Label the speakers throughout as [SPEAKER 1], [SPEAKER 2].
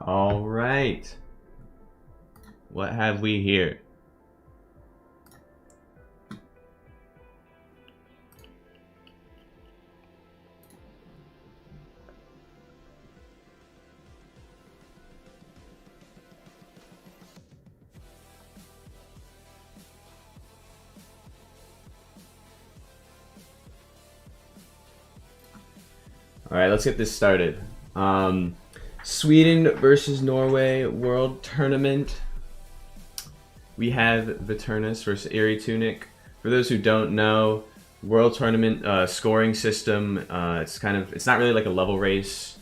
[SPEAKER 1] All right. What have we here? All right, let's get this started. Sweden versus Norway World Tournament. We have Veturnus versus Eerytunic. For those who don't know, World Tournament scoring system. It's not really like a level race.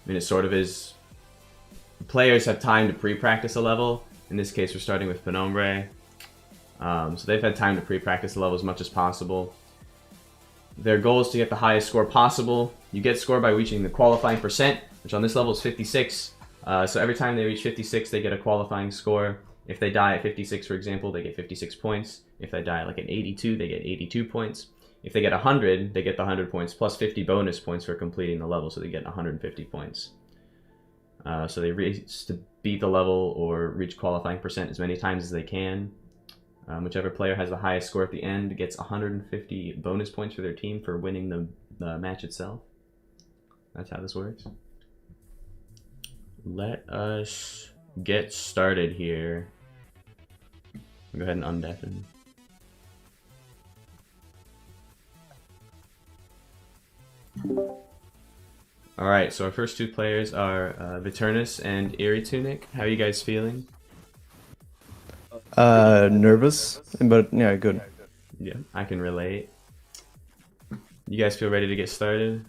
[SPEAKER 1] I mean, it sort of is. Players have time to pre-practice a level. In this case, we're starting with Penombre. So they've had time to pre-practice the level as much as possible. Their goal is to get the highest score possible. You get score by reaching the qualifying percent, which on this level is 56. So every time they reach 56, they get a qualifying score. If they die at 56, for example, they get 56 points. If they die at like an 82, they get 82 points. If they get 100, they get the 100 points, plus 50 bonus points for completing the level, so they get 150 points. So they race to beat the level or reach qualifying percent as many times as they can. Whichever player has the highest score at the end gets 150 bonus points for their team for winning the match itself. That's how this works. Let us get started here. Go ahead and undeafen. Alright, so our first two players are Veturnus and Eerytunic. How are you guys feeling?
[SPEAKER 2] Nervous, but yeah, good.
[SPEAKER 1] Yeah, I can relate. You guys feel ready to get started?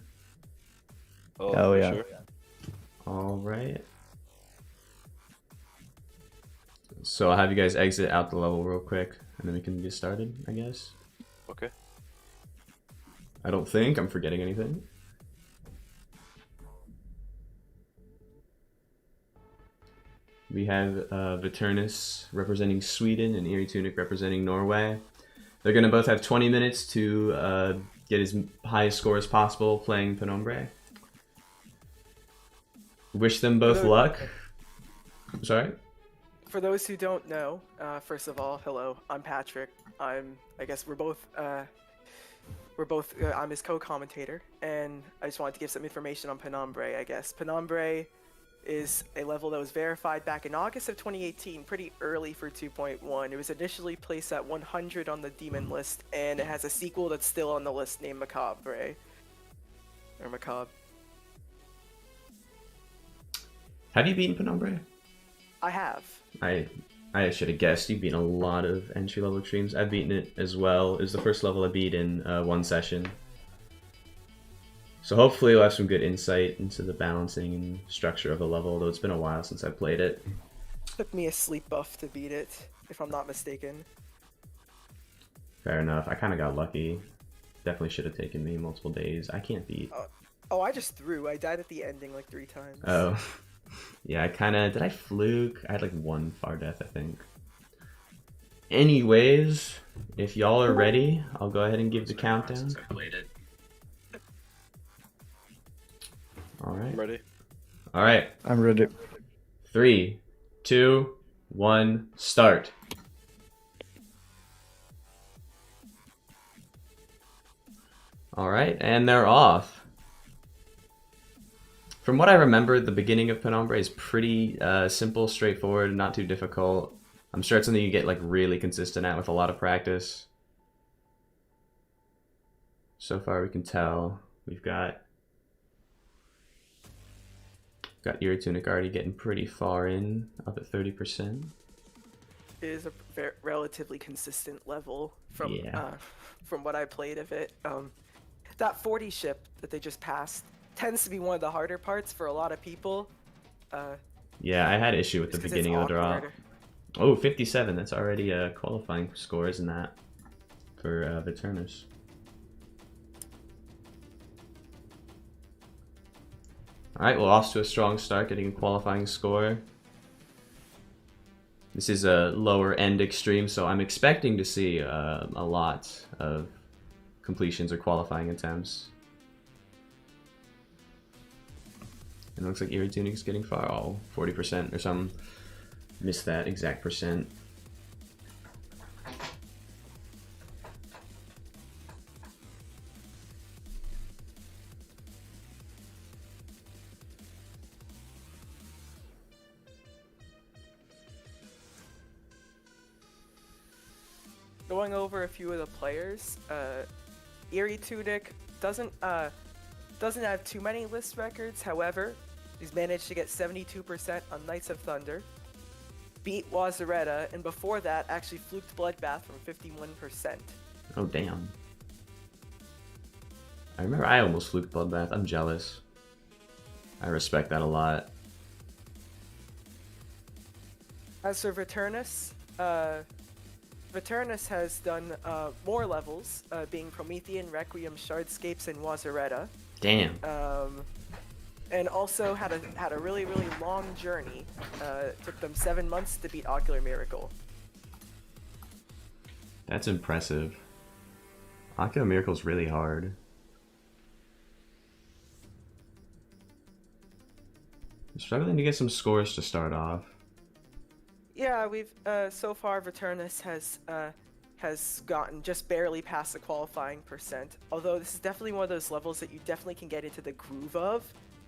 [SPEAKER 2] Oh yeah.
[SPEAKER 3] Sure.
[SPEAKER 1] Alright. So I'll have you guys exit out the level real quick, and then we can get started, I guess.
[SPEAKER 3] Okay.
[SPEAKER 1] I don't think I'm forgetting anything. We have Veturnus representing Sweden and Eerytunic representing Norway. They're going to both have 20 minutes to get as high a score as possible playing Penombre. Wish them both luck.
[SPEAKER 4] Sorry? For those who don't know, first of all, hello, I'm Patrick. I guess we're both, I'm his co-commentator, and I just wanted to give some information on Penombre, I guess. Penombre is a level that was verified back in August of 2018, pretty early for 2.1. It was initially placed at 100 on the demon list, and it has a sequel that's still on the list named Macabre. Or Macabre.
[SPEAKER 1] Have you beaten Penombre?
[SPEAKER 4] I have.
[SPEAKER 1] I should have guessed. You've beaten a lot of entry-level extremes. I've beaten it as well. It was the first level I beat in one session. So hopefully we'll have some good insight into the balancing and structure of the level, though it's been a while since I played it.
[SPEAKER 4] Took me a sleep buff to beat it, if I'm not mistaken.
[SPEAKER 1] Fair enough. I kind of got lucky. Definitely should have taken me multiple days. I can't beat.
[SPEAKER 4] Oh, I just threw. I died at the ending like 3 times.
[SPEAKER 1] Oh. Yeah, did I fluke? I had like one far death, I think. Anyways, if y'all are ready, I'll go ahead and give the countdown.
[SPEAKER 3] I played it.
[SPEAKER 1] Alright.
[SPEAKER 3] I'm ready.
[SPEAKER 1] Alright.
[SPEAKER 2] I'm ready.
[SPEAKER 1] 3, 2, 1, start. Alright, and they're off. From what I remember, the beginning of Penombre is pretty simple, straightforward, not too difficult. I'm sure it's something you get like really consistent at with a lot of practice. So far we can tell we've got Eerytunic already getting pretty far in, up at 30%.
[SPEAKER 4] It is a relatively consistent level from from what I played of it. That 40 ship that they just passed tends to be one of the harder parts for a lot of people.
[SPEAKER 1] Yeah, I had issue with the beginning of the drop. Oh, 57. That's already a qualifying score, isn't that? For Veturnus. Alright, well, off to a strong start, getting a qualifying score. This is a lower end extreme, so I'm expecting to see a lot of completions or qualifying attempts. And it looks like Eerytunic's getting far. Oh, 40% or something. Missed that exact percent.
[SPEAKER 4] Going over a few of the players, Eerytunic doesn't have too many list records. However, he's managed to get 72% on Knights of Thunder, beat Wazareta, and before that actually fluked Bloodbath from 51%.
[SPEAKER 1] Oh damn! I remember I almost fluked Bloodbath. I'm jealous. I respect that a lot.
[SPEAKER 4] As for Veturnus, Veturnus has done more levels, being Promethean, Requiem, Shardscapes, and Wazareta.
[SPEAKER 1] Damn.
[SPEAKER 4] And also had a really long journey. Took them 7 months to beat Ocular Miracle.
[SPEAKER 1] That's impressive. Ocular Miracle's really hard. I'm struggling to get some scores to start off.
[SPEAKER 4] Yeah, we've so far Veturnus has gotten just barely past the qualifying percent. Although this is definitely one of those levels that you definitely can get into the groove of.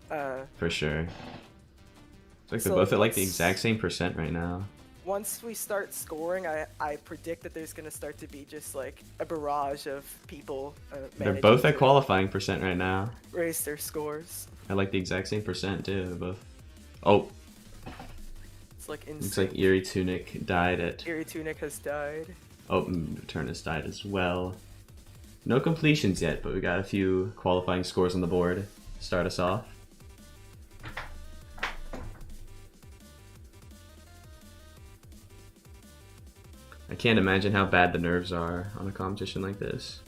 [SPEAKER 1] For sure. It's like
[SPEAKER 4] so
[SPEAKER 1] they're both at like the exact same percent right now.
[SPEAKER 4] Once we start scoring, I predict that there's gonna start to be just like a barrage of people.
[SPEAKER 1] They're both at qualifying percent right now.
[SPEAKER 4] Raise their scores.
[SPEAKER 1] I like the exact same percent too. They're both. Oh.
[SPEAKER 4] It's like insane.
[SPEAKER 1] Looks like Eerytunic died at.
[SPEAKER 4] Eerytunic has died.
[SPEAKER 1] Oh, Veturnus died as well. No completions yet, but we got a few qualifying scores on the board to start us off. I can't imagine how bad the nerves are on a competition like this.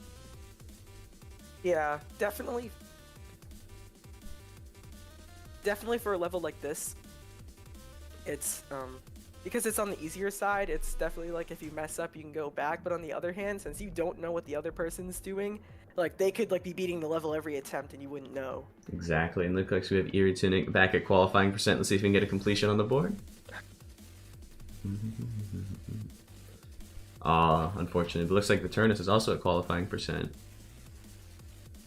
[SPEAKER 4] Yeah, definitely. Definitely for a level like this, it's because it's on the easier side, it's definitely like if you mess up you can go back, but on the other hand, since you don't know what the other person's doing, like they could like be beating the level every attempt and you wouldn't know.
[SPEAKER 1] Exactly, and look like we have Eerytunic back at qualifying percent. Let's see if we can get a completion on the board. Aw, unfortunate. But looks like Veturnus is also at qualifying percent.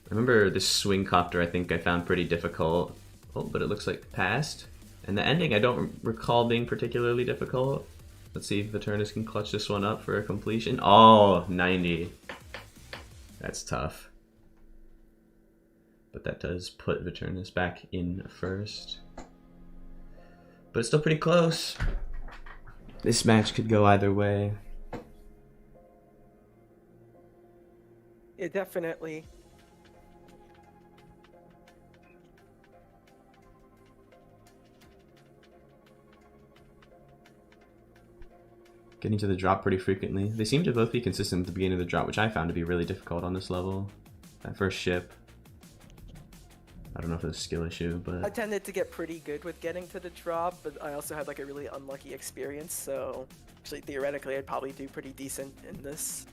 [SPEAKER 1] I remember this swing copter I think I found pretty difficult. Oh, but it looks like passed. And the ending I don't recall being particularly difficult. Let's see if Veturnus can clutch this one up for a completion. Oh, 90. That's tough. But that does put Veturnus back in first. But it's still pretty close. This match could go either way.
[SPEAKER 4] Yeah, definitely.
[SPEAKER 1] Getting to the drop pretty frequently. They seem to both be consistent at the beginning of the drop, which I found to be really difficult on this level. That first ship. I don't know if it's a skill issue, but...
[SPEAKER 4] I tended to get pretty good with getting to the drop, but I also had like a really unlucky experience, so... Actually, theoretically, I'd probably do pretty decent in this.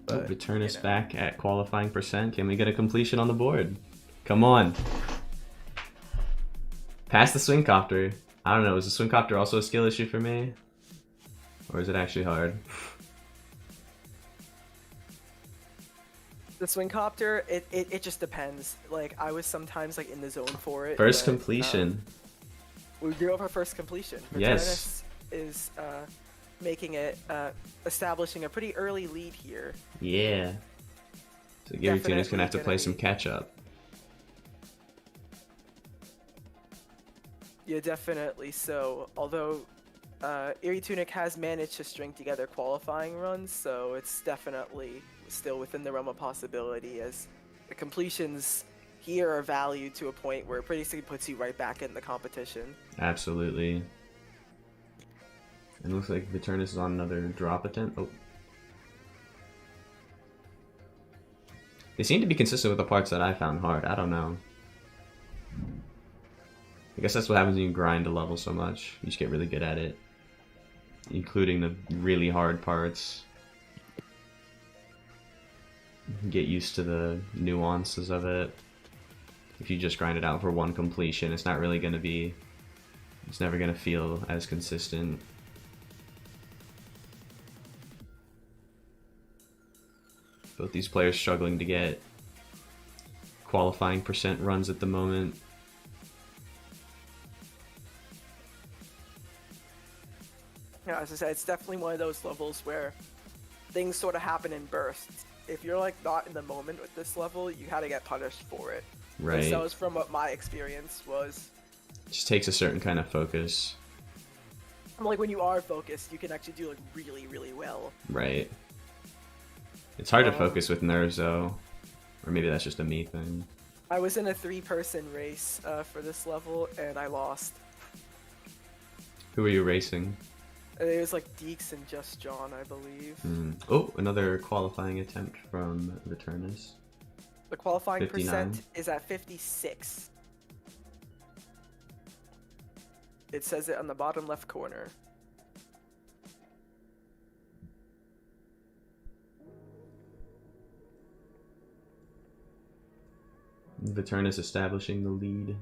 [SPEAKER 4] But,
[SPEAKER 1] Veturnus back at qualifying percent. Can we get a completion on the board? Come on. Pass the swing copter. I don't know, is the swing copter also a skill issue for me? Or is it actually hard?
[SPEAKER 4] The swing copter, it just depends. Like, I was sometimes like in the zone for it.
[SPEAKER 1] First
[SPEAKER 4] but,
[SPEAKER 1] completion.
[SPEAKER 4] We go for first completion.
[SPEAKER 1] Yes.
[SPEAKER 4] Veturnus is making it, establishing a pretty early lead here.
[SPEAKER 1] Yeah. So Eerytunic's gonna have to play some catch up.
[SPEAKER 4] Yeah, definitely so. Although Eerytunic has managed to string together qualifying runs, so it's definitely still within the realm of possibility, as the completions here are valued to a point where it pretty soon puts you right back in the competition.
[SPEAKER 1] Absolutely. And it looks like Veturnus is on another drop attempt. Oh. They seem to be consistent with the parts that I found hard. I don't know. I guess that's what happens when you grind a level so much. You just get really good at it. Including the really hard parts. You get used to the nuances of it. if you just grind it out for one completion, it's not really going to be, it's never going to feel as consistent. Both these players struggling to get qualifying percent runs at the moment.
[SPEAKER 4] Yeah, as I said, it's definitely one of those levels where things sort of happen in bursts. If you're like not in the moment with this level, you gotta get punished for it.
[SPEAKER 1] Right.
[SPEAKER 4] So it's from what my experience was.
[SPEAKER 1] It just takes a certain kind of focus.
[SPEAKER 4] Like when you are focused, you can actually do like really, really well.
[SPEAKER 1] Right. It's hard to focus with nerves though, or maybe that's just a me thing.
[SPEAKER 4] I was in a 3-person race for this level and I lost.
[SPEAKER 1] Who were you racing?
[SPEAKER 4] It was like Deeks and Just John, I believe.
[SPEAKER 1] Oh, another qualifying attempt from Veturnus.
[SPEAKER 4] The qualifying
[SPEAKER 1] 59.
[SPEAKER 4] percent is at 56. It says it on the bottom left corner.
[SPEAKER 1] Veturnus establishing the lead.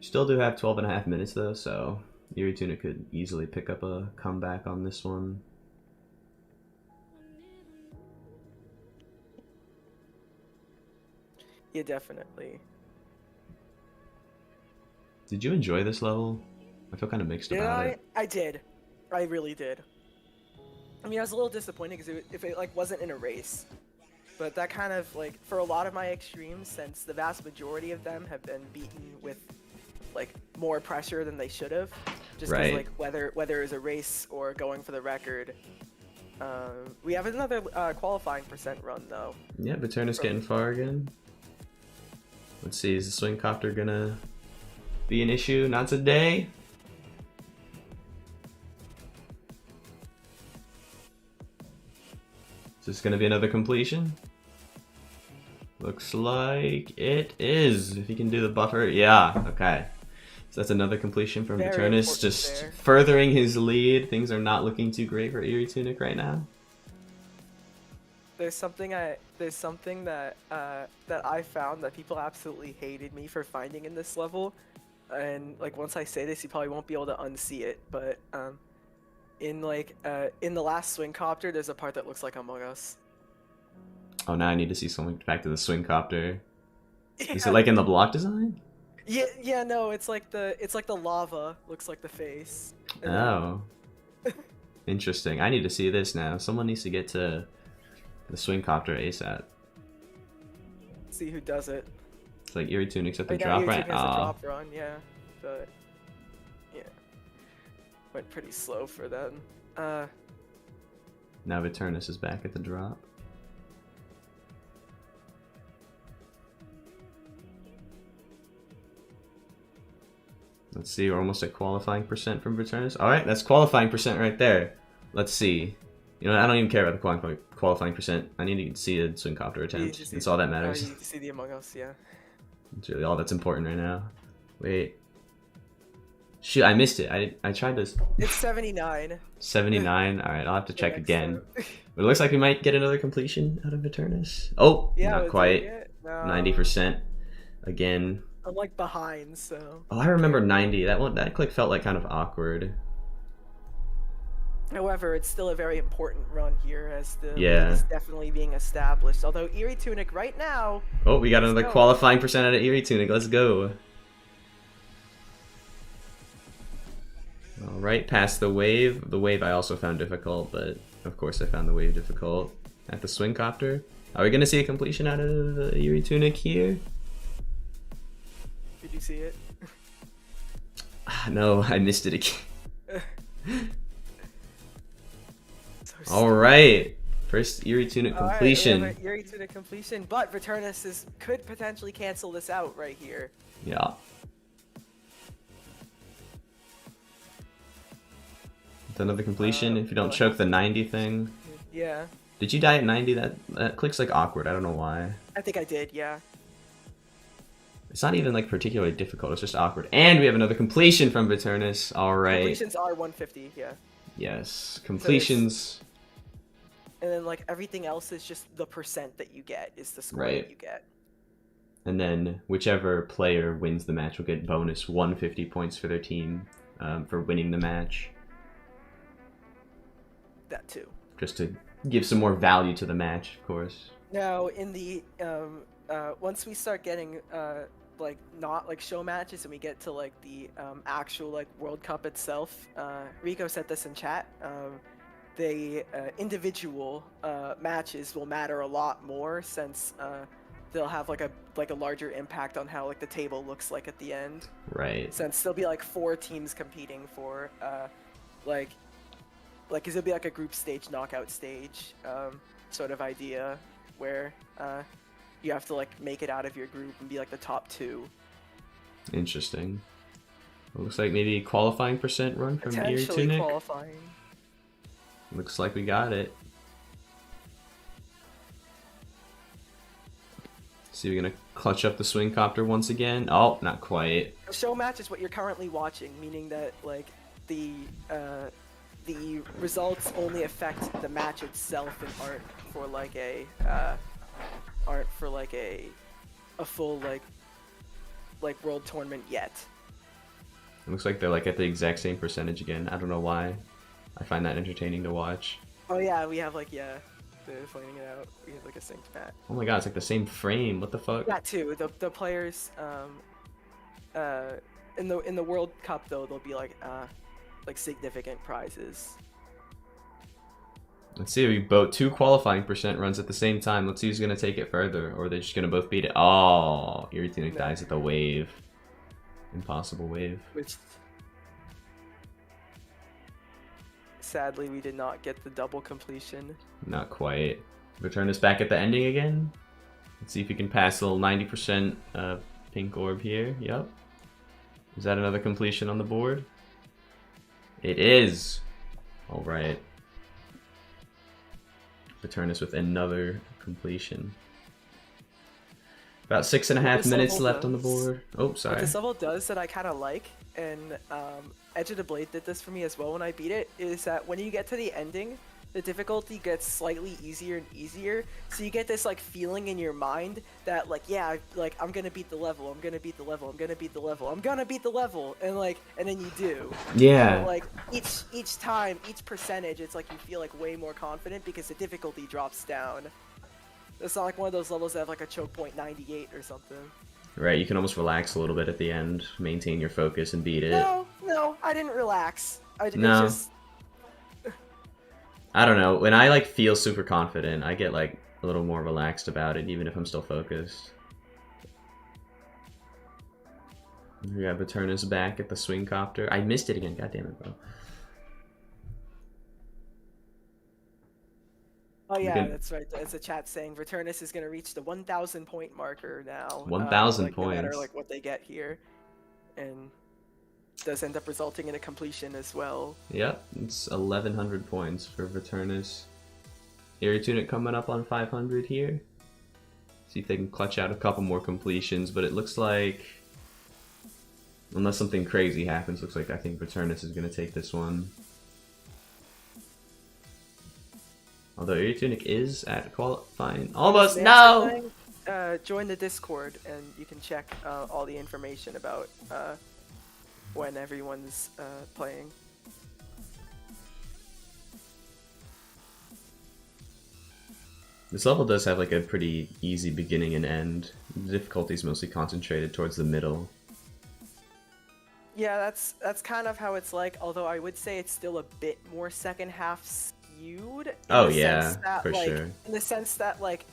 [SPEAKER 1] Still do have 12.5 minutes though, so Eerytunic could easily pick up a comeback on this one.
[SPEAKER 4] Yeah, definitely.
[SPEAKER 1] Did you enjoy this level? I feel kind of mixed about it.
[SPEAKER 4] I did. I really did. I mean, I was a little disappointed because if it like wasn't in a race. But that kind of like, for a lot of my extremes, since the vast majority of them have been beaten with like more pressure than they should have, just because like whether it was a race or going for the record. We have another qualifying percent run though.
[SPEAKER 1] Yeah, Veturnus getting far again. Let's see, is the swing copter gonna be an issue? Not today. Is this gonna be another completion? Looks like it is. If he can do the buffer, yeah, okay. So that's another completion from Veturnus, just furthering his lead. Things are not looking too great for Eerytunic right now.
[SPEAKER 4] There's something that I found that people absolutely hated me for finding in this level, and like once I say this, you probably won't be able to unsee it. But in the last swing copter, there's a part that looks like Among Us.
[SPEAKER 1] Oh, now I need to see something back to the swing copter. Yeah. Is it like in the block design?
[SPEAKER 4] Yeah, no, it's like the lava looks like the face.
[SPEAKER 1] Oh, interesting. I need to see this now. Someone needs to get to the swing copter ASAP.
[SPEAKER 4] See who does it.
[SPEAKER 1] It's like Eerytunic's at the drop right now.
[SPEAKER 4] Drop run, yeah, but yeah, went pretty slow for them.
[SPEAKER 1] Now Veturnus is back at the drop. Let's see, we're almost at qualifying percent from Veturnus. Alright, that's qualifying percent right there. Let's see. You know, I don't even care about the qualifying percent. I need to see a swing copter attempt. That's all that matters.
[SPEAKER 4] You need to see the Among Us, yeah.
[SPEAKER 1] It's really all that's important right now. Wait. Shoot, I missed it. I tried this.
[SPEAKER 4] It's 79.
[SPEAKER 1] 79? Alright, I'll have to check again. But it looks like we might get another completion out of Veturnus. Oh, yeah, not quite. No. 90% again.
[SPEAKER 4] I'm like behind, so.
[SPEAKER 1] Oh, I remember 90. That click felt like kind of awkward.
[SPEAKER 4] However, it's still a very important run here as the lead is definitely being established. Although Eerytunic right now.
[SPEAKER 1] Oh, we got another qualifying percent out of Eerytunic. Let's go. All right, past the wave. The wave I also found difficult, but of course I found the wave difficult. At the swing copter. Are we gonna see a completion out of Eerytunic here?
[SPEAKER 4] Did you see it?
[SPEAKER 1] No, I missed it again. All right, first Eerytunic completion.
[SPEAKER 4] Right, Eerytunic completion, but Veturnus could potentially cancel this out right here.
[SPEAKER 1] Yeah. It's another completion if you don't choke the 90 thing.
[SPEAKER 4] Yeah.
[SPEAKER 1] Did you die at 90? That clicks like awkward. I don't know why.
[SPEAKER 4] I think I did. Yeah.
[SPEAKER 1] It's not even like particularly difficult. It's just awkward. And we have another completion from Veturnus. All right.
[SPEAKER 4] Completions are 150. Yeah.
[SPEAKER 1] Yes. Completions.
[SPEAKER 4] And then like everything else is just the percent that you get is the score that you get.
[SPEAKER 1] And then whichever player wins the match will get bonus 150 points for their team for winning the match.
[SPEAKER 4] That too.
[SPEAKER 1] Just to give some more value to the match, of course.
[SPEAKER 4] Now, in the once we start getting like not like show matches and we get to like the actual like World Cup itself, Rico said this in chat. The individual matches will matter a lot more since they'll have like a larger impact on how like the table looks like at the end.
[SPEAKER 1] Right.
[SPEAKER 4] Since there'll be like 4 teams competing for like cause it'll be like a group stage knockout stage sort of idea where you have to like make it out of your group and be like the top 2.
[SPEAKER 1] Interesting. It looks like maybe qualifying percent run from
[SPEAKER 4] Potentially
[SPEAKER 1] Eerytunic.
[SPEAKER 4] qualifying.
[SPEAKER 1] Looks like we got it. See, we're gonna clutch up the swing copter once again. Oh, not quite.
[SPEAKER 4] The show match is what you're currently watching, meaning that like the results only affect the match itself and aren't for like a full like world tournament yet.
[SPEAKER 1] It looks like they're like at the exact same percentage again. I don't know why. I find that entertaining to watch.
[SPEAKER 4] Oh yeah, we have like they're playing it out. We have like a synced match.
[SPEAKER 1] Oh my god, it's like the same frame. What the fuck?
[SPEAKER 4] That too. The players in the World Cup though, there'll be like significant prizes.
[SPEAKER 1] Let's see, we both 2 qualifying percent runs at the same time. Let's see who's gonna take it further, or they're just gonna both beat it. Oh, Eerytunic dies at the wave. Impossible wave.
[SPEAKER 4] Which sadly we did not get the double completion.
[SPEAKER 1] Not quite. Veturnus back at the ending again. Let's see if we can pass a little 90% pink orb here. Yep. Is that another completion on the board? It is. All right. Veturnus with another completion. About 6.5 minutes left on the board. Oh, sorry.
[SPEAKER 4] What this level does that I kind of like, and Edge of the Blade did this for me as well when I beat it, is that when you get to the ending, the difficulty gets slightly easier and easier. So you get this like feeling in your mind that like, yeah, like I'm gonna beat the level, I'm gonna beat the level, I'm gonna beat the level, I'm gonna beat the level, and then you do.
[SPEAKER 1] Yeah.
[SPEAKER 4] And, like each time, each percentage, it's like you feel like way more confident because the difficulty drops down. It's not like one of those levels that have like a choke point 98 or something.
[SPEAKER 1] Right, you can almost relax a little bit at the end, maintain your focus, and beat it.
[SPEAKER 4] No, I didn't relax.
[SPEAKER 1] No.
[SPEAKER 4] Just...
[SPEAKER 1] I don't know. When I like feel super confident, I get like a little more relaxed about it, even if I'm still focused. We got Veturnus back at the swing copter. I missed it again. God damn it, bro.
[SPEAKER 4] Oh yeah, that's right. As the chat saying, Veturnus is going to reach the 1,000 point marker now.
[SPEAKER 1] 1,000 points.
[SPEAKER 4] No matter like what they get here, and does end up resulting in a completion as well.
[SPEAKER 1] Yep, it's 1,100 points for Veturnus. Eerytunic coming up on 500 here. See if they can clutch out a couple more completions, but it looks like, unless something crazy happens, looks like I think Veturnus is going to take this one. Although Eerytunic is at qualifying. Almost! No!
[SPEAKER 4] Join the Discord and you can check all the information about when everyone's playing.
[SPEAKER 1] This level does have like a pretty easy beginning and end. The difficulty is mostly concentrated towards the middle.
[SPEAKER 4] Yeah, that's kind of how it's like, although I would say it's still a bit more second half skewed.
[SPEAKER 1] Oh yeah, for sure.
[SPEAKER 4] In the sense that like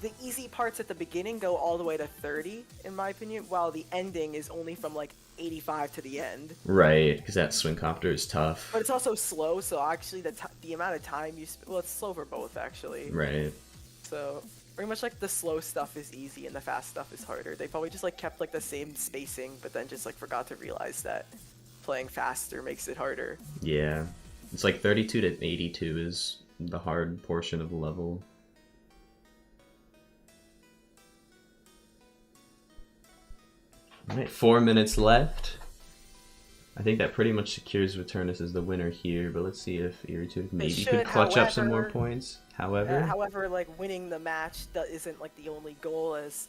[SPEAKER 4] the easy parts at the beginning go all the way to 30, in my opinion, while the ending is only from like 85 to the end.
[SPEAKER 1] Right, because that swing copter is tough.
[SPEAKER 4] But it's also slow, so actually the amount of time you well, it's slow for both actually.
[SPEAKER 1] Right.
[SPEAKER 4] So pretty much like the slow stuff is easy and the fast stuff is harder. They probably just like kept like the same spacing, but then just like forgot to realize that playing faster makes it harder.
[SPEAKER 1] Yeah, it's like 32 to 82 is the hard portion of the level. Alright, 4 minutes left. I think that pretty much secures Veturnus as the winner here, but let's see if Eerytunic maybe could clutch up some more points. However,
[SPEAKER 4] like winning the match isn't like the only goal, as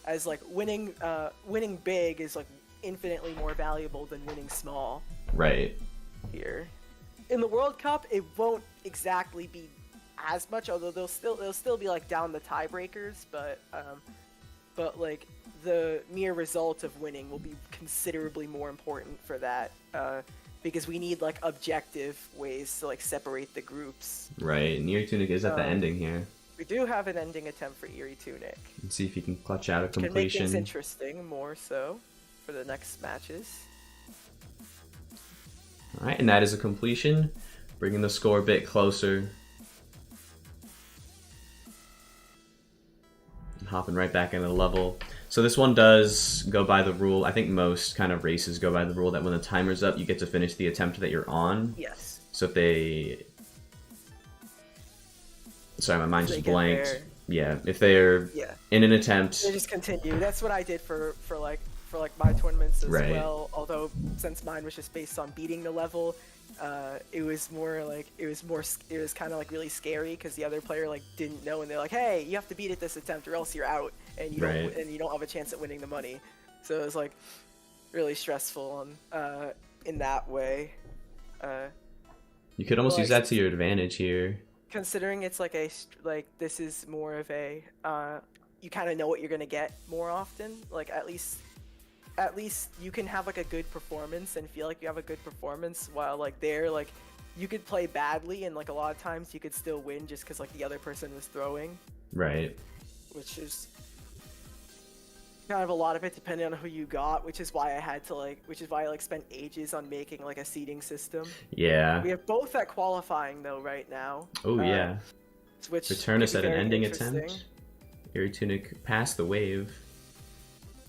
[SPEAKER 4] as like winning big is like infinitely more valuable than winning small.
[SPEAKER 1] Right.
[SPEAKER 4] Here, in the World Cup, it won't exactly be as much, although they'll still be like down the tiebreakers, but like the mere result of winning will be considerably more important for that, because we need like objective ways to like separate the groups.
[SPEAKER 1] Right, and Eerytunic is at the ending here.
[SPEAKER 4] We do have an ending attempt for Eerytunic.
[SPEAKER 1] Let's see if he can clutch out a completion.
[SPEAKER 4] Can make things interesting more so for the next matches.
[SPEAKER 1] Alright, and that is a completion, bringing the score a bit closer. Hopping right back into the level. So this one does go by the rule. I think most kind of races go by the rule that when the timer's up, you get to finish the attempt that you're on.
[SPEAKER 4] Yes.
[SPEAKER 1] So if they... Sorry, my mind just blanked. Yeah, if they're in an attempt...
[SPEAKER 4] They just continue. That's what I did for my tournaments as well. Although since mine was just based on beating the level, it was kind of like really scary because the other player like didn't know, and they're like, hey, you have to beat it this attempt or else you're out, and you don't have a chance at winning the money. So it was like really stressful in that way.
[SPEAKER 1] You could almost use that to your advantage here.
[SPEAKER 4] Considering it's like this is more of a you kind of know what you're gonna get more often. Like at least you can have like a good performance and feel like you have a good performance, while like you could play badly and like a lot of times you could still win just because like the other person was throwing.
[SPEAKER 1] Right.
[SPEAKER 4] Which is kind of a lot of it depending on who you got, which is why I spent ages on making like a seeding system.
[SPEAKER 1] Yeah.
[SPEAKER 4] We have both at qualifying though right now.
[SPEAKER 1] Oh yeah.
[SPEAKER 4] Which
[SPEAKER 1] Veturnus at an ending attempt. Eerytunic passed the wave.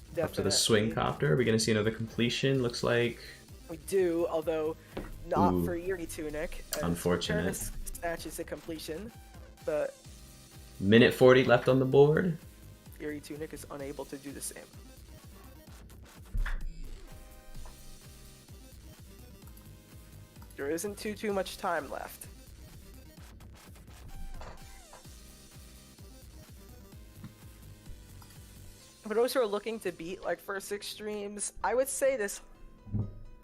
[SPEAKER 1] Definitely. Up to the swing copter. Are we gonna see another completion? Looks like
[SPEAKER 4] we do, although not for Eerytunic.
[SPEAKER 1] Unfortunate.
[SPEAKER 4] Veturnus snatches a completion, but
[SPEAKER 1] minute 40 left on the board.
[SPEAKER 4] Eerytunic is unable to do the same. There isn't too much time left. For those who are looking to beat like first extremes, I would say this: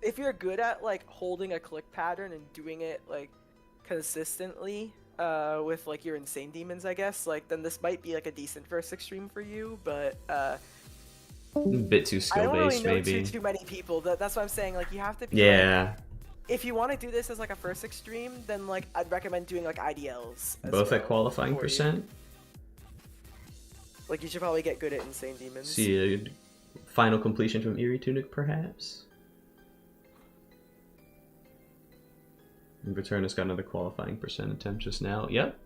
[SPEAKER 4] if you're good at like holding a click pattern and doing it like consistently, with like your insane demons, I guess, like then this might be like a decent first extreme for you, but a
[SPEAKER 1] bit too skill based, maybe.
[SPEAKER 4] I don't really know too many people. That's what I'm saying. Like you have to be.
[SPEAKER 1] Yeah.
[SPEAKER 4] Like, if you want to do this as like a first extreme, then like I'd recommend doing like IDLs.
[SPEAKER 1] Both at qualifying percent.
[SPEAKER 4] Like you should probably get good at insane demons.
[SPEAKER 1] See a final completion from Eerytunic, perhaps. And Veturnus got another qualifying percent attempt just now. Yep.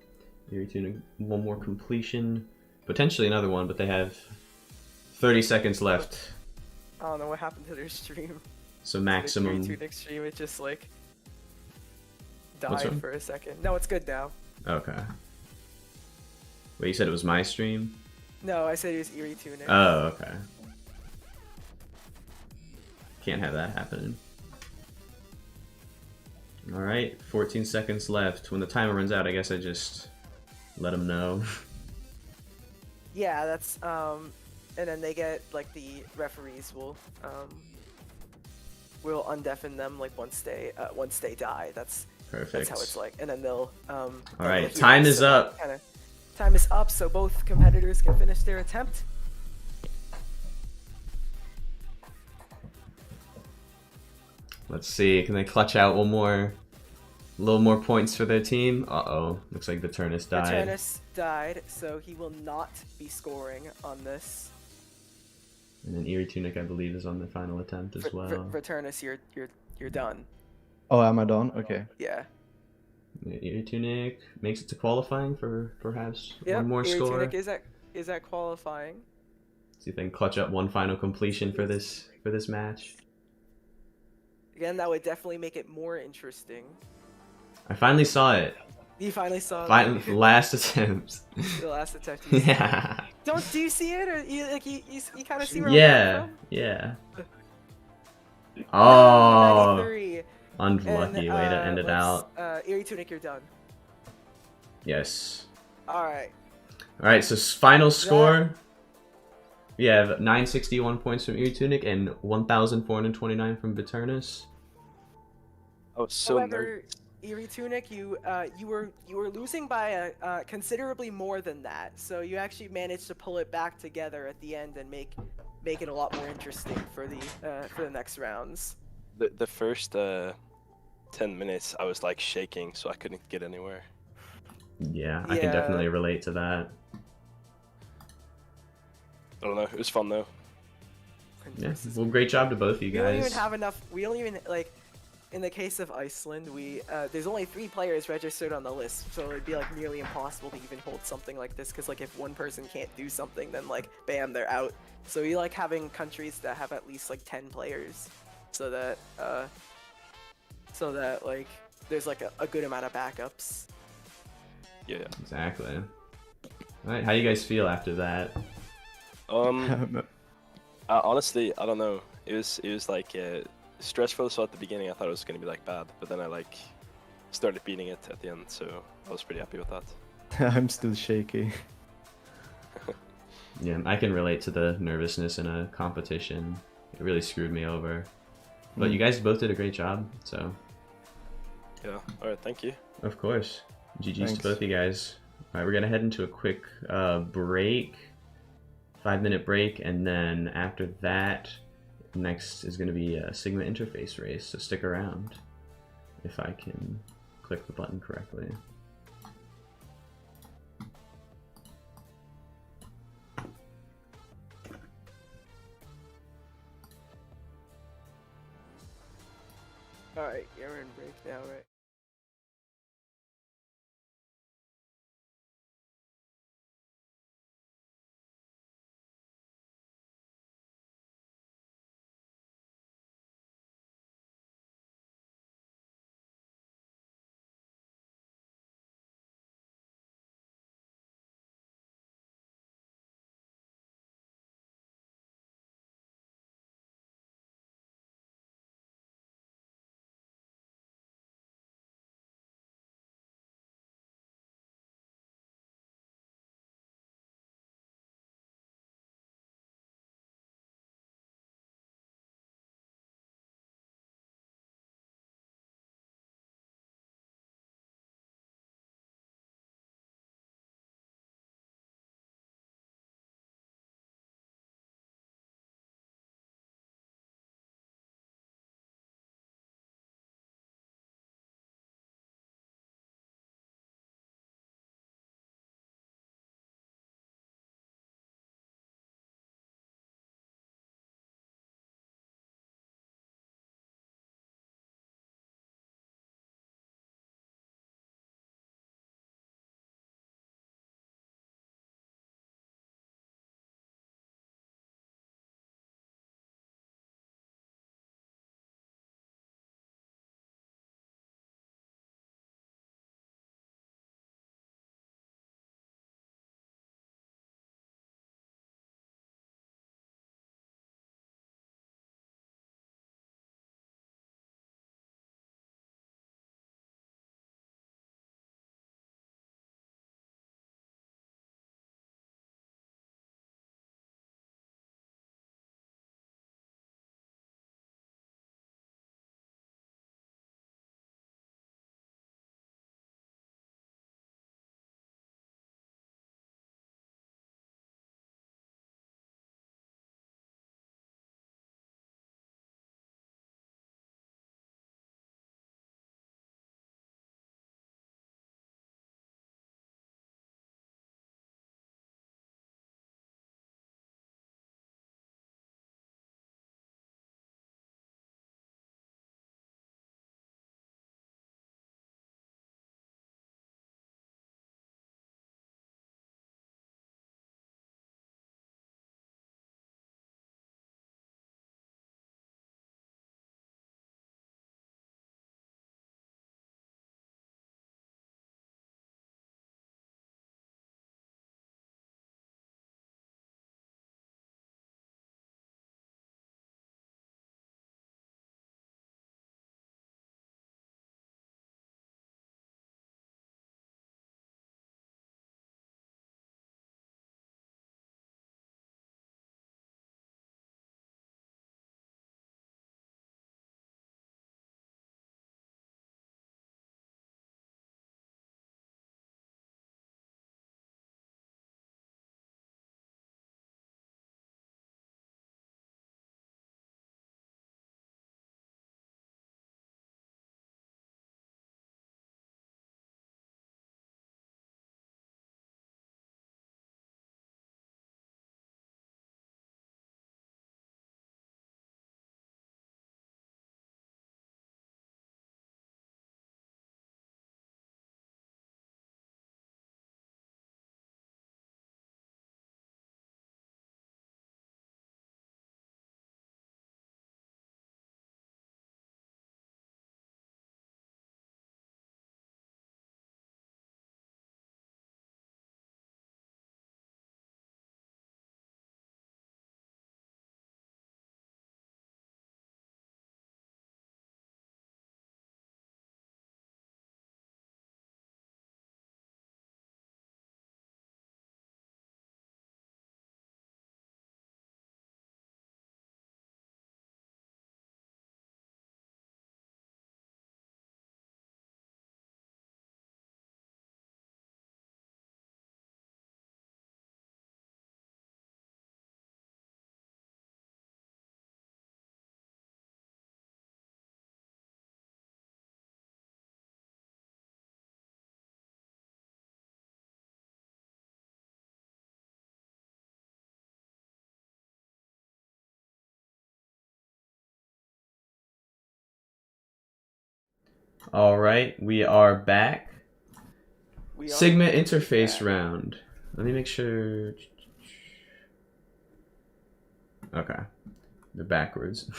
[SPEAKER 1] Eerytunic, one more completion. Potentially another one, but they have 30 seconds left.
[SPEAKER 4] I don't know what happened to their stream.
[SPEAKER 1] So maximum.
[SPEAKER 4] Eerytunic stream, it just like died for a second. No, it's good now.
[SPEAKER 1] Okay. Wait, you said it was my stream?
[SPEAKER 4] No, I said it was Eerytunic.
[SPEAKER 1] Oh, okay. Can't have that happening. Alright, 14 seconds left. When the timer runs out, I guess I just let them know.
[SPEAKER 4] Yeah, that's, and then they get, like, the referees will undeafen them, like, once they die. That's
[SPEAKER 1] perfect.
[SPEAKER 4] That's how it's like. And then they'll,
[SPEAKER 1] Alright, time is up.
[SPEAKER 4] Time is up, so both competitors can finish their attempt.
[SPEAKER 1] Let's see, can they clutch out one more, a little more points for their team? Uh-oh, looks like Veturnus died.
[SPEAKER 4] Veturnus died, so he will not be scoring on this.
[SPEAKER 1] And then Eerytunic, I believe, is on the final attempt as well.
[SPEAKER 4] Veturnus, you're done.
[SPEAKER 2] Oh, am I done? Okay.
[SPEAKER 4] Yeah.
[SPEAKER 1] Eerytunic makes it to qualifying for perhaps one more score.
[SPEAKER 4] Eerytunic is at qualifying.
[SPEAKER 1] See if they can clutch up one final completion for this match.
[SPEAKER 4] Again, that would definitely make it more interesting.
[SPEAKER 1] I finally saw it.
[SPEAKER 4] You finally saw
[SPEAKER 1] it? Last attempt.
[SPEAKER 4] The last attempt.
[SPEAKER 1] Yeah.
[SPEAKER 4] Do you see it, or you kind of see where I'm from?
[SPEAKER 1] Yeah. Oh.
[SPEAKER 4] 93.
[SPEAKER 1] Unlucky way to end it out.
[SPEAKER 4] Eerytunic, you're done.
[SPEAKER 1] Yes.
[SPEAKER 4] Alright.
[SPEAKER 1] Alright, so final score. We have 961 points from Eerytunic and 1,429 from Veturnus.
[SPEAKER 3] I was so
[SPEAKER 4] However,
[SPEAKER 3] nervous.
[SPEAKER 4] Eerytunic, you were losing by a considerably more than that. So you actually managed to pull it back together at the end and make it a lot more interesting for the next rounds.
[SPEAKER 3] The first 10 minutes, I was like shaking, so I couldn't get anywhere.
[SPEAKER 1] Yeah, I can definitely relate to that.
[SPEAKER 3] I don't know. It was fun though.
[SPEAKER 1] Yeah, well, great job to both of you
[SPEAKER 4] We don't even
[SPEAKER 1] guys.
[SPEAKER 4] have enough. We don't even like. In the case of Iceland, there's only 3 players registered on the list, so it'd be like nearly impossible to even hold something like this. Because like if one person can't do something, then like bam, they're out. So we like having countries that have at least like 10 players, so that like there's like a good amount of backups.
[SPEAKER 3] Yeah.
[SPEAKER 1] Exactly. All right, how do you guys feel after that?
[SPEAKER 3] Honestly, I don't know. It was like stressful. So at the beginning, I thought it was gonna be like bad, but then I like started beating it at the end, so I was pretty happy with that.
[SPEAKER 2] I'm still shaky.
[SPEAKER 1] Yeah, I can relate to the nervousness in a competition. It really screwed me over. But you guys both did a great job, so.
[SPEAKER 3] Yeah. All right. Thank you.
[SPEAKER 1] Of course. GG's
[SPEAKER 2] Thanks.
[SPEAKER 1] to both of you guys. All right, we're gonna head into a quick break, 5-minute break, and then after that, next is gonna be a Sigma interface race. So stick around, if I can click the button correctly.
[SPEAKER 4] All right, you're in break now, right?
[SPEAKER 1] All right, we are back.
[SPEAKER 4] We are
[SPEAKER 1] Sigma interface
[SPEAKER 4] back.
[SPEAKER 1] round. Let me make sure. Okay, they're backwards.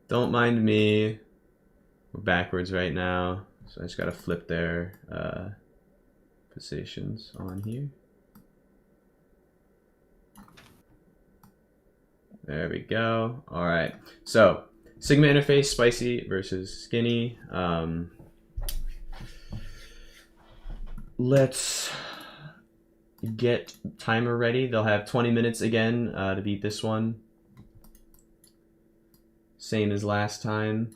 [SPEAKER 1] Don't mind me. We're backwards right now, so I just gotta flip their positions on here. There we go. All right, so Sigma interface, spicy versus skinny. Let's get timer ready. They'll have 20 minutes again to beat this one. Same as last time.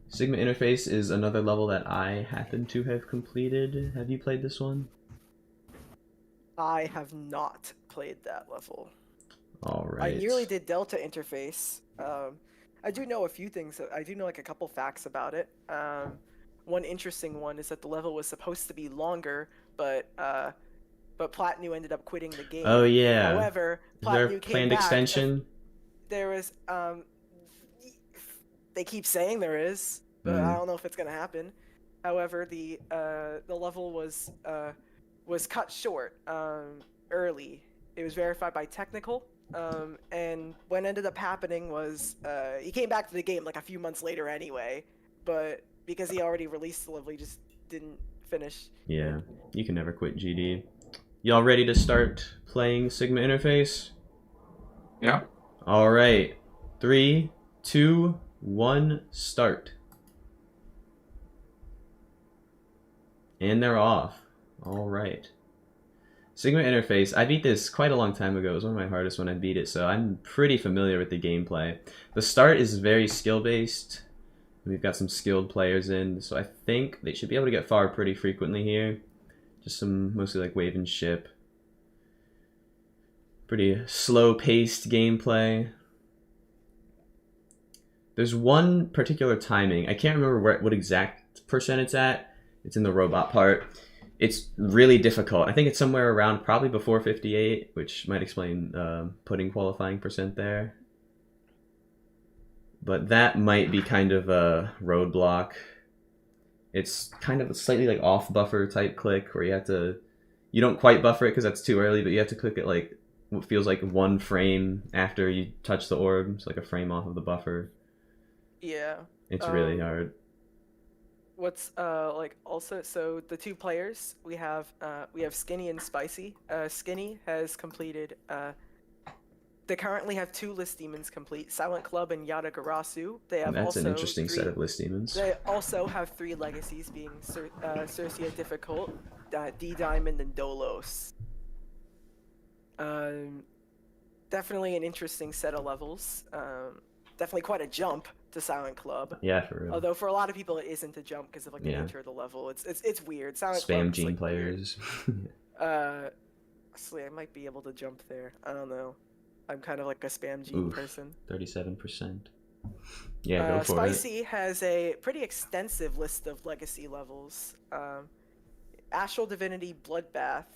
[SPEAKER 1] Sigma interface is another level that I happen to have completed. Have you played this one?
[SPEAKER 4] I have not played that level.
[SPEAKER 1] All right.
[SPEAKER 4] I nearly did Delta interface. I do know a few things. I do know like a couple facts about it. One interesting one is that the level was supposed to be longer, but Platnu ended up quitting the game.
[SPEAKER 1] Oh yeah.
[SPEAKER 4] However,
[SPEAKER 1] Is there a
[SPEAKER 4] Platnu came
[SPEAKER 1] planned
[SPEAKER 4] back.
[SPEAKER 1] extension?
[SPEAKER 4] There was they keep saying there is, but I don't know if it's gonna happen. However, the level was cut short early. It was verified by technical. And what ended up happening was he came back to the game like a few months later anyway, but because he already released the level, he just didn't finish.
[SPEAKER 1] Yeah, you can never quit GD. Y'all ready to start playing Sigma interface?
[SPEAKER 5] Yeah.
[SPEAKER 1] All right, 3, 2, 1, start. And they're off. All right. Sigma interface, I beat this quite a long time ago. It was one of my hardest when I beat it, so I'm pretty familiar with the gameplay. The start is very skill-based. We've got some skilled players in, so I think they should be able to get far pretty frequently here. Just some mostly like wave and ship. Pretty slow-paced gameplay. There's one particular timing. I can't remember what exact percent it's at. It's in the robot part. It's really difficult. I think it's somewhere around probably before 58, which might explain putting qualifying percent there. But that might be kind of a roadblock. It's kind of a slightly like off buffer type click where you don't quite buffer it because that's too early, but you have to click it like what feels like 1 frame after you touch the orb. It's like a frame off of the buffer.
[SPEAKER 4] Yeah.
[SPEAKER 1] It's really hard.
[SPEAKER 4] What's like also, so the two players we have Skinny and Spicy. Skinny has completed they currently have 2 list demons complete, Silent Club and Yatagarasu. They have
[SPEAKER 1] That's
[SPEAKER 4] also
[SPEAKER 1] an interesting set of list demons.
[SPEAKER 4] They also have 3 legacies being Circia Difficult, D Diamond, and Dolos. Definitely an interesting set of levels. Definitely quite a jump to Silent Club.
[SPEAKER 1] Yeah, for real.
[SPEAKER 4] Although for a lot of people it isn't a jump because of like the nature of the level. It's weird. Silent
[SPEAKER 1] Spam
[SPEAKER 4] Club
[SPEAKER 1] gene
[SPEAKER 4] like
[SPEAKER 1] players.
[SPEAKER 4] Honestly, I might be able to jump there. I don't know. I'm kind of like a spam gene person.
[SPEAKER 1] 37%. Yeah, go for
[SPEAKER 4] Spicy has a pretty extensive list of legacy levels. Astral Divinity, Bloodbath,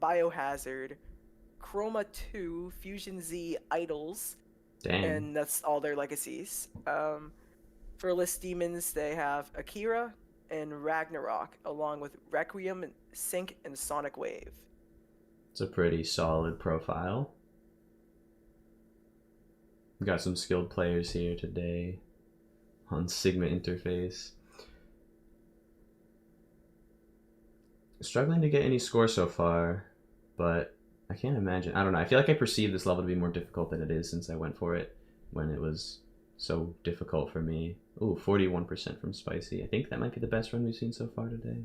[SPEAKER 4] Biohazard, Chroma 2, Fusion Z, Idols.
[SPEAKER 1] Dang.
[SPEAKER 4] And that's all their legacies. For list demons, they have Akira and Ragnarok, along with Requiem, Sync, and Sonic Wave.
[SPEAKER 1] It's a pretty solid profile. We've got some skilled players here today on Sigma interface. Struggling to get any score so far, but I can't imagine. I don't know. I feel like I perceive this level to be more difficult than it is since I went for it when it was so difficult for me. Ooh, 41% from Spicy. I think that might be the best run we've seen so far today.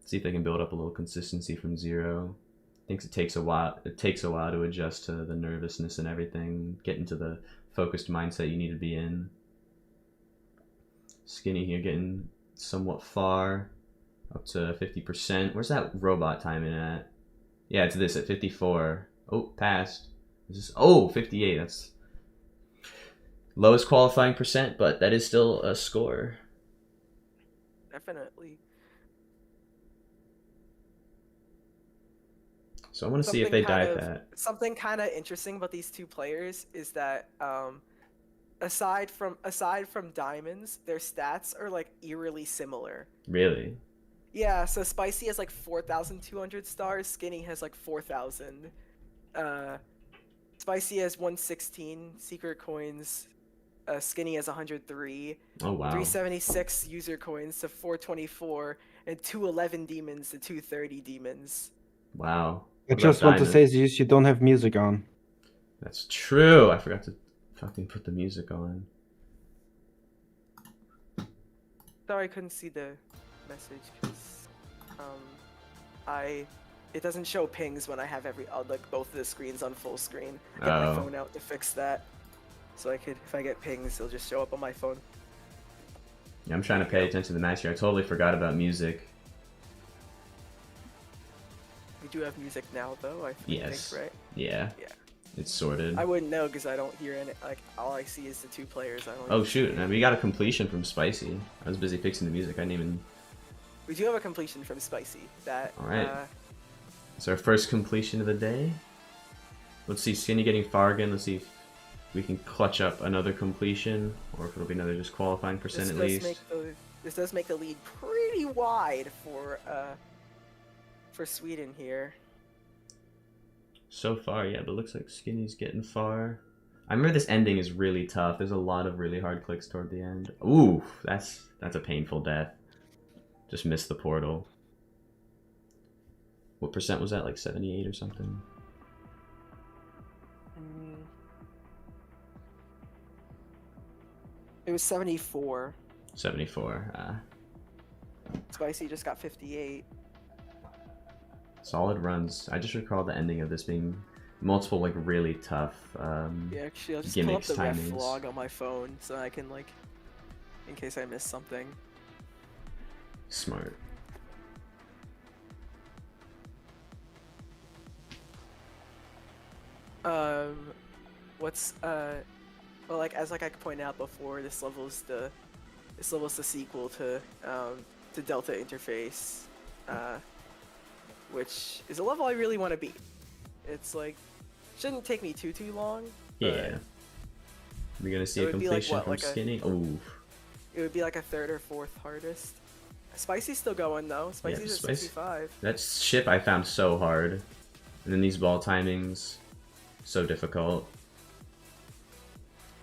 [SPEAKER 1] See if they can build up a little consistency from 0. I think it takes a while. It takes a while to adjust to the nervousness and everything, get into the focused mindset you need to be in. Skinny here getting somewhat far, up to 50%. Where's that robot timing at? Yeah, it's this at 54. Oh, passed. This is 58. That's lowest qualifying percent, but that is still a score.
[SPEAKER 4] Definitely.
[SPEAKER 1] So I want to see if they dive that.
[SPEAKER 4] Something kind of interesting about these two players is that aside from diamonds, their stats are like eerily similar.
[SPEAKER 1] Really?
[SPEAKER 4] Yeah, so Spicy has like 4,200 stars, Skinny has like 4,000. Spicy has 116 secret coins, Skinny has 103.
[SPEAKER 1] Oh wow.
[SPEAKER 4] 376 user coins to 424, and 211 demons to 230 demons.
[SPEAKER 1] Wow.
[SPEAKER 2] I
[SPEAKER 1] What
[SPEAKER 2] just
[SPEAKER 1] about
[SPEAKER 2] want to
[SPEAKER 1] Diamond?
[SPEAKER 2] say you don't have music on.
[SPEAKER 1] That's true. I forgot to fucking put the music on.
[SPEAKER 4] Sorry, I couldn't see the message because it doesn't show pings when I have like both of the screens on full screen. I got my phone out to fix that, so I could, if I get pings, it'll just show up on my phone.
[SPEAKER 1] Yeah, I'm trying to pay attention to the match here. I totally forgot about music.
[SPEAKER 4] We do have music now, though. I
[SPEAKER 1] Yes.
[SPEAKER 4] think, right?
[SPEAKER 1] Yeah.
[SPEAKER 4] Yeah.
[SPEAKER 1] It's sorted.
[SPEAKER 4] I wouldn't know because I don't hear any. Like all I see is the two players. I don't.
[SPEAKER 1] Oh shoot! And we got a completion from Spicy. I was busy fixing the music. I didn't even.
[SPEAKER 4] We do have a completion from Spicy. That.
[SPEAKER 1] All right. It's our first completion of the day. Let's see, Skinny getting far again. Let's see if we can clutch up another completion, or if it'll be another just qualifying percent at least.
[SPEAKER 4] This does make the lead pretty wide for Sweden here.
[SPEAKER 1] So far, yeah, but it looks like Skinny's getting far. I remember this ending is really tough. There's a lot of really hard clicks toward the end. Ooh, that's a painful death. Just missed the portal. What percent was that? Like 78 or something?
[SPEAKER 4] It was 74.
[SPEAKER 1] 74.
[SPEAKER 4] Spicy just got 58.
[SPEAKER 1] Solid runs. I just recall the ending of this being multiple like really tough
[SPEAKER 4] Yeah, actually, I'll just pull up
[SPEAKER 1] gimmicks,
[SPEAKER 4] the ref
[SPEAKER 1] timings.
[SPEAKER 4] log on my phone so I can like, in case I miss something.
[SPEAKER 1] Smart.
[SPEAKER 4] Well, like as like I pointed out before, this level's the sequel to Delta Interface, which is a level I really want to beat. It's like shouldn't take me too long.
[SPEAKER 1] Yeah. We're gonna see
[SPEAKER 4] it
[SPEAKER 1] a
[SPEAKER 4] would be like,
[SPEAKER 1] completion
[SPEAKER 4] what,
[SPEAKER 1] from
[SPEAKER 4] like
[SPEAKER 1] Skinny. Ooh.
[SPEAKER 4] It would be like a third or fourth hardest. Spicy's still going though. Spicy's at 65.
[SPEAKER 1] That ship I found so hard. And then these ball timings, so difficult.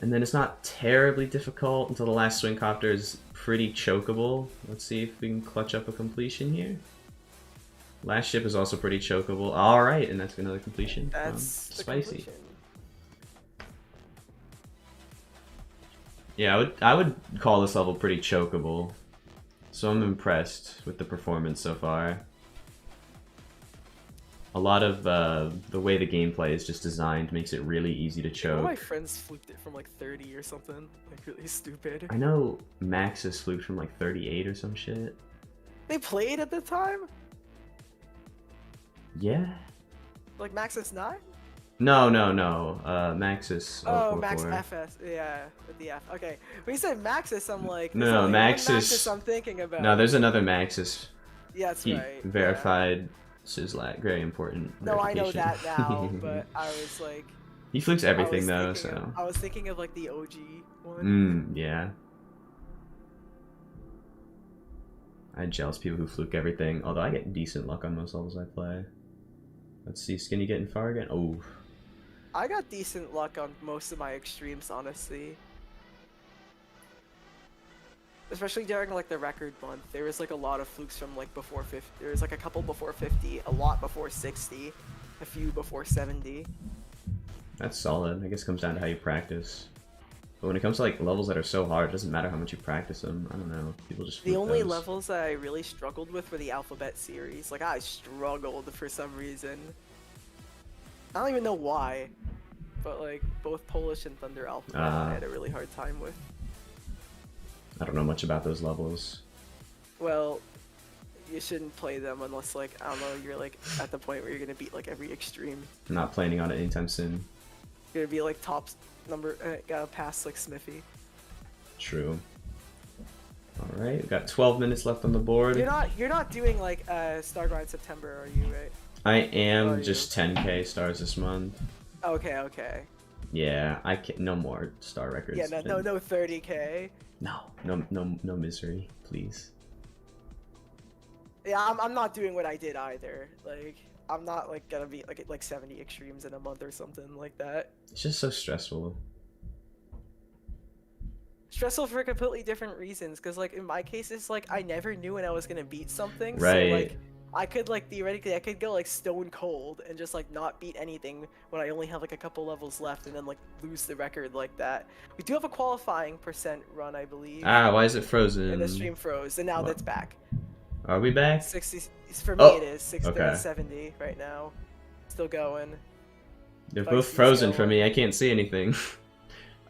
[SPEAKER 1] And then it's not terribly difficult until the last swing copter is pretty chokeable. Let's see if we can clutch up a completion here. Last ship is also pretty chokeable. Alright, and that's another completion from Spicy.
[SPEAKER 4] Completion.
[SPEAKER 1] Yeah, I would call this level pretty chokeable. So I'm impressed with the performance so far. A lot of the way the gameplay is just designed makes it really easy to choke.
[SPEAKER 4] One of my friends fluked it from like 30 or something. Like really stupid.
[SPEAKER 1] I know Maxis fluked from like 38 or some shit.
[SPEAKER 4] They played at the time?
[SPEAKER 1] Yeah?
[SPEAKER 4] Like Maxis 9?
[SPEAKER 1] No. Maxis.
[SPEAKER 4] Oh,
[SPEAKER 1] 044.
[SPEAKER 4] Max FS. Yeah, with the F. Okay. When you said Maxis, I'm like,
[SPEAKER 1] No,
[SPEAKER 4] there's only one
[SPEAKER 1] Maxis-
[SPEAKER 4] Maxis I'm thinking about.
[SPEAKER 1] No, there's another Maxis.
[SPEAKER 4] Yeah, that's
[SPEAKER 1] He
[SPEAKER 4] right.
[SPEAKER 1] verified Sizzlack. Very important.
[SPEAKER 4] No, I know that
[SPEAKER 1] verification.
[SPEAKER 4] now, but I was like.
[SPEAKER 1] He flukes everything though,
[SPEAKER 4] I
[SPEAKER 1] so.
[SPEAKER 4] was thinking of like the OG one.
[SPEAKER 1] Yeah. I had jealous people who fluke everything, although I get decent luck on most levels I play. Let's see, Skinny getting far again? Oh.
[SPEAKER 4] I got decent luck on most of my extremes, honestly. Especially during like the record month, there was like a lot of flukes from like before 50. There was like a couple before 50, a lot before 60, a few before 70.
[SPEAKER 1] That's solid. I guess it comes down to how you practice. But when it comes to like levels that are so hard, it doesn't matter how much you practice them. I don't know. People just
[SPEAKER 4] The
[SPEAKER 1] fluke
[SPEAKER 4] only
[SPEAKER 1] those.
[SPEAKER 4] levels that I really struggled with were the alphabet series. Like I struggled for some reason. I don't even know why, but like both Polish and Thunder alphabet, I had a really hard time with.
[SPEAKER 1] I don't know much about those levels.
[SPEAKER 4] Well, you shouldn't play them unless like I don't know, you're like at the point where you're gonna beat like every extreme.
[SPEAKER 1] I'm not planning on it anytime soon.
[SPEAKER 4] You're gonna be like top number, gotta pass like Smithy.
[SPEAKER 1] True. Alright, we've got 12 minutes left on the board.
[SPEAKER 4] You're not doing like Stargrind September, are you? Right?
[SPEAKER 1] I am
[SPEAKER 4] Are
[SPEAKER 1] just 10k stars this month.
[SPEAKER 4] Okay.
[SPEAKER 1] Yeah, I can't. No more star records.
[SPEAKER 4] Yeah, no 30K.
[SPEAKER 1] No misery, please.
[SPEAKER 4] Yeah, I'm not doing what I did either. Like, I'm not like gonna be like at like 70 extremes in a month or something like that.
[SPEAKER 1] It's just so stressful.
[SPEAKER 4] Stressful for completely different reasons, because like in my case, it's like I never knew when I was gonna beat something.
[SPEAKER 1] Right.
[SPEAKER 4] So like, I could like theoretically I could go like stone cold and just like not beat anything when I only have like a couple levels left, and then like lose the record like that. We do have a qualifying percent run, I believe.
[SPEAKER 1] Ah, why is it frozen?
[SPEAKER 4] And the stream froze, and now
[SPEAKER 1] What?
[SPEAKER 4] that's back.
[SPEAKER 1] Are we back?
[SPEAKER 4] 60 for me.
[SPEAKER 1] Oh,
[SPEAKER 4] It is 60
[SPEAKER 1] okay.
[SPEAKER 4] 70 right now. Still going.
[SPEAKER 1] They're
[SPEAKER 4] Spicy's
[SPEAKER 1] both frozen for
[SPEAKER 4] going.
[SPEAKER 1] me. I can't see anything.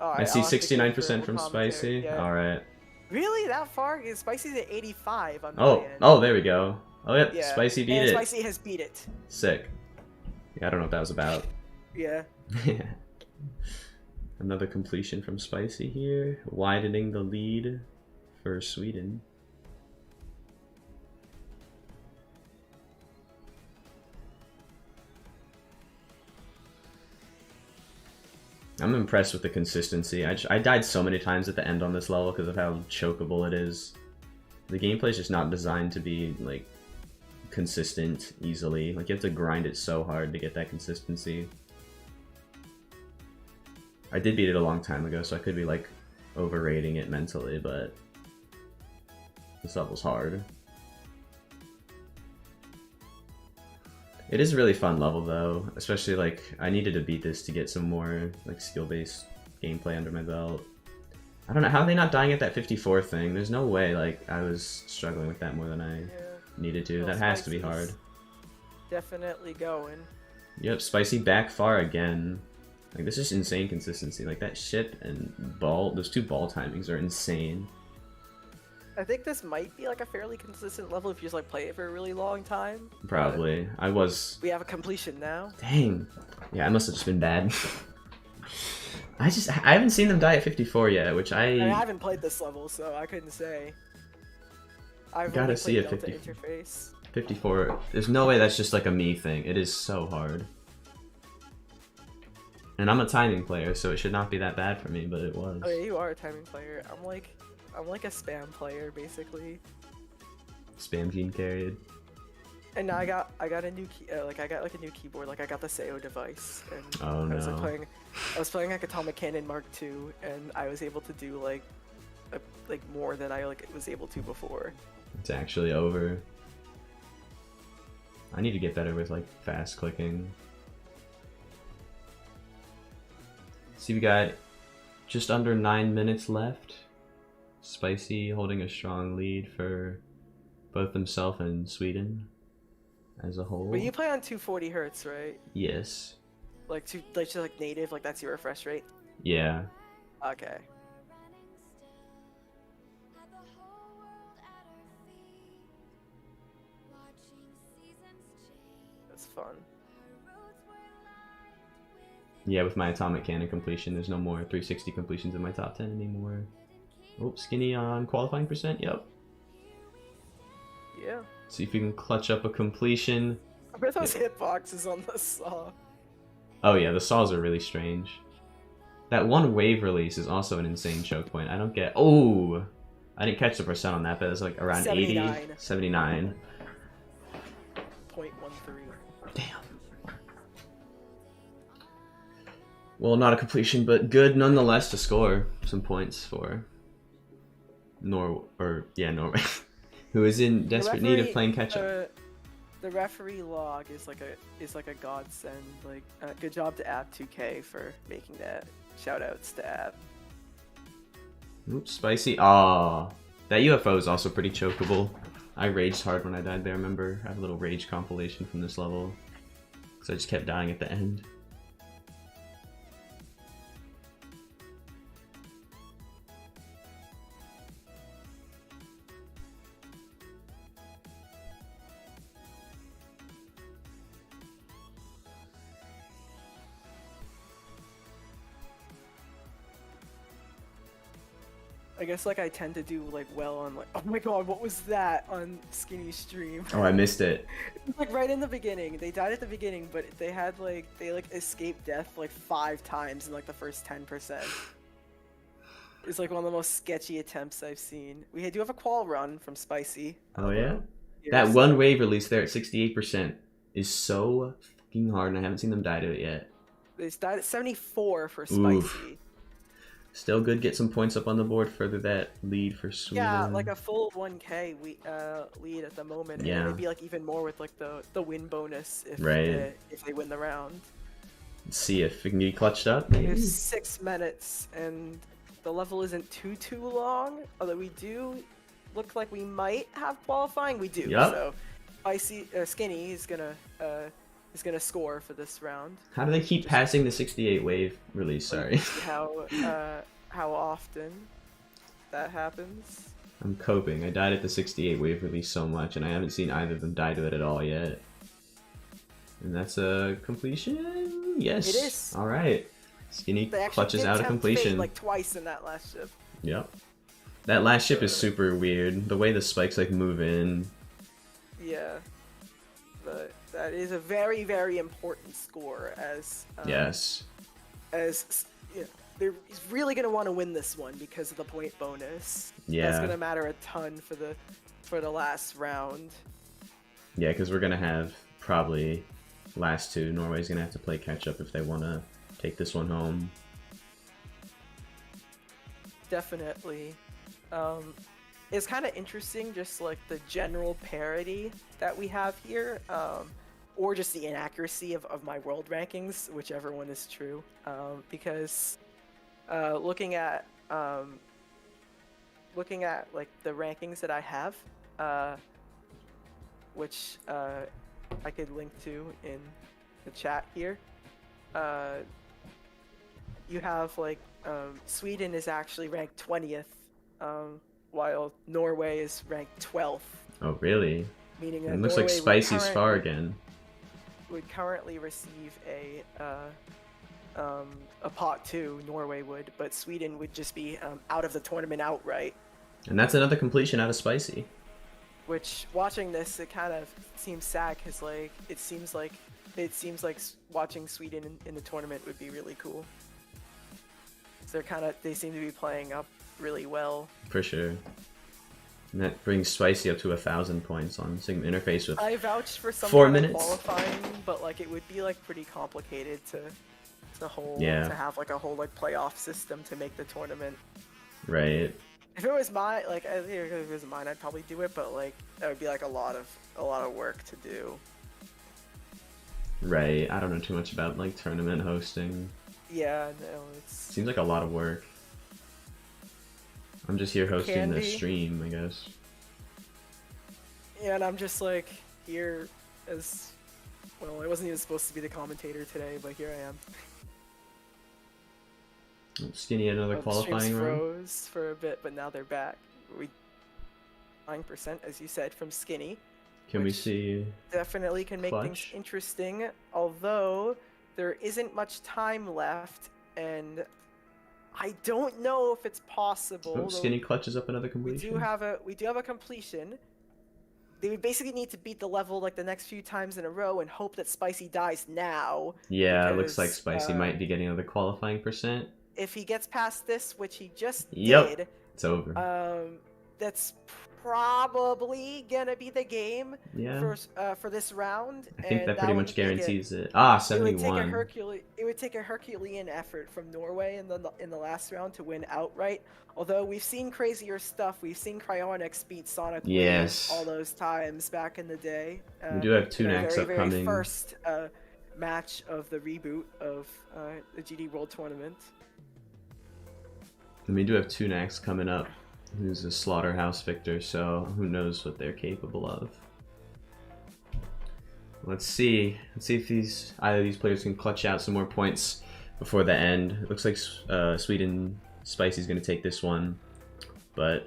[SPEAKER 4] All
[SPEAKER 1] I
[SPEAKER 4] right,
[SPEAKER 1] see
[SPEAKER 4] I'll have to go for
[SPEAKER 1] 69% from
[SPEAKER 4] commentary,
[SPEAKER 1] Spicy.
[SPEAKER 4] yeah.
[SPEAKER 1] All right.
[SPEAKER 4] Really, that far? Spicy's at 85 on my
[SPEAKER 1] Oh,
[SPEAKER 4] end.
[SPEAKER 1] oh, there we go. Oh, yep.
[SPEAKER 4] Yeah.
[SPEAKER 1] Spicy beat
[SPEAKER 4] and
[SPEAKER 1] it.
[SPEAKER 4] Spicy has beat it.
[SPEAKER 1] Sick. Yeah, I don't know what that was about.
[SPEAKER 4] Yeah.
[SPEAKER 1] Another completion from Spicy here, widening the lead for Sweden. I'm impressed with the consistency. I died so many times at the end on this level because of how chokeable it is. The gameplay is just not designed to be like consistent easily. Like you have to grind it so hard to get that consistency. I did beat it a long time ago, so I could be like overrating it mentally, but this level's hard. It is a really fun level though, especially like I needed to beat this to get some more like skill-based gameplay under my belt. I don't know, how are they not dying at that 54 thing? There's no way like I was struggling with that more than I needed to.
[SPEAKER 4] Well,
[SPEAKER 1] That has to be
[SPEAKER 4] Spicy's
[SPEAKER 1] hard.
[SPEAKER 4] Definitely going.
[SPEAKER 1] Yep, Spicy back far again. Like this is insane consistency. Like that ship and ball, those two ball timings are insane.
[SPEAKER 4] I think this might be like a fairly consistent level if you just like play it for a really long time.
[SPEAKER 1] Probably. I was...
[SPEAKER 4] We have a completion now.
[SPEAKER 1] Dang. Yeah, I must have just been bad. I haven't seen them die at 54 yet, which
[SPEAKER 4] I mean, I haven't played this level, so I couldn't say. I've
[SPEAKER 1] gotta
[SPEAKER 4] only
[SPEAKER 1] see
[SPEAKER 4] played
[SPEAKER 1] a
[SPEAKER 4] Delta
[SPEAKER 1] 50
[SPEAKER 4] interface.
[SPEAKER 1] 54. There's no way that's just like a me thing. It is so hard. And I'm a timing player, so it should not be that bad for me, but it was.
[SPEAKER 4] Oh yeah, you are a timing player. I'm like a spam player basically.
[SPEAKER 1] Spam gene carried.
[SPEAKER 4] And now I got a new I got like a new keyboard. Like I got the SEO device, and
[SPEAKER 1] Oh
[SPEAKER 4] I was
[SPEAKER 1] no.
[SPEAKER 4] I was playing like Atomic Cannon Mark II, and I was able to do like more than I was able to before.
[SPEAKER 1] It's actually over. I need to get better with like fast clicking. See, we got just under 9 minutes left. Spicy holding a strong lead for both himself and Sweden as a whole.
[SPEAKER 4] But you play on 240 hertz, right?
[SPEAKER 1] Yes.
[SPEAKER 4] Like just like native, like that's your refresh rate.
[SPEAKER 1] Yeah.
[SPEAKER 4] Okay. That's fun.
[SPEAKER 1] Yeah, with my Atomic Cannon completion, there's no more 360 completions in my top 10 anymore. Oh, Skinny on qualifying percent, yep.
[SPEAKER 4] Yeah.
[SPEAKER 1] See if we can clutch up a completion.
[SPEAKER 4] What are those hitboxes on the saw?
[SPEAKER 1] Oh yeah, the saws are really strange. That one wave release is also an insane choke point. I don't get... Oh! I didn't catch the percent on that, but it was like around
[SPEAKER 4] 79.
[SPEAKER 1] 80, 79.
[SPEAKER 4] 0.13.
[SPEAKER 1] Damn. Well, not a completion, but good nonetheless to score some points for Norway, who is in desperate need of playing catch up.
[SPEAKER 4] The referee log is like a godsend. Like, good job to App 2K for making that. Shoutouts to App.
[SPEAKER 1] Oops, Spicy. Ah, that UFO is also pretty chokeable. I raged hard when I died there. I remember I have a little rage compilation from this level, because I just kept dying at the end.
[SPEAKER 4] I guess like I tend to do like well on like, oh my god, what was that on Skinny's stream?
[SPEAKER 1] Oh, I missed it.
[SPEAKER 4] Like right in the beginning, they died at the beginning, but they had like they escaped death like 5 times in like the first 10%. It's like one of the most sketchy attempts I've seen. We do have a qual run from Spicy.
[SPEAKER 1] Oh yeah?
[SPEAKER 4] Here,
[SPEAKER 1] That
[SPEAKER 4] so-
[SPEAKER 1] one wave release there at 68% is so fucking hard, and I haven't seen them die to it yet.
[SPEAKER 4] They died at 74 for Spicy.
[SPEAKER 1] Oof. Still good, get some points up on the board, further that lead for Sweden.
[SPEAKER 4] Yeah, like a full 1k lead at the moment.
[SPEAKER 1] Yeah.
[SPEAKER 4] And maybe like even more with like the win bonus if if they win the round.
[SPEAKER 1] Let's see if we can get clutched up. Maybe.
[SPEAKER 4] There's 6 minutes and the level isn't too long. Although we do look like we might have qualifying. We do.
[SPEAKER 1] Yep.
[SPEAKER 4] So Skinny is gonna score for this round.
[SPEAKER 1] How do they keep passing the 68 wave release? Sorry.
[SPEAKER 4] How often that happens.
[SPEAKER 1] I'm coping. I died at the 68 wave release so much, and I haven't seen either of them die to it at all yet. And that's a completion? Yes.
[SPEAKER 4] It is.
[SPEAKER 1] All right. Skinny
[SPEAKER 4] They actually
[SPEAKER 1] clutches
[SPEAKER 4] did
[SPEAKER 1] out a
[SPEAKER 4] tempt
[SPEAKER 1] completion.
[SPEAKER 4] fate, like twice in that last ship.
[SPEAKER 1] Yep. That last ship is super weird. The way the spikes like move in.
[SPEAKER 4] Yeah. But that is a very, very important score as
[SPEAKER 1] Yes.
[SPEAKER 4] as you know, he's really gonna want to win this one because of the point bonus.
[SPEAKER 1] Yeah.
[SPEAKER 4] That's gonna matter a ton for the last round.
[SPEAKER 1] Yeah, because we're gonna have probably last two. Norway's gonna have to play catch up if they want to take this one home.
[SPEAKER 4] Definitely. It's kind of interesting, just like the general parity that we have here, or just the inaccuracy of my world rankings, whichever one is true. Because looking at like the rankings that I have, which I could link to in the chat here. You have like Sweden is actually ranked 20th, while Norway is ranked 12th.
[SPEAKER 1] Oh, really?
[SPEAKER 4] Meaning
[SPEAKER 1] It
[SPEAKER 4] that
[SPEAKER 1] looks
[SPEAKER 4] Norway
[SPEAKER 1] like Spicy's far again.
[SPEAKER 4] would currently receive a pot 2, Norway would, but Sweden would just be out of the tournament outright.
[SPEAKER 1] And that's another completion out of Spicy.
[SPEAKER 4] Which, watching this, it kind of seems sad because like it seems like watching Sweden in the tournament would be really cool. They seem to be playing up really well.
[SPEAKER 1] For sure. And that brings Spicy up to 1,000 points on Sigma Interface with
[SPEAKER 4] I vouched for some
[SPEAKER 1] 4
[SPEAKER 4] kind of
[SPEAKER 1] minutes.
[SPEAKER 4] qualifying, but like it would be like pretty complicated to
[SPEAKER 1] Yeah.
[SPEAKER 4] to have like a whole like playoff system to make the tournament.
[SPEAKER 1] Right.
[SPEAKER 4] If it was mine, like I think if it was mine, I'd probably do it, but like that would be like a lot of work to do.
[SPEAKER 1] Right. I don't know too much about like tournament hosting.
[SPEAKER 4] Yeah, no, it's
[SPEAKER 1] Seems like a lot of work. I'm just here hosting
[SPEAKER 4] can
[SPEAKER 1] the
[SPEAKER 4] be.
[SPEAKER 1] stream, I guess.
[SPEAKER 4] yeah, and I'm just like here as well. I wasn't even supposed to be the commentator today, but here I am.
[SPEAKER 1] Skinny had another
[SPEAKER 4] The streams
[SPEAKER 1] qualifying round.
[SPEAKER 4] froze for a bit, but now they're back. We 9%, as you said, from Skinny.
[SPEAKER 1] Can we
[SPEAKER 4] which-
[SPEAKER 1] see?
[SPEAKER 4] Definitely can make things
[SPEAKER 1] Clutch.
[SPEAKER 4] interesting, although there isn't much time left, and I don't know if it's possible.
[SPEAKER 1] Oh,
[SPEAKER 4] though
[SPEAKER 1] Skinny clutches up another
[SPEAKER 4] we
[SPEAKER 1] completion.
[SPEAKER 4] do have a completion. They would basically need to beat the level like the next few times in a row and hope that Spicy dies now.
[SPEAKER 1] Yeah, it looks like
[SPEAKER 4] because,
[SPEAKER 1] Spicy might be getting another qualifying percent.
[SPEAKER 4] If he gets past this, which he just
[SPEAKER 1] Yep.
[SPEAKER 4] did,
[SPEAKER 1] It's over.
[SPEAKER 4] that's probably gonna be the game
[SPEAKER 1] Yeah.
[SPEAKER 4] for this round.
[SPEAKER 1] I think
[SPEAKER 4] and
[SPEAKER 1] that pretty
[SPEAKER 4] would
[SPEAKER 1] much
[SPEAKER 4] make
[SPEAKER 1] guarantees it. Ah,
[SPEAKER 4] It would take
[SPEAKER 1] 71.
[SPEAKER 4] it would take a Herculean effort from Norway in the last round to win outright. Although we've seen crazier stuff, we've seen Cryonics beat Sonic Wave
[SPEAKER 1] Yes.
[SPEAKER 4] all those times back in the day.
[SPEAKER 1] We do have
[SPEAKER 4] in our
[SPEAKER 1] Tunax
[SPEAKER 4] very, very
[SPEAKER 1] upcoming.
[SPEAKER 4] first match of the reboot of the GD World Tournament.
[SPEAKER 1] And we do have Tunax coming up, who's a slaughterhouse victor, so who knows what they're capable of. Let's see. Let's see if either of these players can clutch out some more points before the end. It looks like Sweden Spicy's going to take this one, but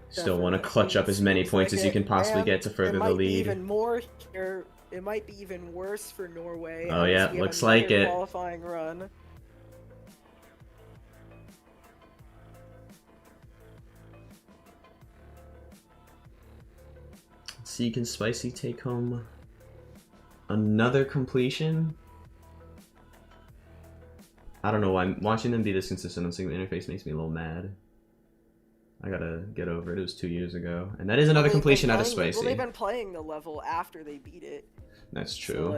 [SPEAKER 1] still want to clutch up as many points as you can possibly get to further the
[SPEAKER 4] Be
[SPEAKER 1] lead.
[SPEAKER 4] even more here. It might be even worse for Norway.
[SPEAKER 1] Oh,
[SPEAKER 4] as
[SPEAKER 1] yeah,
[SPEAKER 4] we have
[SPEAKER 1] looks like
[SPEAKER 4] another
[SPEAKER 1] it.
[SPEAKER 4] Qualifying run.
[SPEAKER 1] see, can Spicy take home another completion? I don't know why. Watching them be this consistent on single interface makes me a little mad. I gotta get over it. It was 2 years ago. And that is another completion out of Spicy.
[SPEAKER 4] Well, they've been playing the level after they beat it.
[SPEAKER 1] That's true.
[SPEAKER 4] So,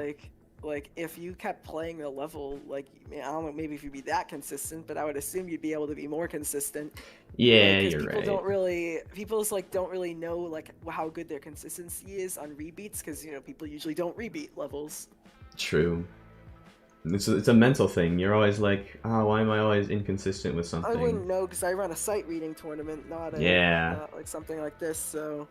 [SPEAKER 4] like if you kept playing the level, like, I don't know, maybe if you'd be that consistent, but I would assume you'd be able to be more consistent.
[SPEAKER 1] Yeah,
[SPEAKER 4] because
[SPEAKER 1] you're
[SPEAKER 4] people
[SPEAKER 1] right.
[SPEAKER 4] don't really know like how good their consistency is on rebeats, because people usually don't rebeat levels.
[SPEAKER 1] True. It's a mental thing. You're always like, oh, why am I always inconsistent with something?
[SPEAKER 4] I wouldn't know because I run a sight reading tournament, not like something like this. So,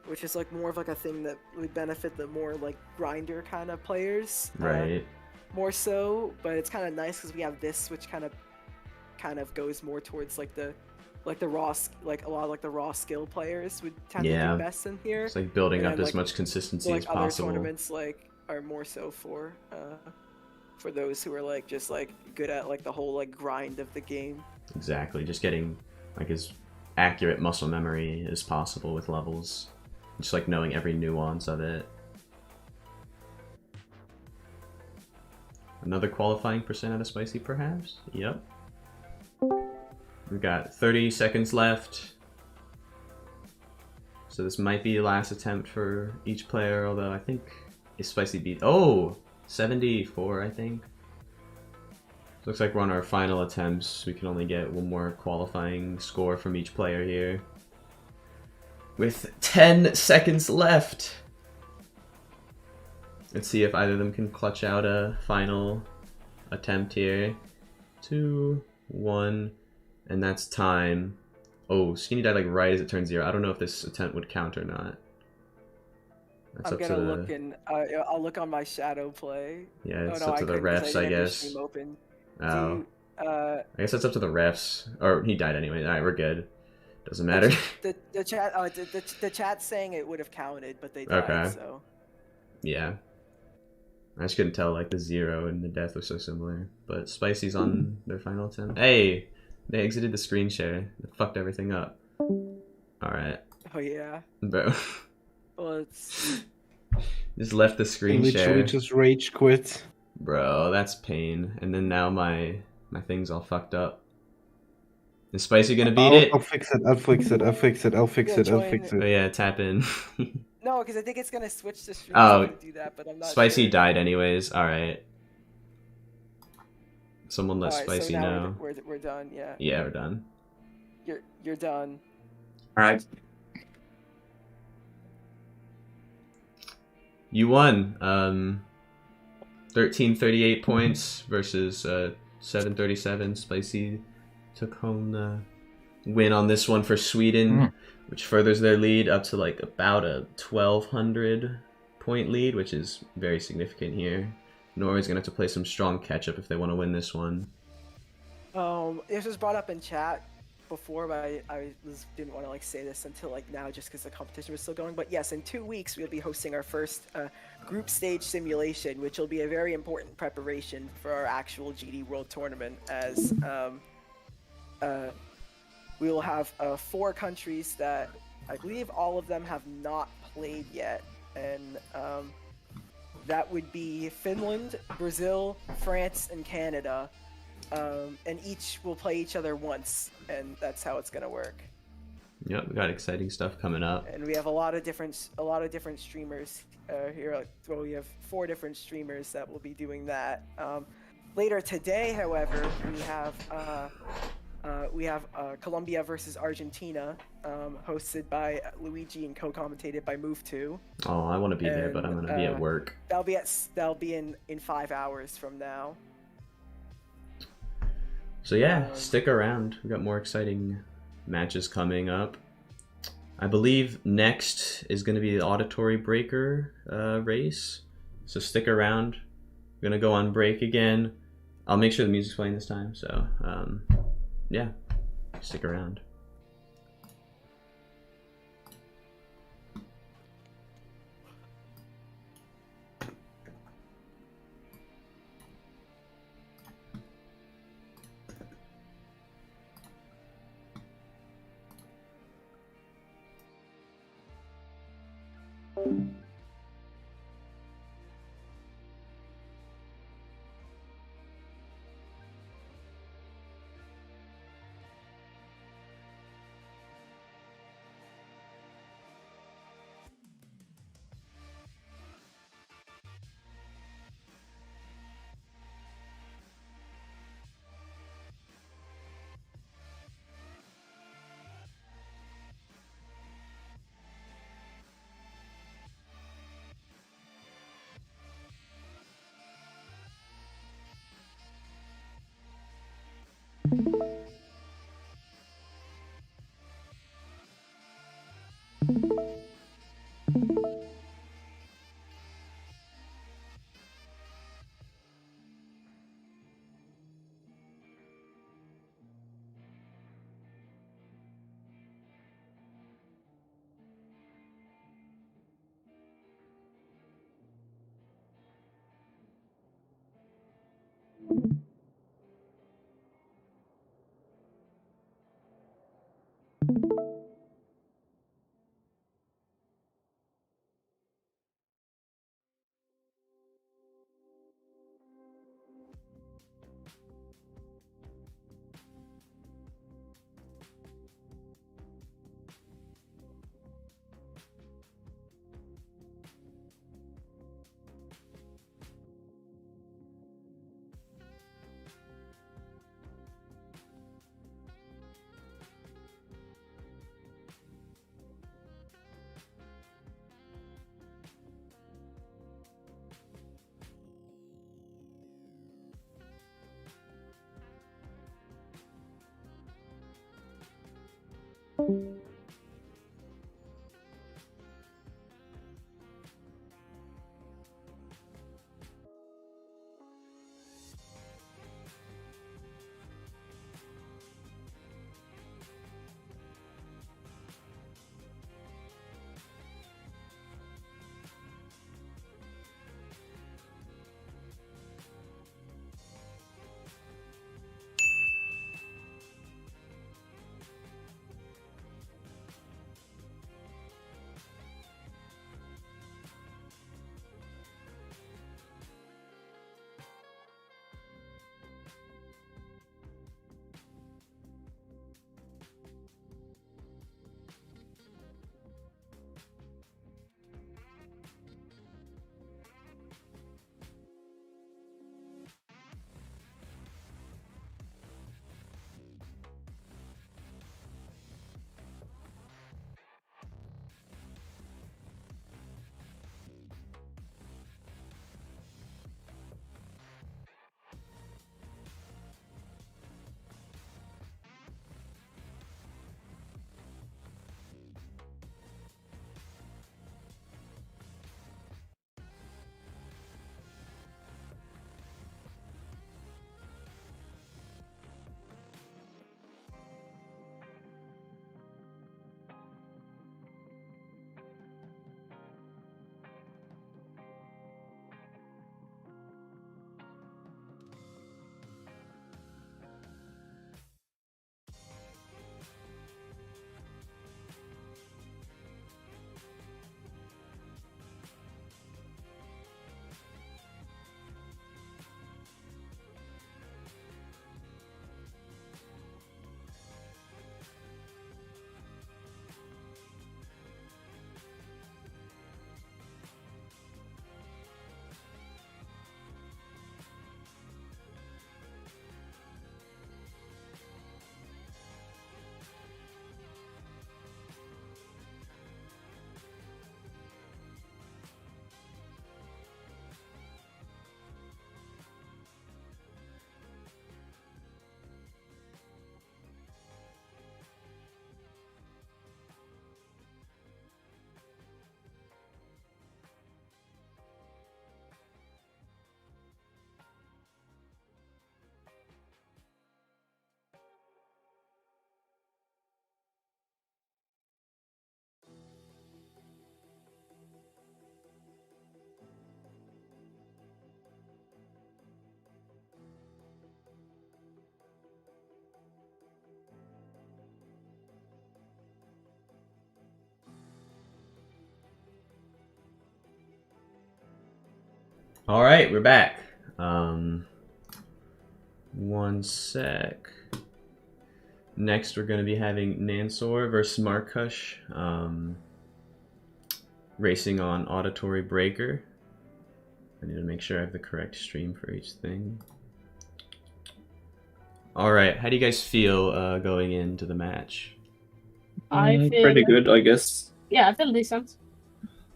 [SPEAKER 4] which is like more of like a thing that would benefit the more like grinder kind of players,
[SPEAKER 1] right?
[SPEAKER 4] More so, but it's kind of nice because we have this, which kind of goes more towards like the raw, like a lot of like the raw skill players would tend to do best in here.
[SPEAKER 1] It's like building up as much consistency as possible.
[SPEAKER 4] Other tournaments are more so for those who are like just like good at like the whole like grind of the game.
[SPEAKER 1] Exactly, just getting like as accurate muscle memory as possible with levels, just like knowing every nuance of it. Another qualifying percent out of Spicy, perhaps? Yep. We've got 30 seconds left. So this might be the last attempt for each player, although I think if Spicy beat... Oh! 74, I think. Looks like we're on our final attempts. We can only get one more qualifying score from each player here. With 10 seconds left! Let's see if either of them can clutch out a final attempt here. 2, 1, and that's time. Oh, Skinny died like right as it turned 0. I don't know if this attempt would count or not.
[SPEAKER 4] That's I'll look on my shadow play.
[SPEAKER 1] Yeah, it's up to the refs, I guess. Oh. I guess that's up to the refs. Or he died anyway. Alright, we're good. Doesn't matter.
[SPEAKER 4] The chat's saying it would have counted, but they died, so.
[SPEAKER 1] Yeah. I just couldn't tell, like, the 0 and the death were so similar. But Spicy's on their final attempt. Hey! They exited the screen share. They fucked everything up. Alright.
[SPEAKER 4] Oh, yeah.
[SPEAKER 1] Bro.
[SPEAKER 4] Well, it's...
[SPEAKER 1] Just left the screen share.
[SPEAKER 2] Literally just rage quit.
[SPEAKER 1] Bro, that's pain. And then now my thing's all fucked up. Is Spicy gonna beat it?
[SPEAKER 2] I'll fix it, I'll fix it, I'll fix it, I'll fix it, I'll fix it.
[SPEAKER 1] Oh yeah, tap in.
[SPEAKER 4] No, because I think it's gonna switch the stream to do that, but I'm not
[SPEAKER 1] Spicy
[SPEAKER 4] sure.
[SPEAKER 1] died anyways. Alright. Someone let Spicy know.
[SPEAKER 4] We're done, yeah.
[SPEAKER 1] Yeah, we're done.
[SPEAKER 4] You're done.
[SPEAKER 1] Alright. You won. 1338 points versus 737. Spicy took home the win on this one for Sweden, which furthers their lead up to like about a 1,200 point lead, which is very significant here. Norway's gonna have to play some strong catch-up if they want to win this one.
[SPEAKER 4] This was brought up in chat before, but I didn't want to like say this until like now, just because the competition was still going. But yes, in 2 weeks we'll be hosting our first group stage simulation, which will be a very important preparation for our actual GD World Tournament, as we will have 4 countries that I believe all of them have not played yet, and that would be Finland, Brazil, France, and Canada. And each will play each other once, and that's how it's gonna work.
[SPEAKER 1] Yep, we got exciting stuff coming up.
[SPEAKER 4] And we have a lot of different streamers here. Well, we have 4 different streamers that will be doing that. Later today, however, we have Colombia versus Argentina, hosted by Luigi and co-commentated by Move2.
[SPEAKER 1] Oh, I want to be there, but I'm gonna be at work.
[SPEAKER 4] That'll be in 5 hours from now.
[SPEAKER 1] So yeah, stick around. We've got more exciting matches coming up. I believe next is going to be the Auditory Breaker race. So stick around. We're going to go on break again. I'll make sure the music's playing this time. So yeah, stick around. All right, we're back. One sec. Next, we're going to be having Nansor versus MarKushh, racing on Auditory Breaker. I need to make sure I have the correct stream for each thing. All right, how do you guys feel going into the match?
[SPEAKER 5] I feel
[SPEAKER 6] pretty good, I guess.
[SPEAKER 5] Yeah, I feel decent.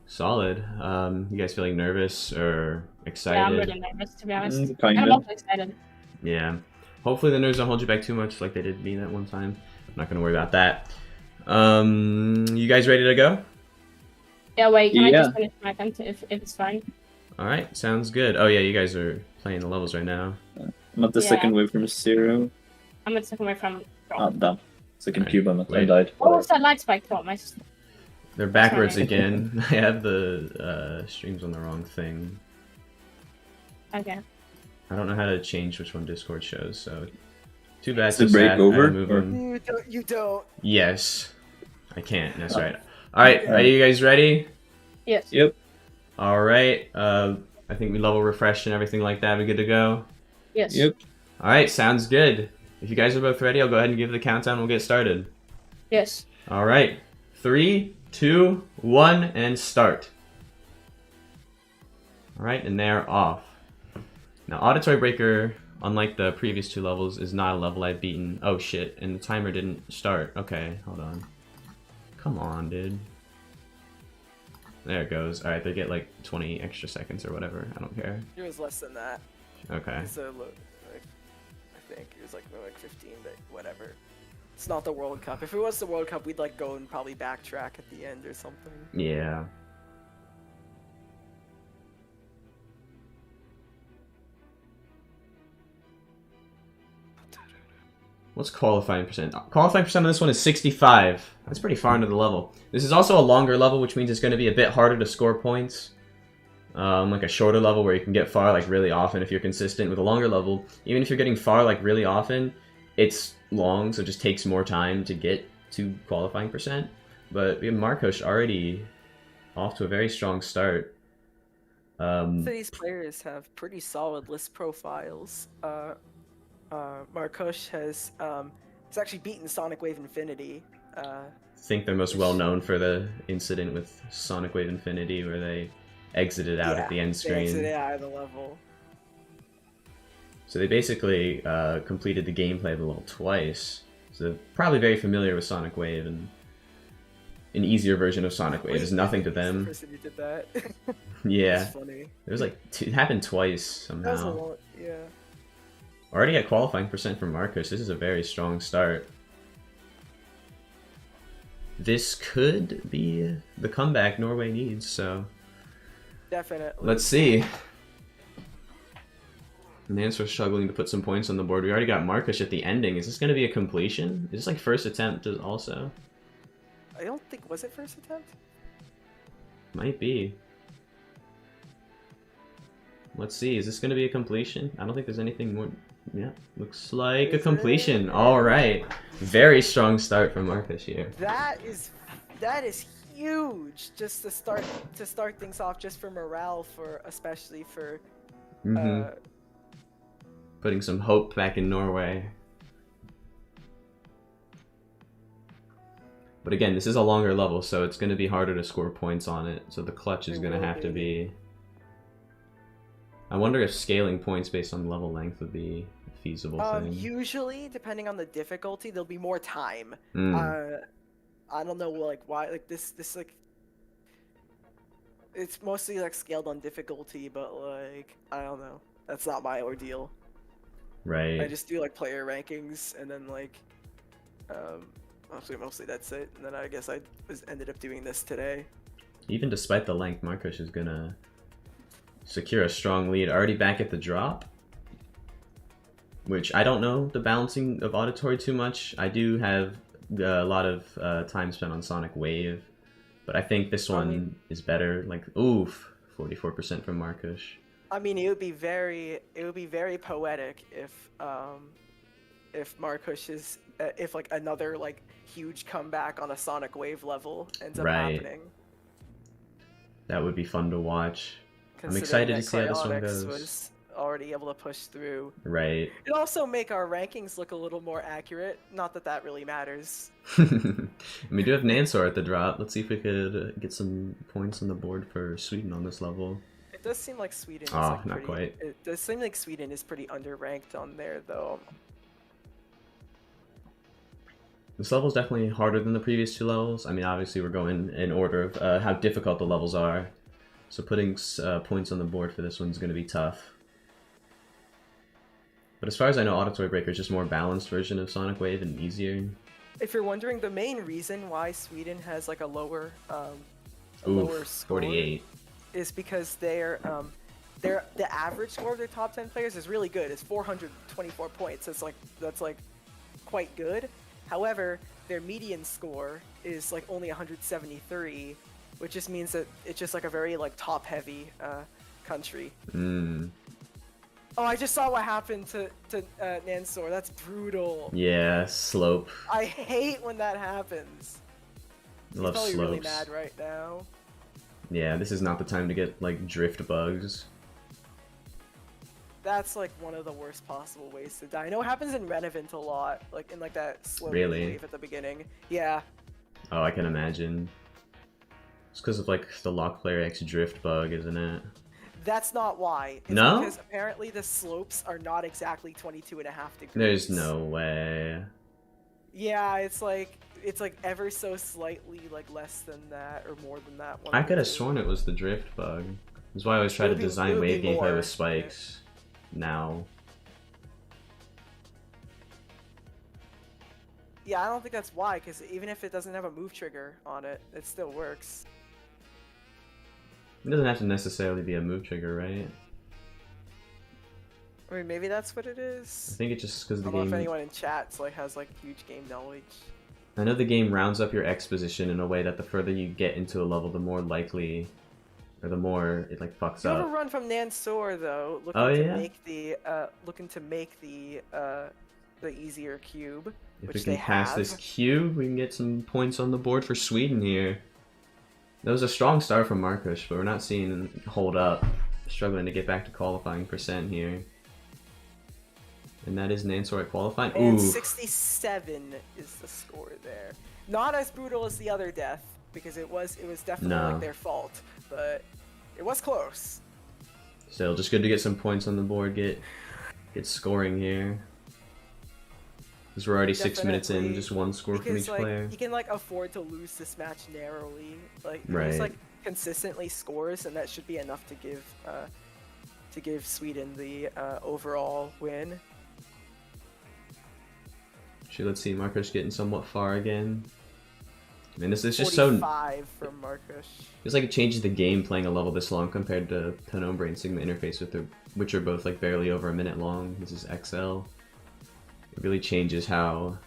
[SPEAKER 1] Solid. You guys feeling nervous or excited?
[SPEAKER 5] Yeah, I'm really nervous, to be honest.
[SPEAKER 6] Kind
[SPEAKER 5] I'm
[SPEAKER 6] of.
[SPEAKER 5] also excited.
[SPEAKER 1] Yeah. Hopefully the nerves don't hold you back too much like they did me that one time. I'm not going to worry about that. You guys ready to go?
[SPEAKER 5] Yeah, wait, can I
[SPEAKER 6] Yeah.
[SPEAKER 5] just finish my attempt if it's fine?
[SPEAKER 1] All right, sounds good. Oh yeah, you guys are playing the levels right now.
[SPEAKER 6] I'm at the
[SPEAKER 5] Yeah.
[SPEAKER 6] second wave from 0.
[SPEAKER 5] I'm at second way from
[SPEAKER 6] Oh, damn. Second
[SPEAKER 1] Alright,
[SPEAKER 6] cube, I
[SPEAKER 1] wait.
[SPEAKER 6] died.
[SPEAKER 5] What was that light spike from?
[SPEAKER 1] They're backwards
[SPEAKER 5] Sorry.
[SPEAKER 1] again. I have the streams on the wrong thing.
[SPEAKER 5] Okay.
[SPEAKER 1] I don't know how to change which one Discord shows, so too bad.
[SPEAKER 6] Does it
[SPEAKER 1] so
[SPEAKER 6] break
[SPEAKER 1] sad. I had
[SPEAKER 6] over,
[SPEAKER 1] to move
[SPEAKER 6] or-
[SPEAKER 1] them.
[SPEAKER 4] You don't.
[SPEAKER 1] Yes, I can't. That's right. All right, are
[SPEAKER 6] Alright.
[SPEAKER 1] you guys ready?
[SPEAKER 5] Yes.
[SPEAKER 6] Yep.
[SPEAKER 1] All right. I think we level refreshed and everything like that. We good to go?
[SPEAKER 5] Yes.
[SPEAKER 6] Yep.
[SPEAKER 1] All right, sounds good. If you guys are both ready, I'll go ahead and give the countdown. We'll get started.
[SPEAKER 5] Yes.
[SPEAKER 1] All right, 3, 2, 1, and start. All right, and they're off. Now, Auditory Breaker, unlike the previous 2 levels, is not a level I've beaten. Oh shit, and the timer didn't start. Okay, hold on. Come on, dude. There it goes. All right, they get like 20 extra seconds or whatever. I don't care.
[SPEAKER 4] It was less than that.
[SPEAKER 1] Okay.
[SPEAKER 4] So look, like, I think it was like more like 15, but whatever. It's not the World Cup. If it was the World Cup, we'd like go and probably backtrack at the end or something.
[SPEAKER 1] Yeah. What's qualifying percent? Qualifying percent on this one is 65. That's pretty far into the level. This is also a longer level, which means it's going to be a bit harder to score points. Like a shorter level where you can get far like really often if you're consistent. With a longer level, even if you're getting far like really often, it's long, so it just takes more time to get to qualifying percent. But we have MarKushh already off to a very strong start.
[SPEAKER 4] So these players have pretty solid list profiles. MarKushh has actually beaten Sonic Wave Infinity.
[SPEAKER 1] I think they're most well known for the incident with Sonic Wave Infinity where they exited out at the end
[SPEAKER 4] They
[SPEAKER 1] screen.
[SPEAKER 4] exited out of the level.
[SPEAKER 1] So they basically completed the gameplay of the level twice. So they're probably very familiar with Sonic Wave, and an easier version of Sonic Wave is nothing to
[SPEAKER 4] He's the
[SPEAKER 1] them.
[SPEAKER 4] person who did that.
[SPEAKER 1] Yeah,
[SPEAKER 4] That's funny.
[SPEAKER 1] it was like it happened twice
[SPEAKER 4] That was a
[SPEAKER 1] somehow.
[SPEAKER 4] lot, yeah.
[SPEAKER 1] Already at qualifying percent for MarKushh. This is a very strong start. This could be the comeback Norway needs. So
[SPEAKER 4] Definitely.
[SPEAKER 1] let's see. Nansor's struggling to put some points on the board. We already got MarKushh at the ending. Is this going to be a completion? Is this like first attempt also?
[SPEAKER 4] I don't think, was it first attempt?
[SPEAKER 1] Might be. Let's see. Is this going to be a completion? I don't think there's anything more. Yeah, looks like a
[SPEAKER 4] Is
[SPEAKER 1] completion.
[SPEAKER 4] it?
[SPEAKER 1] All right. Very strong start from MarKushh here.
[SPEAKER 4] That is huge. Just to start things off, just for morale, for especially for
[SPEAKER 1] Putting some hope back in Norway. But again, this is a longer level, so it's going to be harder to score points on it. So the clutch is
[SPEAKER 4] It
[SPEAKER 1] going to
[SPEAKER 4] will
[SPEAKER 1] have to
[SPEAKER 4] be.
[SPEAKER 1] be... I wonder if scaling points based on level length would be a feasible thing.
[SPEAKER 4] Usually, depending on the difficulty, there'll be more time.
[SPEAKER 1] Mm.
[SPEAKER 4] I don't know, like why, like this like. It's mostly like scaled on difficulty, but like I don't know. That's not my ordeal.
[SPEAKER 1] Right.
[SPEAKER 4] I just do like player rankings, and then like, mostly that's it. And then I guess I ended up doing this today.
[SPEAKER 1] Even despite the length, MarKushh is going to secure a strong lead. Already back at the drop. Which I don't know the balancing of Auditory too much. I do have a lot of time spent on Sonic Wave. But I think this one is better. Like, oof, 44% from MarKushh.
[SPEAKER 4] I mean, it would be very poetic if MarKushh is if like another like huge comeback on a Sonic Wave level ends up happening.
[SPEAKER 1] That would be fun to watch. I'm excited
[SPEAKER 4] considering
[SPEAKER 1] to see how this one
[SPEAKER 4] Cryonics
[SPEAKER 1] goes.
[SPEAKER 4] was already able to push through.
[SPEAKER 1] Right.
[SPEAKER 4] It also make our rankings look a little more accurate. Not that that really matters.
[SPEAKER 1] And we do have Nansor at the drop. Let's see if we could get some points on the board for Sweden on this level.
[SPEAKER 4] It does seem like Sweden is
[SPEAKER 1] Ah,
[SPEAKER 4] like
[SPEAKER 1] not
[SPEAKER 4] pretty,
[SPEAKER 1] quite.
[SPEAKER 4] It does seem like Sweden is pretty underranked on there though.
[SPEAKER 1] This level is definitely harder than the previous 2 levels. I mean, obviously we're going in order of how difficult the levels are. So putting points on the board for this one's going to be tough. But as far as I know, Auditory Breaker is just a more balanced version of Sonic Wave and easier.
[SPEAKER 4] If you're wondering, the main reason why Sweden has like a lower
[SPEAKER 1] Oof,
[SPEAKER 4] score
[SPEAKER 1] 48.
[SPEAKER 4] is because the average score of their top 10 players is really good. It's 424 points. That's like quite good. However, their median score is like only 173, which just means that it's just like a very like top-heavy country.
[SPEAKER 1] Mm.
[SPEAKER 4] Oh, I just saw what happened to Nansor. That's brutal.
[SPEAKER 1] Yeah, slope.
[SPEAKER 4] I hate when that happens.
[SPEAKER 1] I love
[SPEAKER 4] He's probably
[SPEAKER 1] slopes.
[SPEAKER 4] really mad right now.
[SPEAKER 1] Yeah, this is not the time to get like drift bugs.
[SPEAKER 4] That's like one of the worst possible ways to die. I know it happens in Renevent a lot, like in like that slow
[SPEAKER 1] Really?
[SPEAKER 4] wave at the beginning. Yeah.
[SPEAKER 1] Oh, I can imagine. It's because of like the Lock Player X drift bug, isn't it?
[SPEAKER 4] That's not why. It's
[SPEAKER 1] No?
[SPEAKER 4] because apparently the slopes are not exactly 22.5 degrees.
[SPEAKER 1] There's no way.
[SPEAKER 4] Yeah, it's like ever so slightly like less than that or more than that.
[SPEAKER 1] I could have sworn it was the drift bug. That's why I always try
[SPEAKER 4] It
[SPEAKER 1] to
[SPEAKER 4] would be- it
[SPEAKER 1] design
[SPEAKER 4] would be
[SPEAKER 1] wave gameplay
[SPEAKER 4] more,
[SPEAKER 1] with spikes. Now.
[SPEAKER 4] Yeah, I don't think that's why, because even if it doesn't have a move trigger on it, it still works.
[SPEAKER 1] It doesn't have to necessarily be a move trigger, right?
[SPEAKER 4] I mean, maybe that's what it
[SPEAKER 1] I
[SPEAKER 4] is.
[SPEAKER 1] think it's just because
[SPEAKER 4] I
[SPEAKER 1] the
[SPEAKER 4] don't know if
[SPEAKER 1] game...
[SPEAKER 4] anyone in chat like has like huge game knowledge.
[SPEAKER 1] I know the game rounds up your X position in a way that the further you get into a level, the more likely... Or the more it like fucks
[SPEAKER 4] You have a
[SPEAKER 1] up.
[SPEAKER 4] run from Nansor though, looking
[SPEAKER 1] Oh,
[SPEAKER 4] to
[SPEAKER 1] yeah?
[SPEAKER 4] make the easier cube,
[SPEAKER 1] If
[SPEAKER 4] which
[SPEAKER 1] we can
[SPEAKER 4] they
[SPEAKER 1] pass
[SPEAKER 4] have.
[SPEAKER 1] this cube, we can get some points on the board for Sweden here. That was a strong start from MarKushh, but we're not seeing it hold up. Struggling to get back to qualifying percent here. And that is Nansor at qualifying.
[SPEAKER 4] And
[SPEAKER 1] Ooh,
[SPEAKER 4] 67 is the score there. Not as brutal as the other death, because it was definitely
[SPEAKER 1] No.
[SPEAKER 4] like their fault, but it was close.
[SPEAKER 1] still just good to get some points on the board, get scoring here. Because we're already 6 minutes in,
[SPEAKER 4] Definitely,
[SPEAKER 1] just one score from each
[SPEAKER 4] like,
[SPEAKER 1] player.
[SPEAKER 4] you can like afford to lose this match narrowly. Like
[SPEAKER 1] Right.
[SPEAKER 4] he's like consistently scores, and that should be enough to give Sweden the overall win.
[SPEAKER 1] Actually, let's see, MarKushh getting somewhat far again. I mean, this is just so...
[SPEAKER 4] 45 from MarKushh.
[SPEAKER 1] It's like it changes the game playing a level this long compared to Penombre and Sigma Interface, which are both like barely over a minute long. This is XL. It really changes how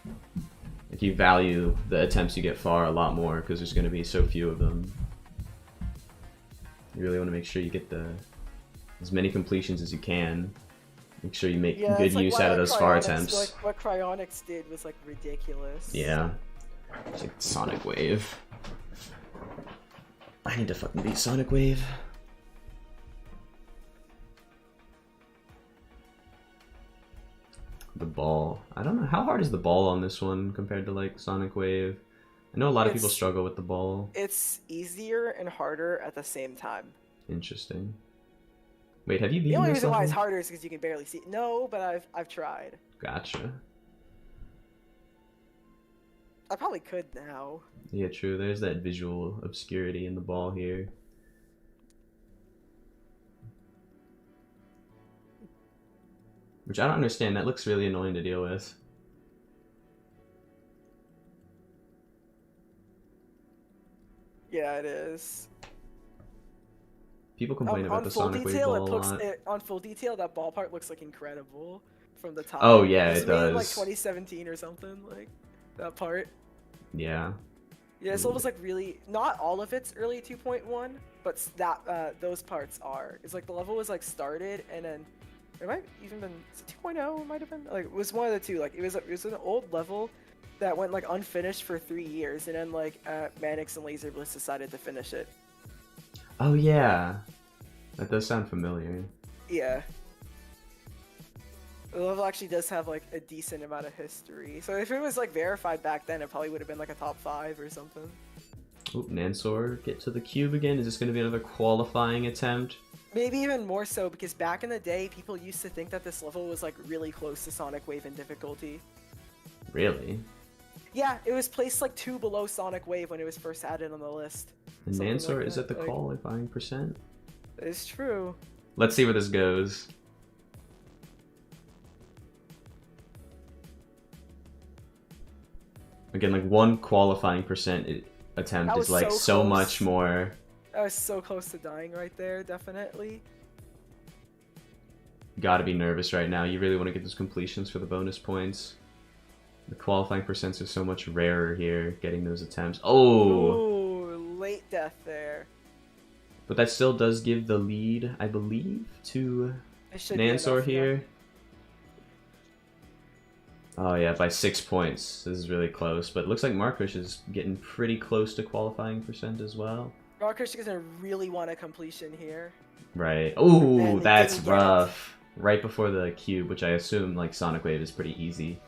[SPEAKER 1] like you value the attempts you get far a lot more because there's going to be so few of them. You really want to make sure you get as many completions as you can. Make sure you make
[SPEAKER 4] Yeah,
[SPEAKER 1] good
[SPEAKER 4] it's like
[SPEAKER 1] use
[SPEAKER 4] what,
[SPEAKER 1] out of
[SPEAKER 4] like,
[SPEAKER 1] those far
[SPEAKER 4] Cryonics-
[SPEAKER 1] attempts.
[SPEAKER 4] Like what Cryonics did was like ridiculous.
[SPEAKER 1] Yeah. It's like Sonic Wave. I need to fucking beat Sonic Wave. The ball. I don't know. How hard is the ball on this one compared to like Sonic Wave? I know a lot of people
[SPEAKER 4] It's-
[SPEAKER 1] struggle with the ball.
[SPEAKER 4] It's easier and harder at the same time.
[SPEAKER 1] Interesting. Wait, have you
[SPEAKER 4] The
[SPEAKER 1] beaten
[SPEAKER 4] only
[SPEAKER 1] this
[SPEAKER 4] reason why it's
[SPEAKER 1] level?
[SPEAKER 4] harder is because you can barely see. No, but I've tried.
[SPEAKER 1] Gotcha.
[SPEAKER 4] I probably could now.
[SPEAKER 1] Yeah, true. There's that visual obscurity in the ball here. Which I don't understand. That looks really annoying to deal with.
[SPEAKER 4] Yeah, it is.
[SPEAKER 1] People complain about
[SPEAKER 4] on
[SPEAKER 1] the
[SPEAKER 4] full
[SPEAKER 1] Sonic Wave
[SPEAKER 4] detail,
[SPEAKER 1] ball a lot.
[SPEAKER 4] on full detail, that ball part looks like incredible from the top.
[SPEAKER 1] Oh, yeah,
[SPEAKER 4] It's
[SPEAKER 1] it
[SPEAKER 4] made in, like
[SPEAKER 1] does.
[SPEAKER 4] 2017 or something, like that part.
[SPEAKER 1] Yeah.
[SPEAKER 4] Yeah, it's almost like really not all of it's early 2.1, but those parts are. It's like the level was like started and then it might even been 2.0. It might have been like it was one of the two. Like it was an old level that went like unfinished for 3 years, and then like Manix and Laser Bliss decided to finish it.
[SPEAKER 1] Oh, yeah. That does sound familiar.
[SPEAKER 4] Yeah. The level actually does have like a decent amount of history. So if it was like verified back then, it probably would have been like a top 5 or something.
[SPEAKER 1] Oh, Nansor get to the cube again. Is this going to be another qualifying attempt?
[SPEAKER 4] Maybe even more so, because back in the day, people used to think that this level was like really close to Sonic Wave in difficulty.
[SPEAKER 1] Really?
[SPEAKER 4] Yeah, it was placed like 2 below Sonic Wave when it was first added on the list.
[SPEAKER 1] And
[SPEAKER 4] Something
[SPEAKER 1] Nansor
[SPEAKER 4] like
[SPEAKER 1] is
[SPEAKER 4] that,
[SPEAKER 1] at the
[SPEAKER 4] like-
[SPEAKER 1] qualifying percent.
[SPEAKER 4] It's true.
[SPEAKER 1] Let's see where this goes. Again, like 1 qualifying percent attempt
[SPEAKER 4] That
[SPEAKER 1] is
[SPEAKER 4] was
[SPEAKER 1] like
[SPEAKER 4] so
[SPEAKER 1] so
[SPEAKER 4] close.
[SPEAKER 1] much more.
[SPEAKER 4] I was so close to dying right there, definitely.
[SPEAKER 1] Gotta be nervous right now. You really want to get those completions for the bonus points. The qualifying percents are so much rarer here, getting those attempts. Oh!
[SPEAKER 4] Ooh, late death there.
[SPEAKER 1] But that still does give the lead, I believe, to
[SPEAKER 4] It should be
[SPEAKER 1] Nansor
[SPEAKER 4] enough, yeah.
[SPEAKER 1] here. Oh yeah, by 6 points. This is really close. But it looks like MarKushh is getting pretty close to qualifying percent as well.
[SPEAKER 4] MarKushh is gonna really want a completion here.
[SPEAKER 1] Right.
[SPEAKER 4] And
[SPEAKER 1] Ooh,
[SPEAKER 4] they
[SPEAKER 1] that's
[SPEAKER 4] didn't get it.
[SPEAKER 1] rough. Right before the cube, which I assume like Sonic Wave is pretty easy.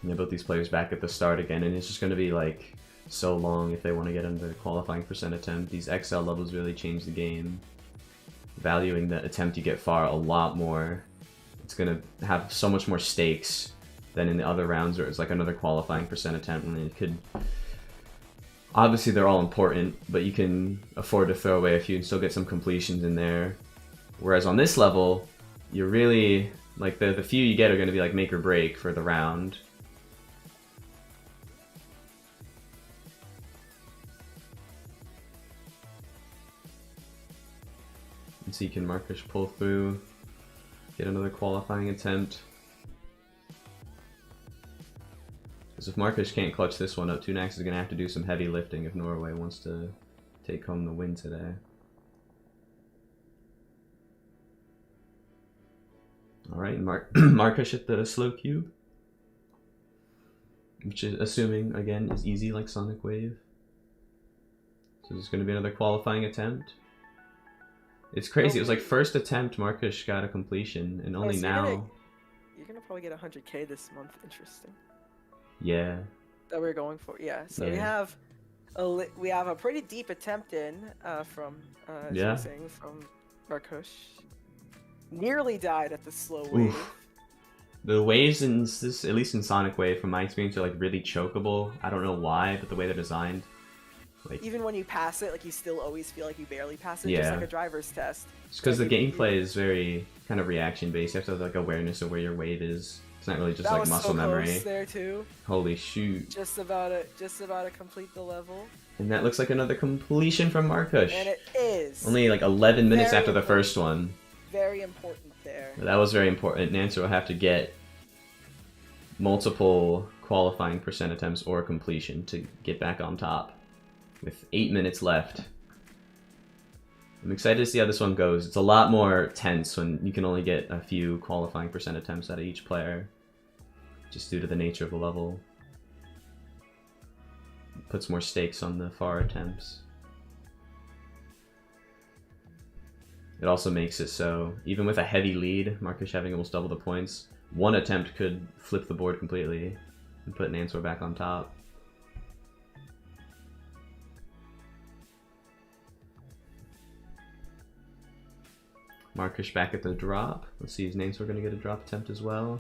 [SPEAKER 1] Yeah, both these players back at the start again, and it's just going to be like so long if they want to get into the qualifying percent attempt. These XL levels really change the game. Valuing the attempt you get far a lot more. It's going to have so much more stakes than in the other rounds where it's like another qualifying percent attempt, and it could... Obviously they're all important, but you can afford to throw away a few and still get some completions in there. Whereas on this level, you're really... like the few you get are going to be like make or break for the round. And see, can MarKushh pull through, get another qualifying attempt. Because if MarKushh can't clutch this one up, Tunax is going to have to do some heavy lifting if Norway wants to take home the win today. Alright, MarKushh at the slow cube. Which is, assuming, again, is easy like Sonic Wave. So there's going to be another qualifying attempt. It's crazy. It was like first attempt MarKushh got a completion, and only
[SPEAKER 4] so
[SPEAKER 1] now.
[SPEAKER 4] You're gonna probably get 100k this month. Interesting.
[SPEAKER 1] Yeah.
[SPEAKER 4] That we're going for. Yeah. So
[SPEAKER 1] Yeah.
[SPEAKER 4] we have a pretty deep attempt in from as you
[SPEAKER 1] Yeah.
[SPEAKER 4] were saying, from MarKushh. Nearly died at the slow wave.
[SPEAKER 1] Oof. The waves in this, at least in Sonic Wave, from my experience, are like really chokeable. I don't know why, but the way they're designed, like
[SPEAKER 4] Even when you pass it, like you still always feel like you barely pass it,
[SPEAKER 1] Yeah.
[SPEAKER 4] just like a driver's test.
[SPEAKER 1] just because the
[SPEAKER 4] like, you-
[SPEAKER 1] gameplay is very kind of reaction based. You have to have like awareness of where your wave is. It's not really just
[SPEAKER 4] That
[SPEAKER 1] like
[SPEAKER 4] was
[SPEAKER 1] muscle
[SPEAKER 4] so
[SPEAKER 1] memory.
[SPEAKER 4] close there too.
[SPEAKER 1] Holy shoot!
[SPEAKER 4] Just about to complete the level,
[SPEAKER 1] And that looks like another completion from MarKushh.
[SPEAKER 4] and it is
[SPEAKER 1] Only like 11 minutes
[SPEAKER 4] Very
[SPEAKER 1] after the
[SPEAKER 4] important.
[SPEAKER 1] first one.
[SPEAKER 4] very important there.
[SPEAKER 1] That was very important. Nansor will have to get multiple qualifying percent attempts or completion to get back on top. With 8 minutes left. I'm excited to see how this one goes. It's a lot more tense when you can only get a few qualifying percent attempts out of each player. Just due to the nature of the level. It puts more stakes on the far attempts. It also makes it so, even with a heavy lead, MarKushh having almost double the points, one attempt could flip the board completely and put Nansor back on top. MarKushh back at the drop. Let's see, is Nansor going to get a drop attempt as well?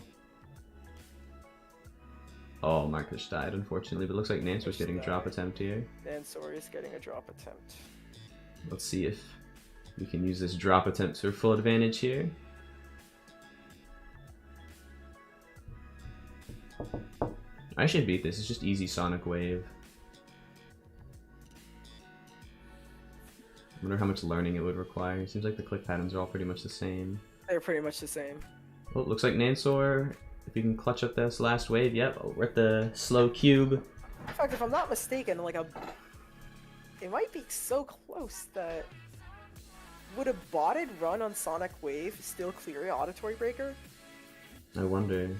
[SPEAKER 1] Oh, MarKushh died, unfortunately, but it looks like Nansor's getting a drop attempt here.
[SPEAKER 4] Nansor is getting a drop attempt.
[SPEAKER 1] Let's see if we can use this drop attempt to our full advantage here. I should beat this. It's just easy Sonic Wave. I wonder how much learning it would require. It seems like the click patterns are all pretty much the same.
[SPEAKER 4] They're pretty much the same.
[SPEAKER 1] Well, it looks like Nansor, if you can clutch up this last wave, yep, we're at the slow cube.
[SPEAKER 4] In fact, if I'm not mistaken, it might be so close that would a botted run on Sonic Wave still clear Auditory Breaker?
[SPEAKER 1] I wonder.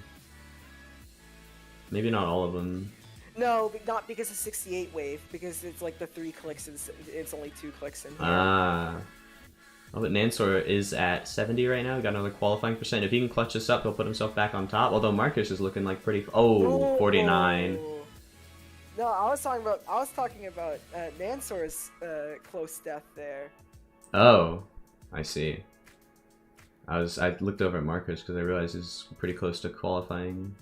[SPEAKER 1] Maybe not all of them.
[SPEAKER 4] No, but not because of 68 wave, because it's like the 3 clicks, it's only 2 clicks in here.
[SPEAKER 1] Ah. Oh, but Nansor is at 70 right now. Got another qualifying percent. If he can clutch this up, he'll put himself back on top. Although MarKushh is looking like pretty. Oh, 49.
[SPEAKER 4] No, I was talking about Nansor's close death there.
[SPEAKER 1] Oh, I see. I looked over at MarKushh because I realized he's pretty close to qualifying.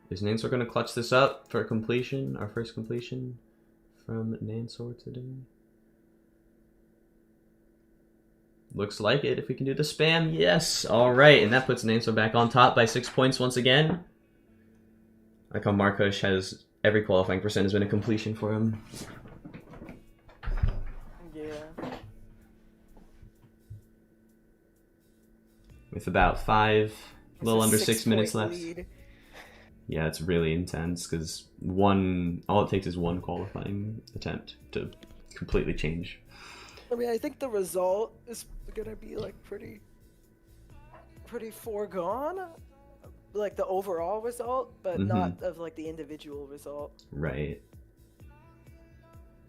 [SPEAKER 1] Is Nansor going to clutch this up for completion? Our first completion from Nansor today? Looks like it. If we can do the spam, yes. All right, and that puts Nansor back on top by 6 points once again. Like how MarKushh has every qualifying percent has been a completion for him.
[SPEAKER 4] Yeah.
[SPEAKER 1] With about a little under 6 minutes
[SPEAKER 4] 6-point
[SPEAKER 1] left.
[SPEAKER 4] lead.
[SPEAKER 1] Yeah, it's really intense because all it takes is one qualifying attempt to completely change.
[SPEAKER 4] I mean, I think the result is gonna be like pretty foregone, like the overall result, but not of like the individual result.
[SPEAKER 1] Right.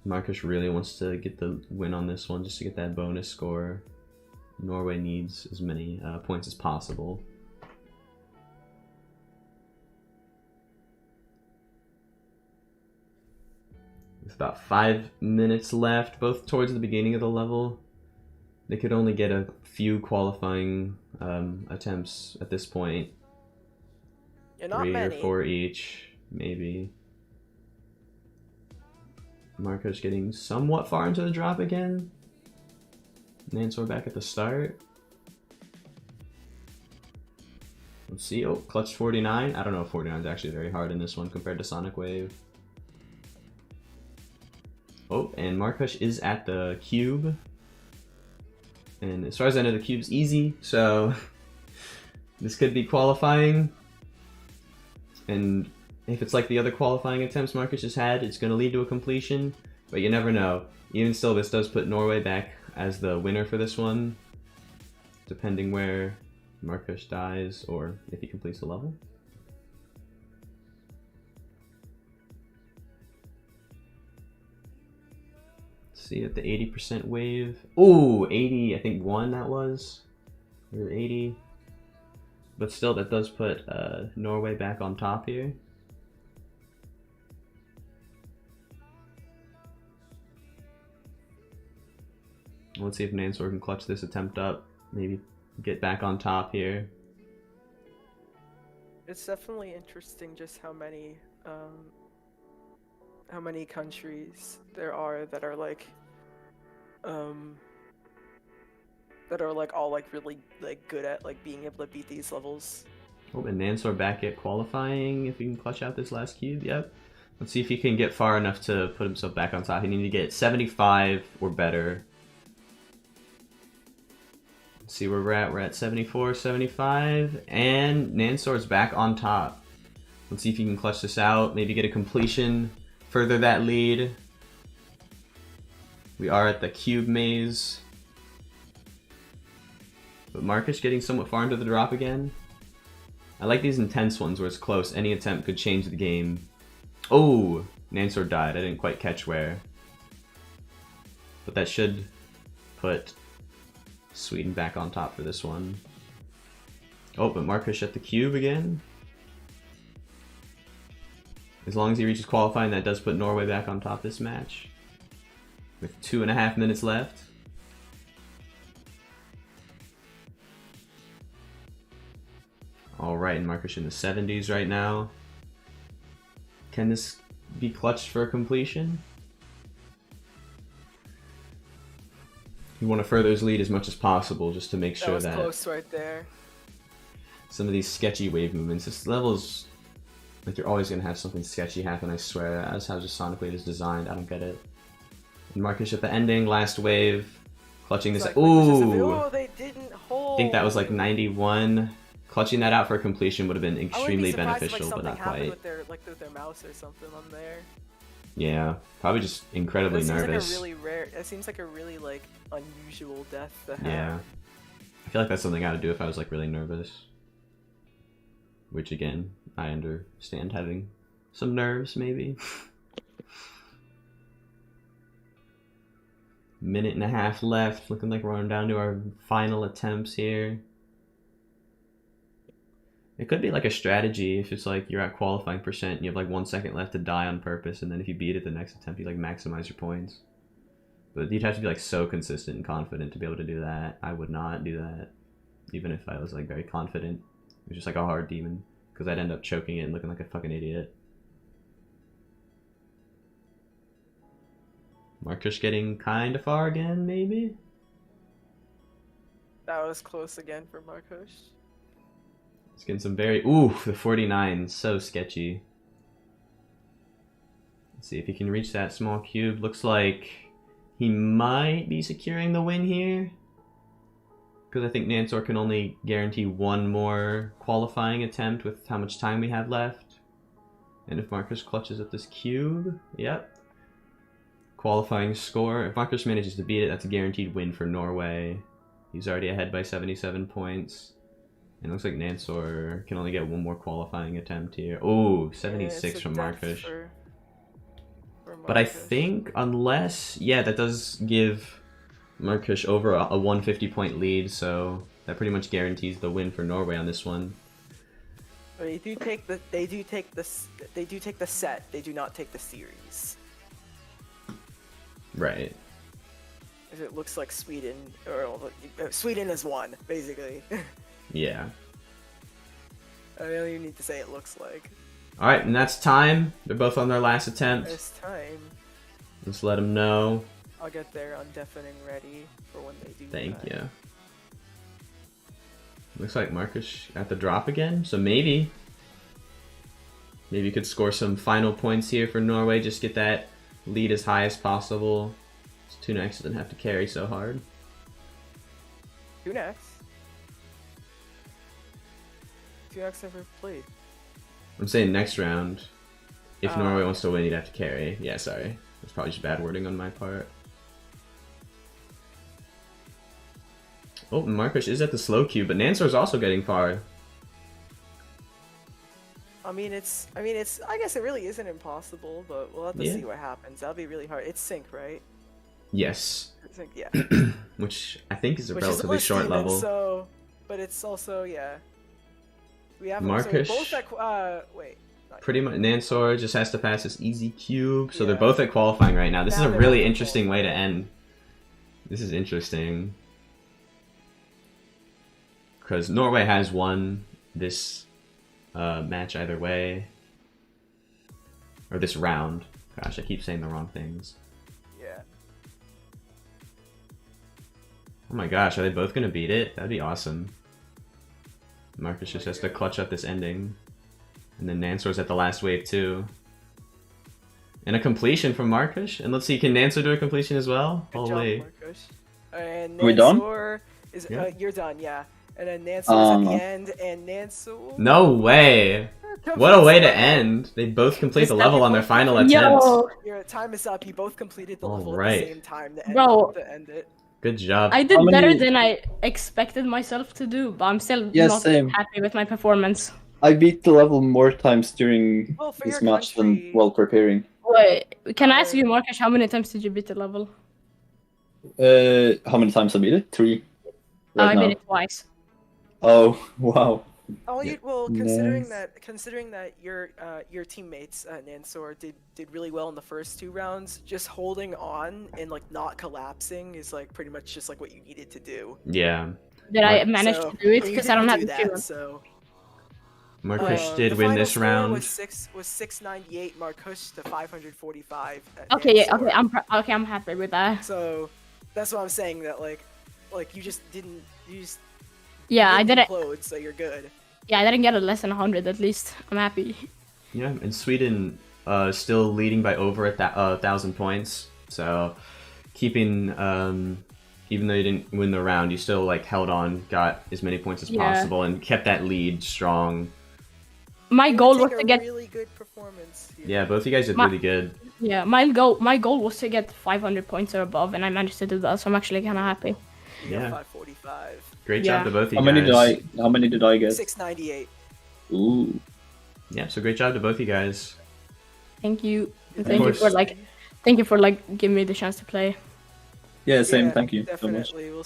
[SPEAKER 1] MarKushh really wants to get the win on this one just to get that bonus score. Norway needs as many points as possible. With about 5 minutes left, both towards the beginning of the level. They could only get a few qualifying attempts at this point.
[SPEAKER 4] Yeah, not
[SPEAKER 1] 3
[SPEAKER 4] many.
[SPEAKER 1] or 4 each, maybe. MarKushh getting somewhat far into the drop again. Nansor back at the start. Let's see. Oh, clutch 49. I don't know if 49 is actually very hard in this one compared to Sonic Wave. Oh, and MarKushh is at the cube. And as far as I know, the cube's easy, so this could be qualifying. And if it's like the other qualifying attempts MarKushh has had, it's going to lead to a completion, but you never know. Even still, this does put Norway back as the winner for this one, depending where MarKushh dies or if he completes the level. See at the 80% wave. Ooh, 80, I think 1 that was. Or 80. But still, that does put Norway back on top here. Let's see if Nansor can clutch this attempt up. Maybe get back on top here.
[SPEAKER 4] It's definitely interesting just how many countries there are that are like all like really like good at like being able to beat these levels.
[SPEAKER 1] Oh, and Nansor back at qualifying if he can clutch out this last cube. Yep. Let's see if he can get far enough to put himself back on top. He needs to get 75 or better. Let's see where we're at. We're at 74, 75, and Nansor's back on top. Let's see if he can clutch this out. Maybe get a completion. Further that lead. We are at the cube maze. But MarKushh getting somewhat far into the drop again. I like these intense ones where it's close. Any attempt could change the game. Oh! Nansor died. I didn't quite catch where. But that should put Sweden back on top for this one. Oh, but MarKushh at the cube again. As long as he reaches qualifying, that does put Norway back on top this match. With 2.5 minutes left. Alright, and MarKushh in the 70s right now. Can this be clutched for a completion? You want to further his lead as much as possible just to make sure that...
[SPEAKER 4] That was close right there.
[SPEAKER 1] Some of these sketchy wave movements, this level's... Like, you're always going to have something sketchy happen, I swear. That's how just Sonic Wave is designed. I don't get it. And MarKushh at the ending, last wave. Clutching this... Ooh!
[SPEAKER 4] Oh, they didn't hold!
[SPEAKER 1] I think that was like 91. Clutching that out for completion would have been extremely
[SPEAKER 4] I wouldn't be
[SPEAKER 1] beneficial,
[SPEAKER 4] surprised if,
[SPEAKER 1] but
[SPEAKER 4] like,
[SPEAKER 1] not
[SPEAKER 4] something
[SPEAKER 1] quite.
[SPEAKER 4] happened with their mouse or something on there.
[SPEAKER 1] Yeah, probably just incredibly nervous.
[SPEAKER 4] Seems like a really rare. It seems like a really like unusual death to have.
[SPEAKER 1] Yeah, I feel like that's something I would do if I was like really nervous. Which again, I understand having some nerves, maybe. Minute and a half left. Looking like we're on down to our final attempts here. It could be like a strategy if it's like you're at qualifying percent and you have like 1 second left to die on purpose, and then if you beat it the next attempt, you like maximize your points. But you'd have to be like so consistent and confident to be able to do that. I would not do that, even if I was like very confident. It was just like a hard demon, because I'd end up choking it and looking like a fucking idiot. MarKushh getting kind of far again, maybe?
[SPEAKER 4] That was close again for MarKushh.
[SPEAKER 1] He's getting some very... Ooh, the 49, so sketchy. Let's see if he can reach that small cube. Looks like he might be securing the win here, because I think Nansor can only guarantee one more qualifying attempt with how much time we have left. And if MarKushh clutches at this cube, yep. Qualifying score. If MarKushh manages to beat it, that's a guaranteed win for Norway. He's already ahead by 77 points. And it looks like Nansor can only get one more qualifying attempt here. Oh, 76
[SPEAKER 4] Yeah,
[SPEAKER 1] from MarKushh.
[SPEAKER 4] for
[SPEAKER 1] But I
[SPEAKER 4] MarKushh.
[SPEAKER 1] think unless... Yeah, that does give MarKushh over a 150 point lead, so that pretty much guarantees the win for Norway on this one.
[SPEAKER 4] They do take the set. They do not take the series.
[SPEAKER 1] Right.
[SPEAKER 4] It looks like Sweden, or Sweden has won, basically.
[SPEAKER 1] Yeah.
[SPEAKER 4] I don't even need to say it looks like.
[SPEAKER 1] Alright, and that's time. They're both on their last attempt.
[SPEAKER 4] It's time.
[SPEAKER 1] Let's let them know.
[SPEAKER 4] I'll get their undeafening ready for when they do
[SPEAKER 1] Thank
[SPEAKER 4] that.
[SPEAKER 1] you. Looks like MarKushh at the drop again, so maybe you could score some final points here for Norway, just get that lead as high as possible. So Tunax doesn't have to carry so hard.
[SPEAKER 4] Tunax? Tunax never played.
[SPEAKER 1] I'm saying next round, if
[SPEAKER 4] Oh.
[SPEAKER 1] Norway wants to win, you'd have to carry. Yeah, sorry. That's probably just bad wording on my part. Oh, and MarKushh is at the slow cube, but Nansor's also getting far.
[SPEAKER 4] I guess it really isn't impossible, but we'll have to
[SPEAKER 1] Yeah.
[SPEAKER 4] see what happens. That'll be really hard. It's sync, right?
[SPEAKER 1] Yes.
[SPEAKER 4] Sync, yeah.
[SPEAKER 1] Which I think is a
[SPEAKER 4] Which is
[SPEAKER 1] relatively
[SPEAKER 4] less
[SPEAKER 1] short
[SPEAKER 4] demon,
[SPEAKER 1] level.
[SPEAKER 4] So, but it's also, yeah. We have
[SPEAKER 1] MarKushh-
[SPEAKER 4] so both at, wait. not
[SPEAKER 1] Pretty much, Nansor just has to pass this easy cube, so they're
[SPEAKER 4] Yeah.
[SPEAKER 1] both at qualifying right now. This
[SPEAKER 4] Now
[SPEAKER 1] is a
[SPEAKER 4] they're
[SPEAKER 1] really
[SPEAKER 4] both at
[SPEAKER 1] interesting way to
[SPEAKER 4] qualifying.
[SPEAKER 1] end. This is interesting. Because Norway has won this match either way. Or this round. Gosh, I keep saying the wrong things.
[SPEAKER 4] Yeah.
[SPEAKER 1] Oh my gosh, are they both going to beat it? That'd be awesome. MarKushh just has to clutch up this ending. And then Nansor's at the last wave too. And a completion from MarKushh. And let's see, can Nansor do a completion as well?
[SPEAKER 4] Good
[SPEAKER 1] Holy.
[SPEAKER 4] job, MarKushh. And
[SPEAKER 6] Are we done?
[SPEAKER 4] Nansor is,
[SPEAKER 1] Yeah.
[SPEAKER 4] you're done, yeah. And then Nansor is at the end, and Nansor...
[SPEAKER 1] No way! What a way to end! They both complete the level on their final attempt.
[SPEAKER 5] Yo,
[SPEAKER 4] Your time is up. You both completed the level
[SPEAKER 1] Alright.
[SPEAKER 4] at the same time
[SPEAKER 5] Bro.
[SPEAKER 4] to end it.
[SPEAKER 1] Good job.
[SPEAKER 5] I did
[SPEAKER 6] How many-
[SPEAKER 5] better than I expected myself to do, but I'm still
[SPEAKER 6] Yeah,
[SPEAKER 5] not
[SPEAKER 6] same.
[SPEAKER 5] happy with my performance.
[SPEAKER 6] I beat the level more times during
[SPEAKER 4] Well, for
[SPEAKER 6] this
[SPEAKER 4] your
[SPEAKER 6] match
[SPEAKER 4] country-
[SPEAKER 6] than while preparing.
[SPEAKER 5] Wait, can I ask you, MarKushh, how many times did you beat the level?
[SPEAKER 6] How many times I beat it? 3.
[SPEAKER 5] I
[SPEAKER 6] Right
[SPEAKER 5] beat
[SPEAKER 6] now.
[SPEAKER 5] it twice.
[SPEAKER 6] Oh, wow.
[SPEAKER 4] Oh,
[SPEAKER 1] Yeah.
[SPEAKER 4] Considering that your teammates Nansor did really well in the first 2 rounds, just holding on and like not collapsing is like pretty much just like what you needed to do.
[SPEAKER 1] Yeah.
[SPEAKER 5] Did I
[SPEAKER 1] Right.
[SPEAKER 5] manage
[SPEAKER 4] So-
[SPEAKER 5] to do it?
[SPEAKER 4] and you
[SPEAKER 5] Because I don't
[SPEAKER 4] didn't
[SPEAKER 5] have
[SPEAKER 4] do
[SPEAKER 5] the
[SPEAKER 4] that,
[SPEAKER 5] cube.
[SPEAKER 4] so
[SPEAKER 1] MarKushh
[SPEAKER 4] the
[SPEAKER 1] did win
[SPEAKER 4] final
[SPEAKER 1] this
[SPEAKER 4] score
[SPEAKER 1] round.
[SPEAKER 4] Was 698 MarKushh to 545.
[SPEAKER 5] Okay, yeah,
[SPEAKER 4] Nansor.
[SPEAKER 5] okay, I'm happy with that.
[SPEAKER 4] So that's what I'm saying, that like you just didn't
[SPEAKER 5] Yeah, I didn't.
[SPEAKER 4] implode, so you're good.
[SPEAKER 5] Yeah, I didn't get a less than 100 at least. I'm happy.
[SPEAKER 1] Yeah, and Sweden still leading by over 1,000 points. So keeping, even though you didn't win the round, you still like held on, got as many points as
[SPEAKER 5] Yeah.
[SPEAKER 1] possible, and kept that lead strong.
[SPEAKER 5] My
[SPEAKER 4] You
[SPEAKER 5] goal
[SPEAKER 4] take
[SPEAKER 5] was
[SPEAKER 4] a
[SPEAKER 5] to get
[SPEAKER 4] really good performance here.
[SPEAKER 1] Yeah, both of you guys did
[SPEAKER 5] Ma-
[SPEAKER 1] really good.
[SPEAKER 5] yeah. My goal was to get 500 points or above, and I managed to do that. So I'm actually kind of happy.
[SPEAKER 4] You got
[SPEAKER 1] Yeah.
[SPEAKER 4] 545.
[SPEAKER 1] Great
[SPEAKER 5] Yeah.
[SPEAKER 1] job to both of you
[SPEAKER 6] How many
[SPEAKER 1] guys.
[SPEAKER 6] did I get?
[SPEAKER 4] 698.
[SPEAKER 6] Ooh.
[SPEAKER 1] Yeah, so great job to both of you guys.
[SPEAKER 5] Thank you. And
[SPEAKER 1] Of
[SPEAKER 5] thank you for
[SPEAKER 1] course.
[SPEAKER 5] giving me the chance to play.
[SPEAKER 6] Yeah, same.
[SPEAKER 4] Yeah,
[SPEAKER 6] Thank you so much.
[SPEAKER 4] Definitely, we'll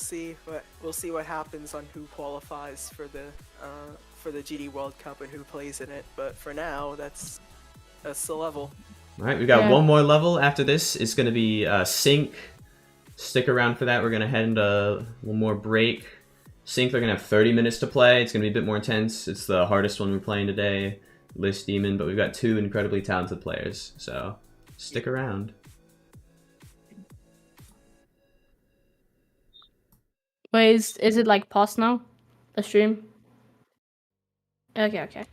[SPEAKER 4] see what happens on who qualifies for the GD World Cup and who plays in it. But for now, that's the level.
[SPEAKER 1] All right, we got
[SPEAKER 5] Yeah.
[SPEAKER 1] one more level. After this, it's going to be sync. Stick around for that. We're going to head into one more break. Sync, they're going to have 30 minutes to play. It's going to be a bit more intense. It's the hardest one we're playing today, List Demon, but we've got two incredibly talented players, so stick around.
[SPEAKER 5] Wait, is it like past now? The stream? Okay.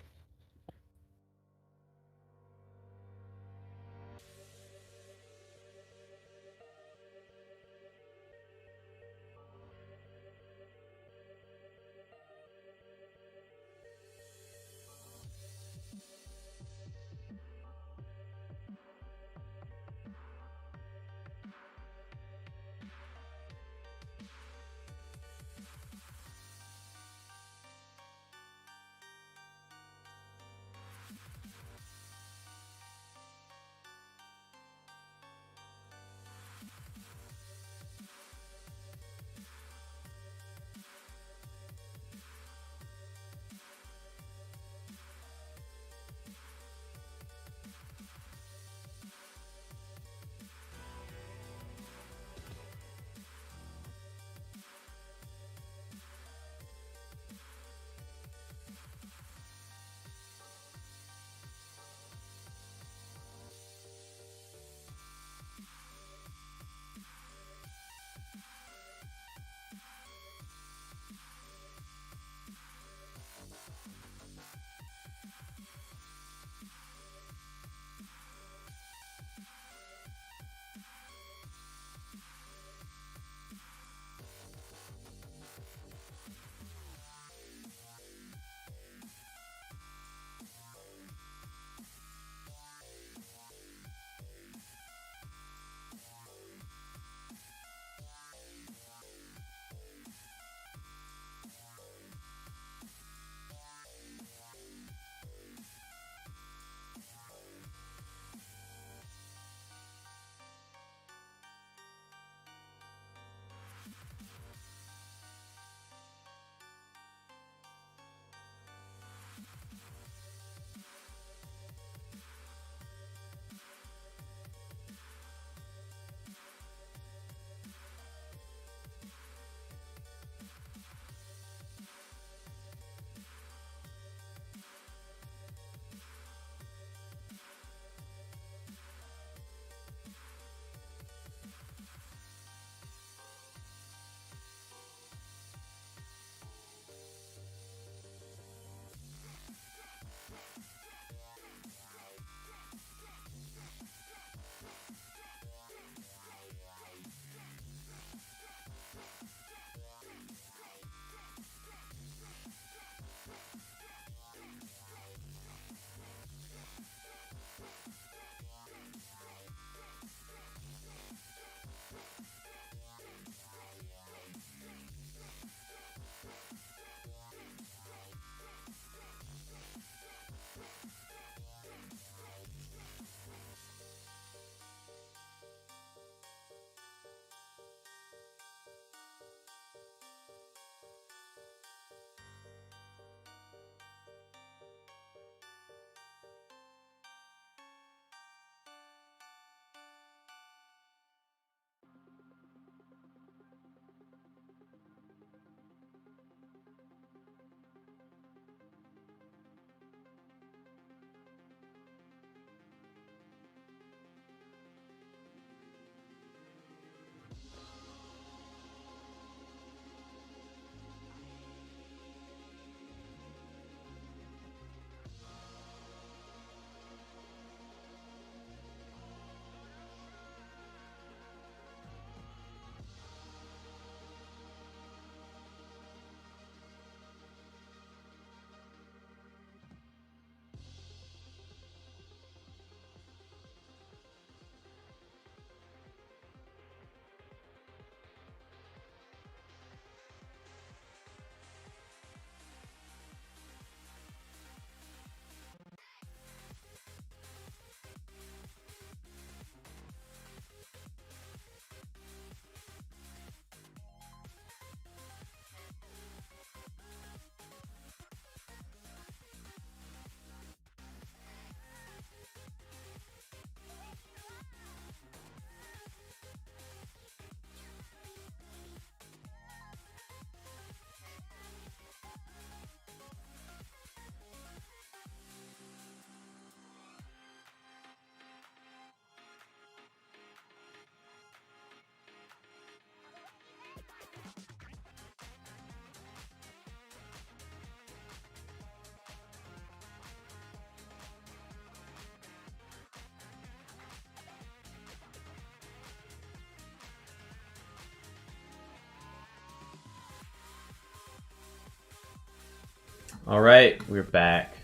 [SPEAKER 1] All right, we're back.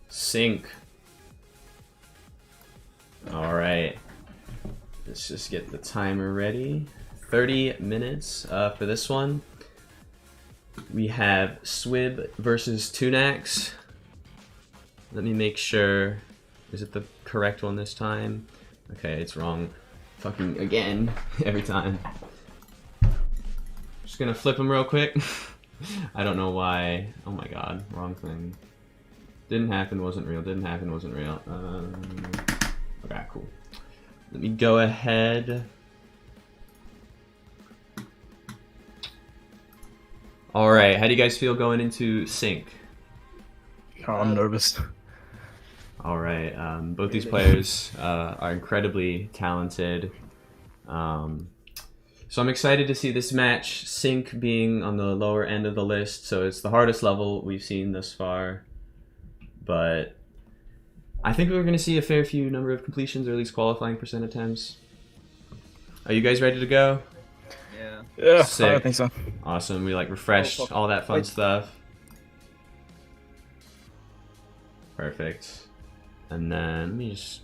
[SPEAKER 1] Sync. All right. Let's just get the timer ready. 30 minutes for this one. We have Swib versus Tunax. Let me make sure. Is it the correct one this time? Okay, it's wrong. Fucking again, every time. Just gonna flip them real quick. I don't know why. Oh my god, wrong thing. Didn't happen, wasn't real. Didn't happen, wasn't real. Okay, cool. Let me go ahead. Alright, how do you guys feel going into sync?
[SPEAKER 7] Oh, I'm nervous.
[SPEAKER 1] Alright, both these players are incredibly talented. So I'm excited to see this match, sync being on the lower end of the list, so it's the hardest level we've seen thus far. But I think we're going to see a fair few number of completions, or at least qualifying percent attempts. Are you guys ready to go?
[SPEAKER 7] Yeah,
[SPEAKER 1] Sick.
[SPEAKER 7] I think so.
[SPEAKER 1] Awesome, we like refreshed all that fun stuff. Perfect. And then, let me just...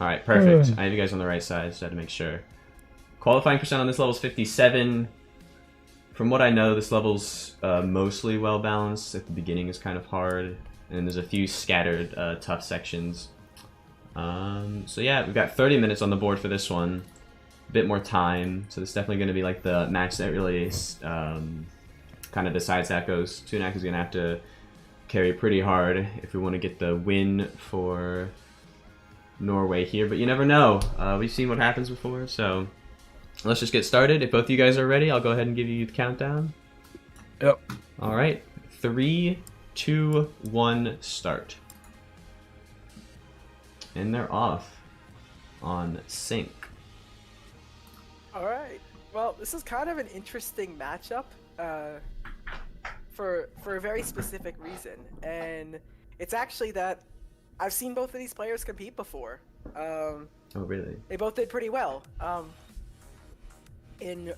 [SPEAKER 1] Alright, perfect. I have you guys on the right side, so I had to make sure. Qualifying percent on this level is 57. From what I know, this level's mostly well balanced. At the beginning is kind of hard, and there's a few scattered tough sections. So yeah, we've got 30 minutes on the board for this one. A bit more time, so it's definitely going to be like the match that really kind of decides how it goes. Tunax is going to have to carry pretty hard if we want to get the win for Norway here, but you never know. We've seen what happens before, so let's just get started. If both of you guys are ready, I'll go ahead and give you the countdown.
[SPEAKER 7] Yep.
[SPEAKER 1] All right, 3, 2, 1, start. And they're off on sync.
[SPEAKER 4] All right. Well, this is kind of an interesting matchup for a very specific reason, and it's actually that I've seen both of these players compete before.
[SPEAKER 1] Oh, really?
[SPEAKER 4] They both did pretty well. In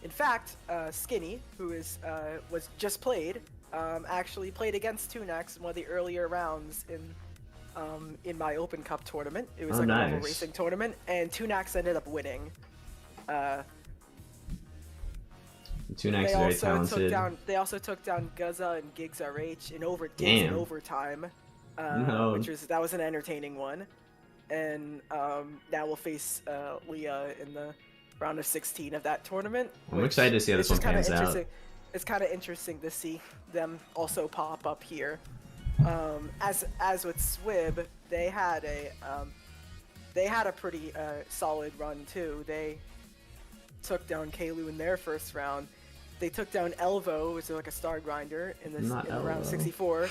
[SPEAKER 4] fact, Skinny, who was just played, actually played against Tunax in one of the earlier rounds in my Open Cup tournament. It was a level racing tournament, and Tunax ended up winning.
[SPEAKER 1] Tunax is very talented.
[SPEAKER 4] They also took down Guzza and Gigs RH in overtime. That was an entertaining one. And now we'll face Leah in the round of 16 of that tournament.
[SPEAKER 1] I'm excited to see how this one pans out.
[SPEAKER 4] It's kind of interesting to see them also pop up here. As with Swib, they had a pretty solid run too. They took down Kalu in their first round. They took down Elvo, which is like a star grinder, in the round 64.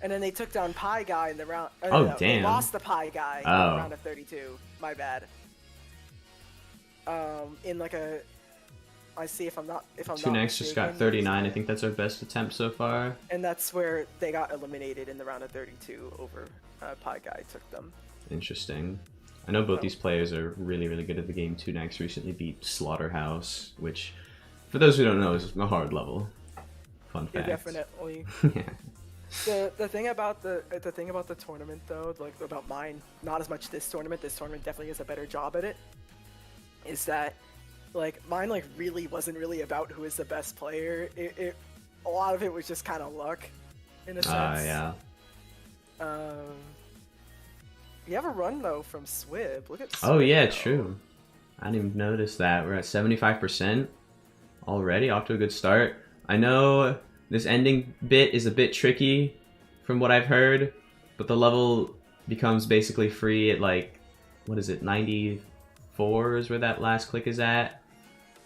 [SPEAKER 4] And then they took down Pie Guy in the round.
[SPEAKER 1] Damn!
[SPEAKER 4] They lost the Pie Guy in the round of 32. My bad. In like a, I see if I'm not.
[SPEAKER 1] Tunax just got 39. I think that's our best attempt so far.
[SPEAKER 4] And that's where they got eliminated in the round of 32 over Pie Guy took them.
[SPEAKER 1] Interesting. I know both these players are really, really good at the game. Tunax recently beat Slaughterhouse, which, for those who don't know, is a hard level. Fun fact.
[SPEAKER 4] Yeah, definitely.
[SPEAKER 1] Yeah.
[SPEAKER 4] The thing about the tournament though, like about mine, not as much this tournament. This tournament definitely does a better job at it. Is that like mine like really wasn't really about who is the best player. A lot of it was just kind of luck, in a sense.
[SPEAKER 1] Yeah.
[SPEAKER 4] You have a run though from Swib. Look at Swib.
[SPEAKER 1] Oh yeah, true. I didn't even notice that. We're at 75% already. Off to a good start. I know this ending bit is a bit tricky from what I've heard, but the level becomes basically free at like, what is it, 94 is where that last click is at.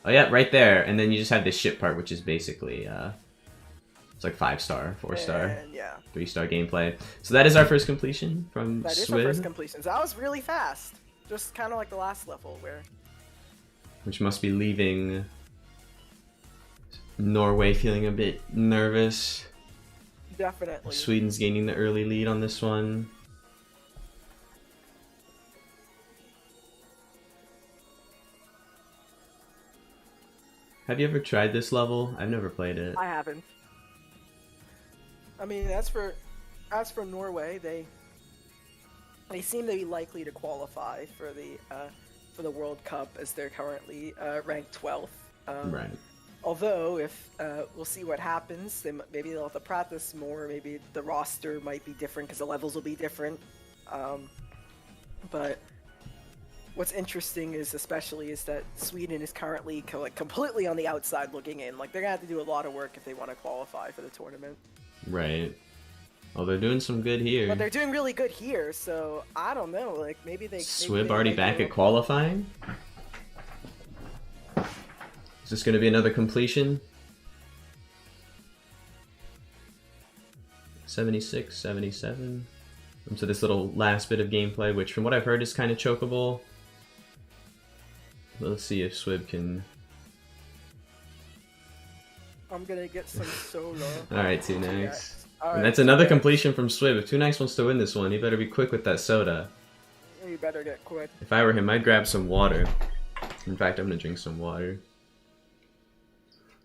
[SPEAKER 1] Oh yeah, right there. And then you just have this ship part, which is basically, it's like 5-star, 4-star,
[SPEAKER 4] yeah,
[SPEAKER 1] 3-star gameplay. So that is our first completion from Swib.
[SPEAKER 4] That is our first completion. So that was really fast. Just kind of like the last level where...
[SPEAKER 1] Which must be leaving Norway feeling a bit nervous.
[SPEAKER 4] Definitely.
[SPEAKER 1] Sweden's gaining the early lead on this one. Have you ever tried this level? I've never played it.
[SPEAKER 4] I haven't. I mean, as for Norway, they seem to be likely to qualify for the World Cup as they're currently ranked 12th.
[SPEAKER 1] Right.
[SPEAKER 4] Although, if we'll see what happens, maybe they'll have to practice more. Maybe the roster might be different because the levels will be different. But what's interesting is that Sweden is currently completely on the outside looking in. Like they're gonna have to do a lot of work if they want to qualify for the tournament.
[SPEAKER 1] Right. Well, they're doing some good here.
[SPEAKER 4] But they're doing really good here, so I don't know. Like maybe they.
[SPEAKER 1] Swib already back at qualifying. Is this going to be another completion? 76, 77. So this little last bit of gameplay, which from what I've heard is kind of chokeable. Let's see if Swib can...
[SPEAKER 4] I'm gonna get some solo.
[SPEAKER 1] Alright, Tunax.
[SPEAKER 4] Alright,
[SPEAKER 1] And that's another completion from Swib. If Tunax wants to win this one, he better be quick with that soda.
[SPEAKER 4] You better get quick.
[SPEAKER 1] If I were him, I'd grab some water. In fact, I'm gonna drink some water.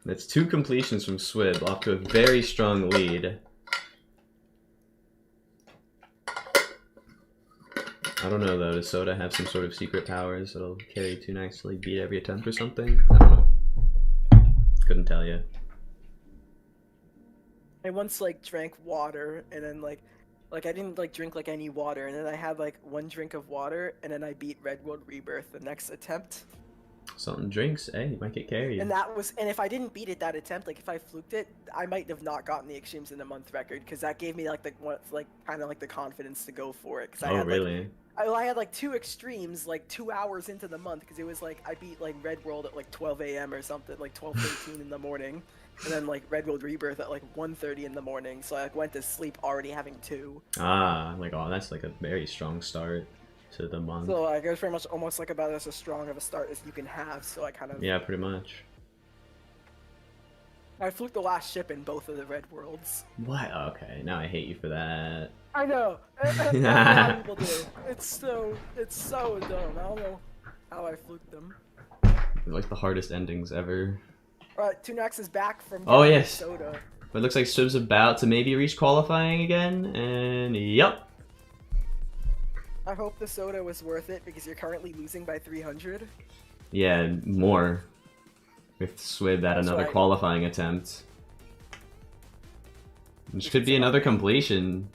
[SPEAKER 1] That's 2 completions from Swib, off to a very strong lead. I don't know though, does Soda have some sort of secret powers that'll carry Tunax to like beat every attempt or something? I don't know. Couldn't tell you.
[SPEAKER 4] I once like drank water and then like I didn't like drink like any water and then I had like 1 drink of water and then I beat Red World Rebirth the next attempt.
[SPEAKER 1] Something drinks, hey, you might get carried.
[SPEAKER 4] And if I didn't beat it that attempt, like if I fluked it, I might have not gotten the Extremes in the Month record because that gave me like kind of like the confidence to go for it. Cause I
[SPEAKER 1] Oh,
[SPEAKER 4] had,
[SPEAKER 1] really?
[SPEAKER 4] I had like 2 Extremes like 2 hours into the month because it was like I beat like Red World at like 12 a.m. or something, like 12:13 in the morning, and then like Red World Rebirth at like 1:30 in the morning. So I like went to sleep already having 2.
[SPEAKER 1] Ah, like, oh, that's like a very strong start to the month.
[SPEAKER 4] So like it was pretty much almost like about as strong of a start as you can have. So I kind of
[SPEAKER 1] Yeah, pretty much.
[SPEAKER 4] I fluked the last ship in both of the Red Worlds.
[SPEAKER 1] What? Okay, now I hate you for that.
[SPEAKER 4] I know. A lot of people do. It's so dumb. I don't know how I fluked them.
[SPEAKER 1] They're like the hardest endings ever.
[SPEAKER 4] Alright, Tunax is back from
[SPEAKER 1] Oh, yes.
[SPEAKER 4] Soda.
[SPEAKER 1] But it looks like Swib's about to maybe reach qualifying again, and yep.
[SPEAKER 4] I hope the soda was worth it because you're currently losing by 300.
[SPEAKER 1] Yeah, more. With Swib at
[SPEAKER 4] That's
[SPEAKER 1] another
[SPEAKER 4] right.
[SPEAKER 1] qualifying attempt. Which could be another completion.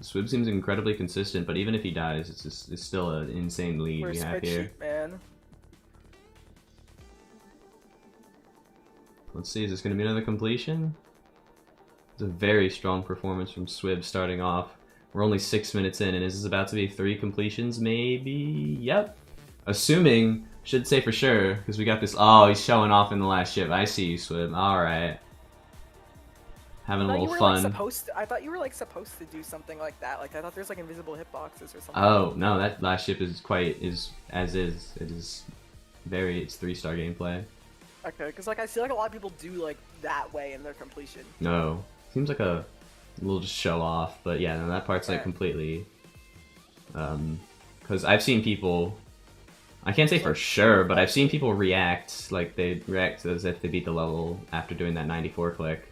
[SPEAKER 1] Swib seems incredibly consistent, but even if he dies, it's still an insane lead
[SPEAKER 4] We're
[SPEAKER 1] we have here.
[SPEAKER 4] spreadsheet, man.
[SPEAKER 1] Let's see, is this going to be another completion? It's a very strong performance from Swib starting off. We're only 6 minutes in, and is this about to be 3 completions, maybe? Yep. Assuming, should say for sure, because we got this. Oh, he's showing off in the last ship. I see you, Swib. Alright. Having a little fun.
[SPEAKER 4] I thought you were like supposed to do something like that. Like I thought there's like invisible hitboxes or something.
[SPEAKER 1] Oh, no, that last ship is as is. It is it's 3-star gameplay.
[SPEAKER 4] Okay, because like I see like a lot of people do like that way in their completion.
[SPEAKER 1] No. Seems like a little just show off, but yeah, no, that part's like
[SPEAKER 4] Yeah.
[SPEAKER 1] completely. Because I've seen people. I can't say for sure, but I've seen people react like they react as if they beat the level after doing that 94 click.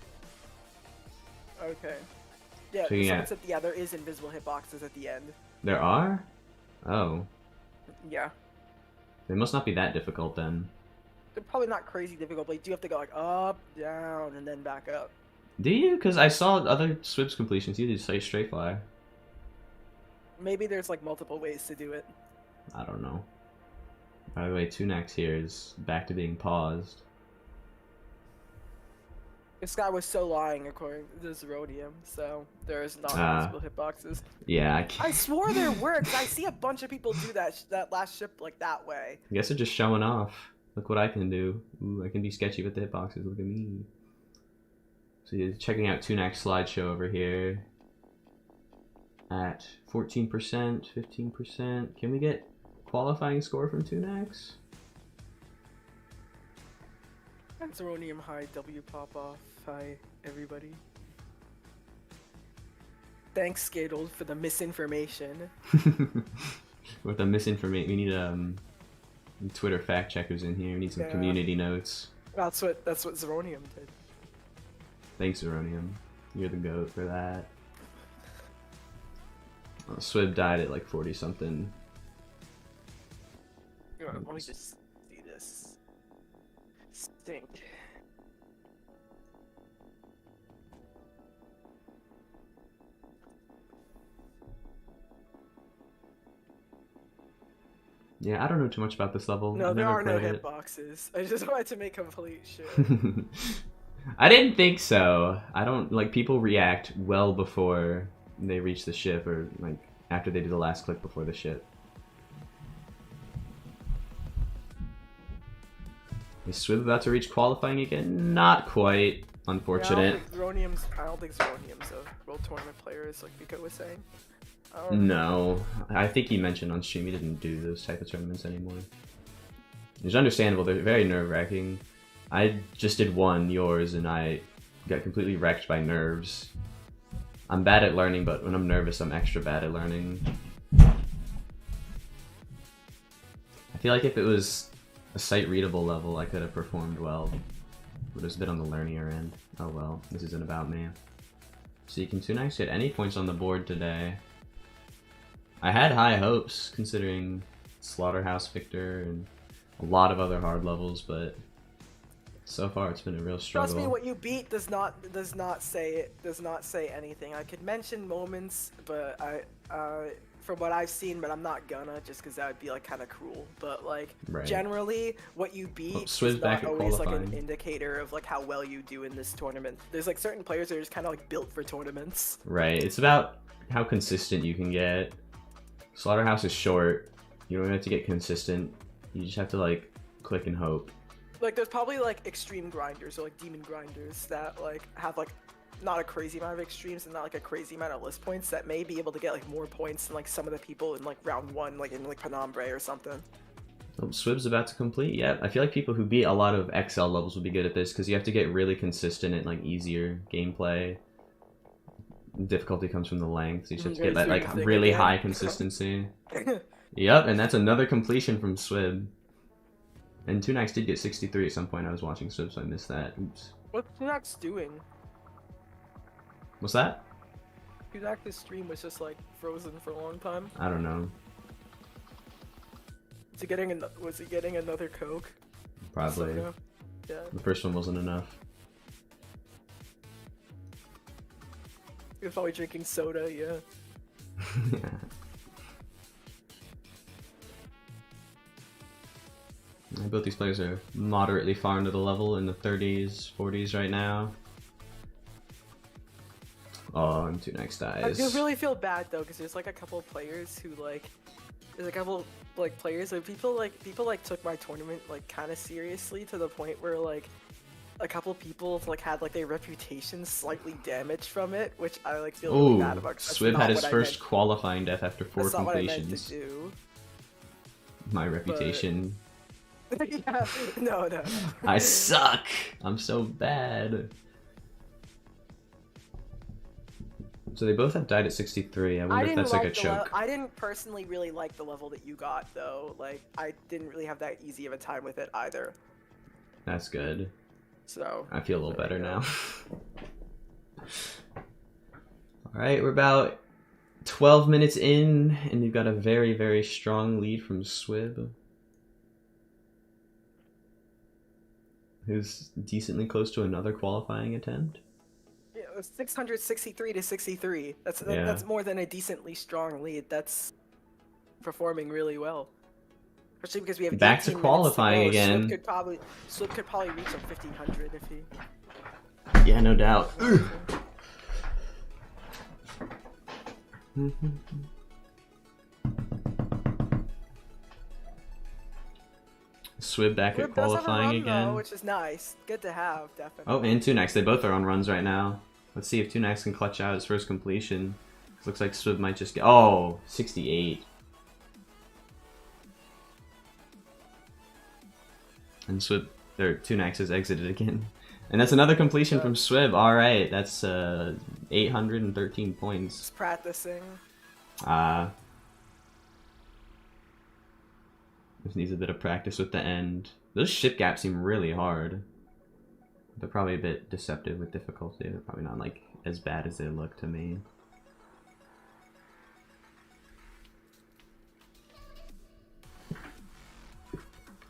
[SPEAKER 4] Okay. Yeah,
[SPEAKER 1] Checking
[SPEAKER 4] so
[SPEAKER 1] out.
[SPEAKER 4] it's there is invisible hitboxes at the end.
[SPEAKER 1] There are? Oh.
[SPEAKER 4] Yeah.
[SPEAKER 1] They must not be that difficult then.
[SPEAKER 4] They're probably not crazy difficult, but you do have to go like up, down, and then back up.
[SPEAKER 1] Do you? Because I saw other Swib's completions. You just say straight fly.
[SPEAKER 4] Maybe there's like multiple ways to do it.
[SPEAKER 1] I don't know. By the way, Tunax here is back to being paused.
[SPEAKER 4] This guy was so lying according to the Zerodium, so there's not invisible hitboxes.
[SPEAKER 1] Yeah,
[SPEAKER 4] I swore there were, 'cause I see a bunch of people do that last ship like that way.
[SPEAKER 1] I guess they're just showing off. Look what I can do. Ooh, I can be sketchy with the hitboxes. Look at me. So you're checking out Tunax slideshow over here. At 14%, 15%. Can we get qualifying score from Tunax?
[SPEAKER 4] Zeronium, hi, W pop off, hi, everybody. Thanks, Skadle, for the misinformation.
[SPEAKER 1] With the misinformation, we need Twitter fact checkers in here. We need some
[SPEAKER 4] Yeah.
[SPEAKER 1] community notes.
[SPEAKER 4] That's what Zeronium did.
[SPEAKER 1] Thanks, Uranium. You're the goat for that. Swib died at like 40 something.
[SPEAKER 4] Let me just see this. Stink.
[SPEAKER 1] Yeah, I don't know too much about this level.
[SPEAKER 4] No,
[SPEAKER 1] I've
[SPEAKER 4] there
[SPEAKER 1] never
[SPEAKER 4] are no
[SPEAKER 1] played it.
[SPEAKER 4] hitboxes. I just wanted to make complete shit.
[SPEAKER 1] I didn't think so. I don't like people react well before they reach the ship, or like after they do the last click before the ship. Is Swib about to reach qualifying again? Not quite. Unfortunate.
[SPEAKER 4] Yeah, I don't think Zeronium's a World Tournament player, as like Miko was saying. I don't know.
[SPEAKER 1] No, I think he mentioned on stream he didn't do those type of tournaments anymore. It's understandable. They're very nerve-wracking. I just did one, yours, and I got completely wrecked by nerves. I'm bad at learning, but when I'm nervous, I'm extra bad at learning. I feel like if it was a sight-readable level, I could have performed well. But it's a bit on the learnier end. Oh well, this isn't about me. So you can Tunax get any points on the board today. I had high hopes, considering Slaughterhouse Victor and a lot of other hard levels, but so far it's been a real struggle.
[SPEAKER 4] Trust me, what you beat does not say anything. I could mention moments, but from what I've seen, but I'm not gonna, just because that would be like kind of cruel. But like generally, what you beat is not always like an indicator of like how well you do in this tournament. There's like certain players that are just kind of like built for tournaments.
[SPEAKER 1] Right. It's about how consistent you can get. Slaughterhouse is short. You don't have to get consistent. You just have to like click and hope.
[SPEAKER 4] Like there's probably like extreme grinders or like demon grinders that like have like not a crazy amount of extremes and not like a crazy amount of list points that may be able to get like more points than like some of the people in like round 1, like in like Penombre or something.
[SPEAKER 1] Oh, Swib's about to complete. Yeah, I feel like people who beat a lot of XL levels would be good at this because you have to get really consistent and like easier gameplay. Difficulty comes from the length, so you just have to get that like really high consistency. Yep, and that's another completion from Swib. And Tunax did get 63 at some point. I was watching Swib, so I missed that. Oops.
[SPEAKER 4] What's Tunax doing?
[SPEAKER 1] What's that?
[SPEAKER 4] Tunax's stream was just like frozen for a long time.
[SPEAKER 1] I don't know.
[SPEAKER 4] Was he getting another Coke?
[SPEAKER 1] Probably.
[SPEAKER 4] Soda? Yeah.
[SPEAKER 1] The first one wasn't enough.
[SPEAKER 4] He was probably drinking soda, yeah.
[SPEAKER 1] Both these players are moderately far into the level, in the 30s, 40s right now. Oh, and Tunax dies.
[SPEAKER 4] I do really feel bad though, because there's like a couple of players who like, there's a couple like players, like people took my tournament like kind of seriously to the point where like a couple people like had like their reputation slightly damaged from it, which I like feel really bad about.
[SPEAKER 1] Swib had his first qualifying death after 4
[SPEAKER 4] completions. What I meant to
[SPEAKER 1] completions.
[SPEAKER 4] do.
[SPEAKER 1] My reputation.
[SPEAKER 4] Yeah, no.
[SPEAKER 1] I suck. I'm so bad. So they both have died at 63. I wonder if that's like a choke.
[SPEAKER 4] I didn't personally really like the level that you got though. Like I didn't really have that easy of a time with it either.
[SPEAKER 1] That's good.
[SPEAKER 4] So
[SPEAKER 1] I feel a little better now. Alright, we're about 12 minutes in, and we've got a very, very strong lead from Swib, who's decently close to another qualifying attempt.
[SPEAKER 4] Yeah, it was 663 to 63. That's more than a decently strong lead. That's performing really well. Especially because we have
[SPEAKER 1] back to qualifying again.
[SPEAKER 4] Swib could probably reach a 1500 if he.
[SPEAKER 1] Yeah, no doubt. Swib back at qualifying again.
[SPEAKER 4] Though, which is nice. Good to have, definitely.
[SPEAKER 1] Oh, and Tunax. They both are on runs right now. Let's see if Tunax can clutch out his first completion. Looks like Swib might just get... Oh, 68. And Swib... Or Tunax has exited again. And that's another completion from Swib. Alright, that's 813 points.
[SPEAKER 4] Just practicing.
[SPEAKER 1] Just needs a bit of practice with the end. Those ship gaps seem really hard. They're probably a bit deceptive with difficulty. They're probably not like as bad as they look to me.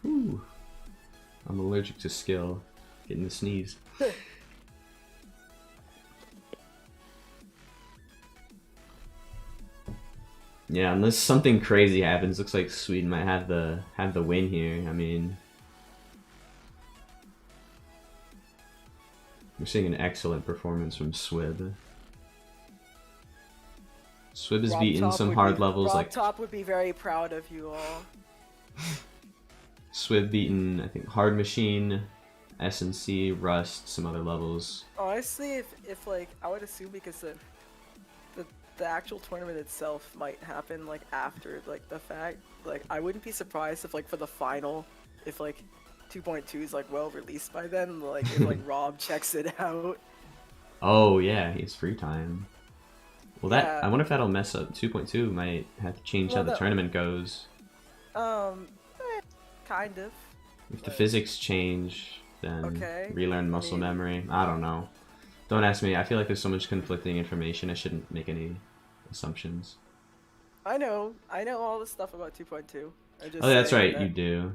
[SPEAKER 1] Ooh. I'm allergic to skill. Getting the sneeze. Yeah, unless something crazy happens, looks like Sweden might have the win here. I mean, we're seeing an excellent performance from Swib. Swib has beaten some hard levels like
[SPEAKER 4] Top would be very proud of you all.
[SPEAKER 1] Swib beaten, I think, Hard Machine, S&C, Rust, some other levels.
[SPEAKER 4] Honestly, if like I would assume because the actual tournament itself might happen like after like the fact. Like I wouldn't be surprised if like for the final, if like 2.2 is like well released by then. Like if like Rob checks it out.
[SPEAKER 1] Oh yeah, he has free time. Well, that
[SPEAKER 4] Yeah.
[SPEAKER 1] I wonder if that'll mess up. 2.2 might have to change how the
[SPEAKER 4] Well,
[SPEAKER 1] tournament goes.
[SPEAKER 4] Kind of.
[SPEAKER 1] If the physics change, then
[SPEAKER 4] Okay.
[SPEAKER 1] relearn muscle
[SPEAKER 4] mean-
[SPEAKER 1] memory. I don't know. Don't ask me. I feel like there's so much conflicting information. I shouldn't make any assumptions.
[SPEAKER 4] I know all the stuff about 2.2.
[SPEAKER 1] Oh, that's right. You do.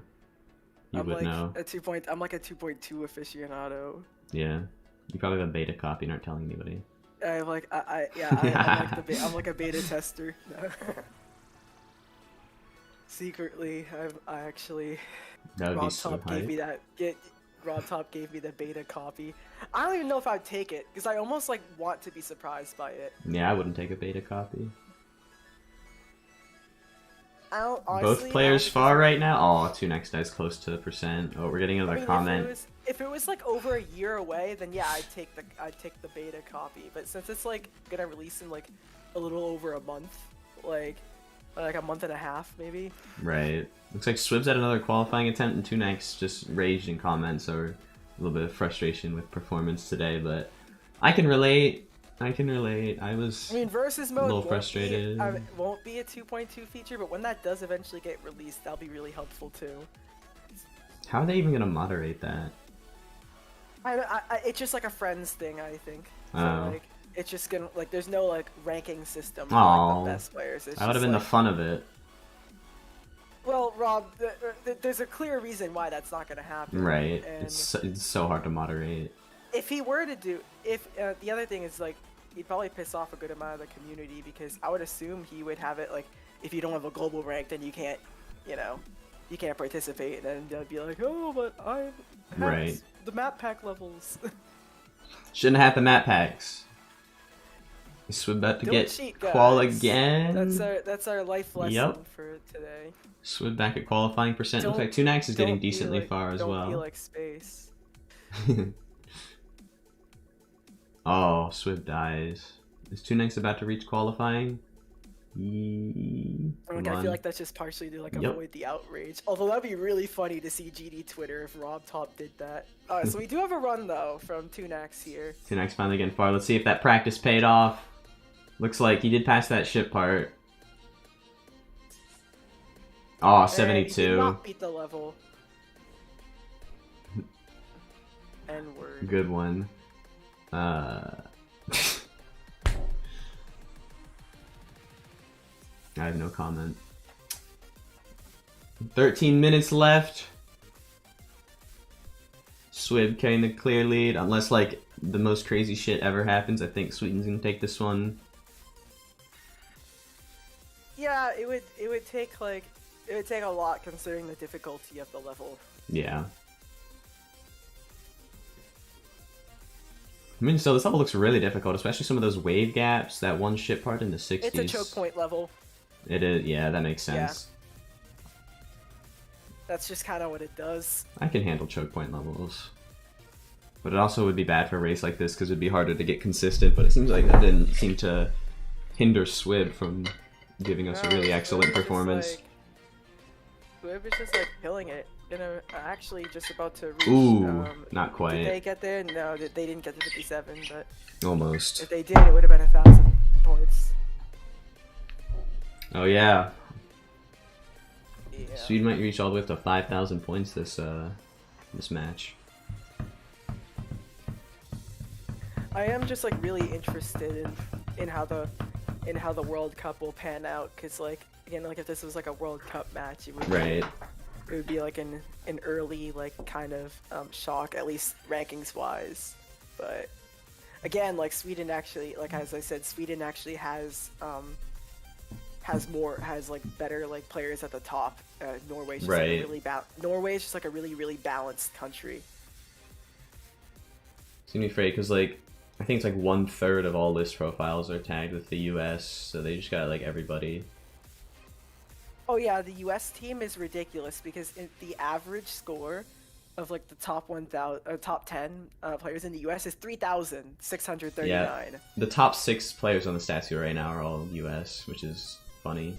[SPEAKER 1] You
[SPEAKER 4] I'm
[SPEAKER 1] would
[SPEAKER 4] like
[SPEAKER 1] know.
[SPEAKER 4] I'm like a 2.2 aficionado.
[SPEAKER 1] Yeah. You probably have a beta copy and aren't telling anybody.
[SPEAKER 4] I'm like I'm like a beta tester. Secretly, I actually
[SPEAKER 1] That would be
[SPEAKER 4] Rob
[SPEAKER 1] so
[SPEAKER 4] Top gave me
[SPEAKER 1] hype.
[SPEAKER 4] Rob Top gave me the beta copy. I don't even know if I'd take it because I almost like want to be surprised by it.
[SPEAKER 1] Yeah, I wouldn't take a beta copy.
[SPEAKER 4] I don't honestly.
[SPEAKER 1] Both players
[SPEAKER 4] I don't
[SPEAKER 1] far right now. Oh, Tunax dies close to the percent. Oh, we're getting
[SPEAKER 4] I
[SPEAKER 1] another
[SPEAKER 4] mean,
[SPEAKER 1] comment.
[SPEAKER 4] If it was like over a year away, then yeah, I'd take the beta copy. But since it's like gonna release in like a little over a month, like a month and a half maybe.
[SPEAKER 1] Right. Looks like Swib's had another qualifying attempt, and Tunax just raged in comments over a little bit of frustration with performance today, but I can relate. I was
[SPEAKER 4] I mean, versus mode
[SPEAKER 1] little
[SPEAKER 4] won't
[SPEAKER 1] frustrated.
[SPEAKER 4] won't be a 2.2 feature, but when that does eventually get released, that'll be really helpful too.
[SPEAKER 1] How are they even gonna moderate that?
[SPEAKER 4] It's just like a friends thing, I think. So,
[SPEAKER 1] Oh.
[SPEAKER 4] like, it's just gonna like there's no like ranking system for
[SPEAKER 1] Aw.
[SPEAKER 4] like, the best players. It's
[SPEAKER 1] That would have
[SPEAKER 4] just,
[SPEAKER 1] been
[SPEAKER 4] like,
[SPEAKER 1] the fun of it.
[SPEAKER 4] Well, Rob, there's a clear reason why that's not gonna happen.
[SPEAKER 1] Right.
[SPEAKER 4] And
[SPEAKER 1] It's so hard to moderate.
[SPEAKER 4] if he were to do, the other thing is like he'd probably piss off a good amount of the community because I would assume he would have it like if you don't have a global rank, then you can't, you can't participate, and then they'd be like, oh, but I have
[SPEAKER 1] Right.
[SPEAKER 4] the map pack levels.
[SPEAKER 1] Shouldn't have had the map packs. Is Swib about to
[SPEAKER 4] Don't
[SPEAKER 1] get
[SPEAKER 4] cheat, guys.
[SPEAKER 1] qual again?
[SPEAKER 4] That's our life lesson
[SPEAKER 1] Yep.
[SPEAKER 4] for today.
[SPEAKER 1] Swib back at qualifying percent. Looks
[SPEAKER 4] Don't-
[SPEAKER 1] like Tunax is getting
[SPEAKER 4] Don't be
[SPEAKER 1] decently
[SPEAKER 4] like-
[SPEAKER 1] far as
[SPEAKER 4] don't
[SPEAKER 1] well.
[SPEAKER 4] be like space.
[SPEAKER 1] Oh, Swib dies. Is Tunax about to reach qualifying?
[SPEAKER 4] I mean, I feel like that's just partially to like
[SPEAKER 1] Yep.
[SPEAKER 4] avoid the outrage. Although that'd be really funny to see GD Twitter if Rob Top did that. Alright, so we do have a run though from Tunax here.
[SPEAKER 1] Tunax finally getting far. Let's see if that practice paid off. Looks like he did pass that ship part. Oh,
[SPEAKER 4] And he did
[SPEAKER 1] 72.
[SPEAKER 4] not beat the level. N-word.
[SPEAKER 1] Good one. I have no comment. 13 minutes left. Swib carrying the clear lead, unless like the most crazy shit ever happens. I think Sweden's gonna take this one.
[SPEAKER 4] Yeah, it would take a lot considering the difficulty of the level.
[SPEAKER 1] Yeah. I mean, so this level looks really difficult, especially some of those wave gaps, that one ship part in the 60s.
[SPEAKER 4] It's a choke point level.
[SPEAKER 1] It is, yeah, that makes sense.
[SPEAKER 4] That's just kind of what it does.
[SPEAKER 1] I can handle choke point levels. But it also would be bad for a race like this because it would be harder to get consistent, but it seems like that didn't seem to hinder Swib from giving us a really excellent performance.
[SPEAKER 4] Swib is just like killing it. Actually just about to reach.
[SPEAKER 1] Ooh, not
[SPEAKER 4] Did
[SPEAKER 1] quite.
[SPEAKER 4] they get there? No, they didn't get to 57, but
[SPEAKER 1] Almost.
[SPEAKER 4] if they did, it would have been 1,000 points.
[SPEAKER 1] Oh yeah.
[SPEAKER 4] Yeah.
[SPEAKER 1] Sweden might reach all the way up to 5,000 points this match.
[SPEAKER 4] I am just like really interested in how the World Cup will pan out, because like again, like if this was like a World Cup match, it would be like an early like kind of shock, at least rankings wise. But again, like Sweden actually, like as I said, Sweden actually has like better like players at the top. Norway's just like Norway's just like a really balanced country.
[SPEAKER 1] It's gonna be great because like I think it's like 1/3 of all list profiles are tagged with the U.S., so they just got like everybody.
[SPEAKER 4] Oh yeah, the U.S. team is ridiculous because the average score of like the top 10 players in the U.S. is 3,639.
[SPEAKER 1] Yeah, the top 6 players on the stats wheel right now are all U.S., which is funny.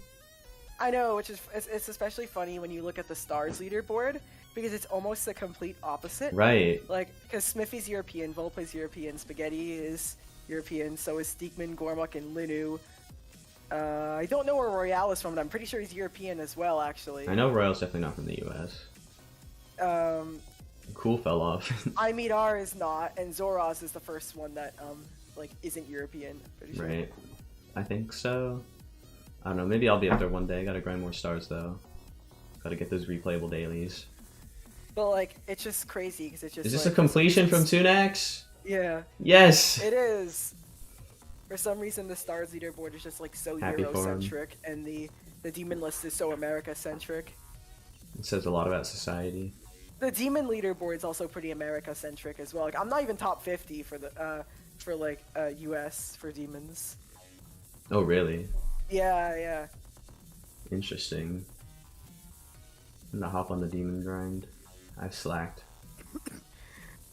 [SPEAKER 4] I know, which is it's especially funny when you look at the stars leaderboard because it's almost the complete opposite.
[SPEAKER 1] Right.
[SPEAKER 4] Like, because Smithy's European, Volpe's European, Spaghetti is European, so is Steekman, Gormuk, and Linu. I don't know where Royale is from, but I'm pretty sure he's European as well, actually.
[SPEAKER 1] I know Royale's definitely not from the U.S. Cool fell off.
[SPEAKER 4] Imidar is not, and Zoraz is the first one that like isn't European. Pretty sure.
[SPEAKER 1] Right. I think so. I don't know. Maybe I'll be up there one day. Gotta grind more stars though. Gotta get those replayable dailies.
[SPEAKER 4] But like, it's just crazy because it's just.
[SPEAKER 1] Is this
[SPEAKER 4] like,
[SPEAKER 1] a completion from Tunax?
[SPEAKER 4] Yeah.
[SPEAKER 1] Yes.
[SPEAKER 4] It is. For some reason, the stars leaderboard is just like so
[SPEAKER 1] Happy
[SPEAKER 4] Euro-centric, and the demon list is so America-centric.
[SPEAKER 1] It says a lot about society.
[SPEAKER 4] The demon leaderboard is also pretty America-centric as well. Like, I'm not even top 50 for the US for demons.
[SPEAKER 1] Oh really?
[SPEAKER 4] Yeah.
[SPEAKER 1] Interesting. I'm gonna hop on the demon grind. I've slacked.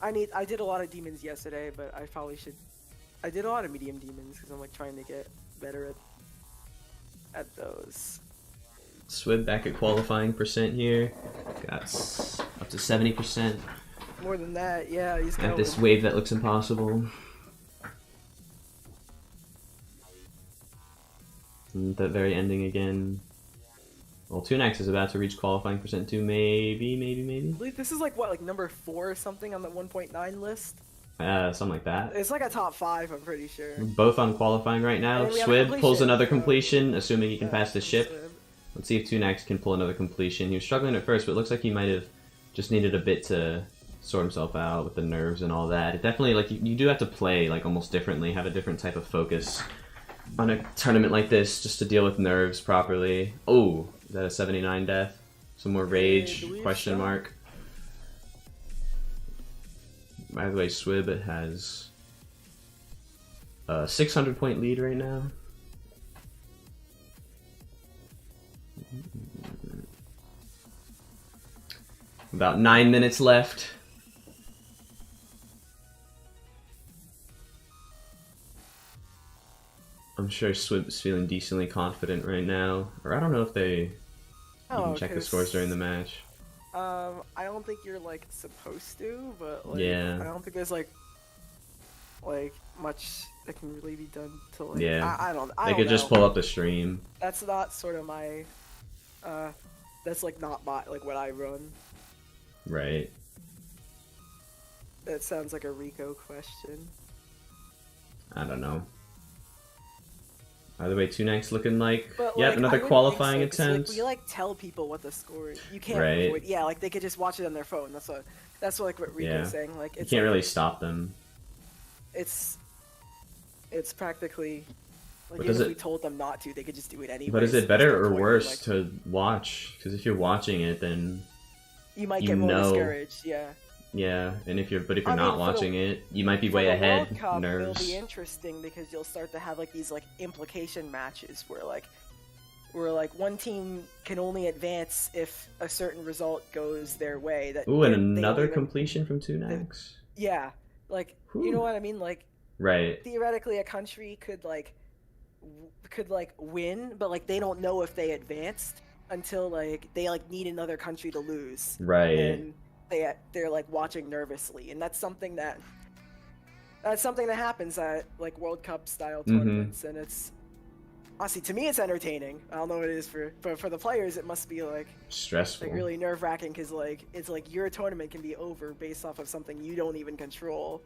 [SPEAKER 4] I did a lot of demons yesterday, but I probably should. I did a lot of medium demons because I'm like trying to get better at those.
[SPEAKER 1] Swib back at qualifying percent here. Got up to 70%.
[SPEAKER 4] More than that, yeah. He's
[SPEAKER 1] At this wave that looks impossible. And the very ending again. Well, Tunax is about to reach qualifying percent too. Maybe.
[SPEAKER 4] This is like what, like number 4 or something on the 1.9 list?
[SPEAKER 1] Something like that.
[SPEAKER 4] It's like a top 5, I'm pretty sure.
[SPEAKER 1] Both on qualifying right now. Swib pulls another completion, assuming he can pass the ship.
[SPEAKER 4] Swib.
[SPEAKER 1] Let's see if Tunax can pull another completion. He was struggling at first, but it looks like he might have just needed a bit to sort himself out with the nerves and all that. It definitely, like, you do have to play like almost differently, have a different type of focus on a tournament like this just to deal with nerves properly. Oh, is that a 79 death? Some more rage? Question mark. By the way, Swib has a 600 point lead right now. About 9 minutes left. I'm sure Swib's feeling decently confident right now. Or I don't know if they even check the scores during the match.
[SPEAKER 4] I don't think you're like supposed to, but like,
[SPEAKER 1] yeah.
[SPEAKER 4] I don't think there's like much that can really be done to like.
[SPEAKER 1] Yeah.
[SPEAKER 4] I don't
[SPEAKER 1] could
[SPEAKER 4] know.
[SPEAKER 1] just pull up the stream.
[SPEAKER 4] That's not sort of my. That's like not my like what I run.
[SPEAKER 1] Right.
[SPEAKER 4] That sounds like a Rico question.
[SPEAKER 1] I don't know. Either way, Tunax looking like,
[SPEAKER 4] but,
[SPEAKER 1] yep,
[SPEAKER 4] like,
[SPEAKER 1] another qualifying attempt.
[SPEAKER 4] Like, we like tell people what the score is. You can't.
[SPEAKER 1] Right.
[SPEAKER 4] Avoid, yeah, like they could just watch it on their phone. That's what like what Rico's saying. Like it's
[SPEAKER 1] you can't
[SPEAKER 4] like,
[SPEAKER 1] really stop them.
[SPEAKER 4] It's practically. Like
[SPEAKER 1] But
[SPEAKER 4] even if we told them not to, they could just do it anyway.
[SPEAKER 1] But is it better or worse to watch? Because if you're watching it, then
[SPEAKER 4] you might get more discouraged. Yeah.
[SPEAKER 1] Yeah, and if you're not watching it, you might be way ahead.
[SPEAKER 4] World Cup,
[SPEAKER 1] Nerves.
[SPEAKER 4] It'll be interesting because you'll start to have like these like implication matches where one team can only advance if a certain result goes their way. That
[SPEAKER 1] ooh, and another completion from Tunax.
[SPEAKER 4] Yeah, like you know what I mean. Like
[SPEAKER 1] right.
[SPEAKER 4] Theoretically, a country could win, but like they don't know if they advanced until like they like need another country to lose.
[SPEAKER 1] Right.
[SPEAKER 4] And they're like watching nervously, and that's something that happens at like World Cup style tournaments, and it's honestly to me it's entertaining. I don't know what it is but for the players it must be like
[SPEAKER 1] stressful,
[SPEAKER 4] like really nerve-wracking because like it's like your tournament can be over based off of something you don't even control.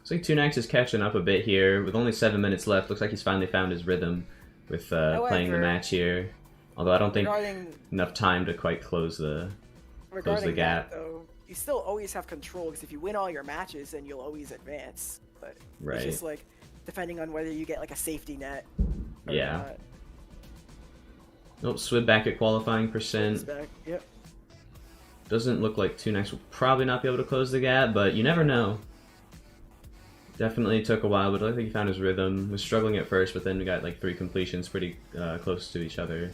[SPEAKER 1] Looks like Tunax is catching up a bit here. With only 7 minutes left, looks like he's finally found his rhythm with playing the match here. Although I don't think enough time to quite close the gap.
[SPEAKER 4] That, though, you still always have control, because if you win all your matches, then you'll always advance. But it's just like, depending on whether you get like a safety net.
[SPEAKER 1] Yeah. Nope, Swib back at qualifying percent.
[SPEAKER 4] Back. Yep.
[SPEAKER 1] Doesn't look like Tunax will probably not be able to close the gap, but you never know. Definitely took a while, but I think he found his rhythm. Was struggling at first, but then we got like 3 completions pretty close to each other.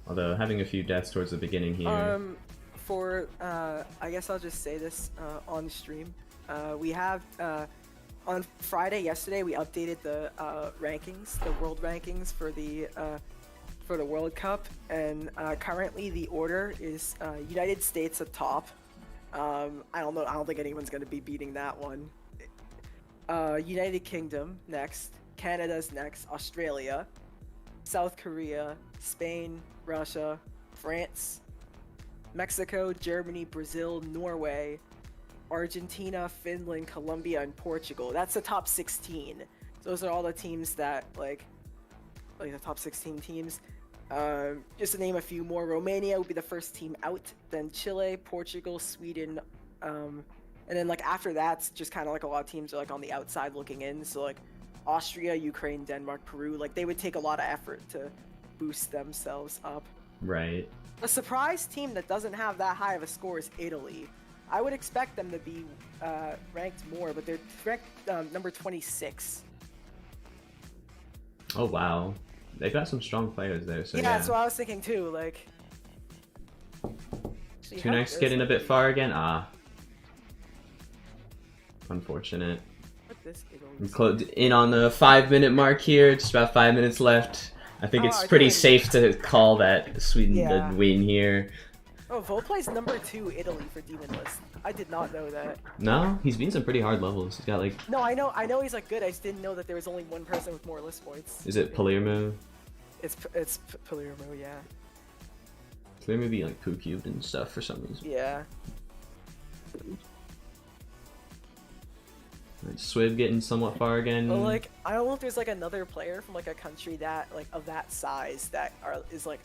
[SPEAKER 1] Although having a few deaths towards the beginning here.
[SPEAKER 4] I guess I'll just say this on stream. We have on Friday yesterday we updated the rankings, the world rankings for the World Cup, and currently the order is United States at top. I don't know. I don't think anyone's gonna be beating that one. United Kingdom next, Canada's next, Australia, South Korea, Spain, Russia, France, Mexico, Germany, Brazil, Norway, Argentina, Finland, Colombia, and Portugal. That's the top 16. Those are all the teams that like the top 16 teams. Just to name a few more, Romania would be the first team out, then Chile, Portugal, Sweden, and then like after that's just kind of like a lot of teams are like on the outside looking in. So like Austria, Ukraine, Denmark, Peru, like they would take a lot of effort to boost themselves up.
[SPEAKER 1] Right.
[SPEAKER 4] A surprise team that doesn't have that high of a score is Italy. I would expect them to be ranked more, but they're ranked number 26.
[SPEAKER 1] Oh wow, they've got some strong players there. So
[SPEAKER 4] yeah, that's what I was thinking too. Like,
[SPEAKER 1] Tunax getting a bit far again. Unfortunate. I'm in on the 5-minute mark here. Just about 5 minutes left. I think it's pretty safe to call that Sweden the win here.
[SPEAKER 4] Oh, Volplay's number 2 Italy for Demon List. I did not know that.
[SPEAKER 1] No, he's beaten some pretty hard levels. He's got like.
[SPEAKER 4] No, I know he's like good. I just didn't know that there was only one person with more list points.
[SPEAKER 1] Is it Palermo?
[SPEAKER 4] It's Palermo, yeah.
[SPEAKER 1] Palermo be like poo cubed and stuff for some reason.
[SPEAKER 4] Yeah.
[SPEAKER 1] Swib getting somewhat far again.
[SPEAKER 4] Well, like I don't know if there's like another player from like a country that like of that size that is like